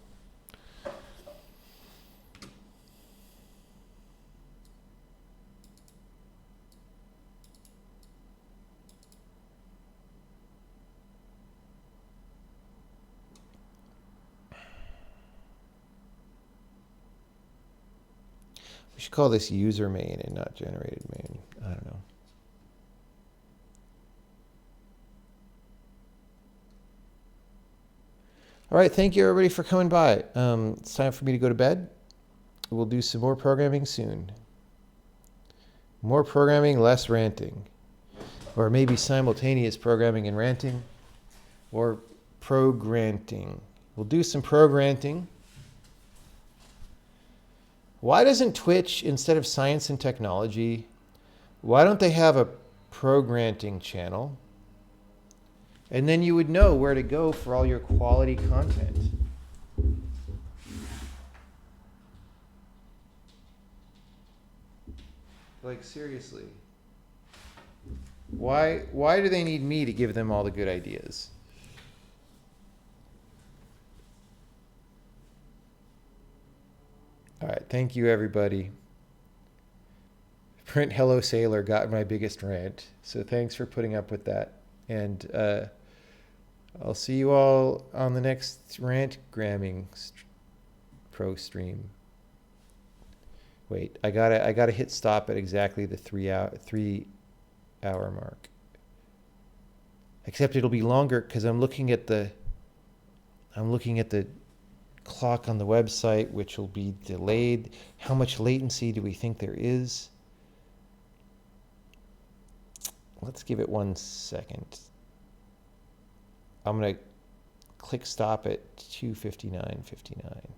We should call this user main and not generated main. I don't know. All right, thank you everybody for coming by. It's time for me to go to bed. We'll do some more programming soon. More programming, less ranting. Or maybe simultaneous programming and ranting. Or pro-granting. We'll do some pro-granting. Why doesn't Twitch, instead of science and technology, why don't they have a pro-granting channel? And then you would know where to go for all your quality content. Like, seriously. Why do they need me to give them all the good ideas? All right, thank you, everybody. Print Hello Sailor got my biggest rant, so thanks for putting up with that. And I'll see you all on the next Rantgramming Pro stream. Wait, I gotta hit stop at exactly the 3 hour mark. Except it'll be longer because I'm looking at the clock on the website, which will be delayed. How much latency do we think there is? Let's give it 1 second. I'm gonna click stop at 2:59:59.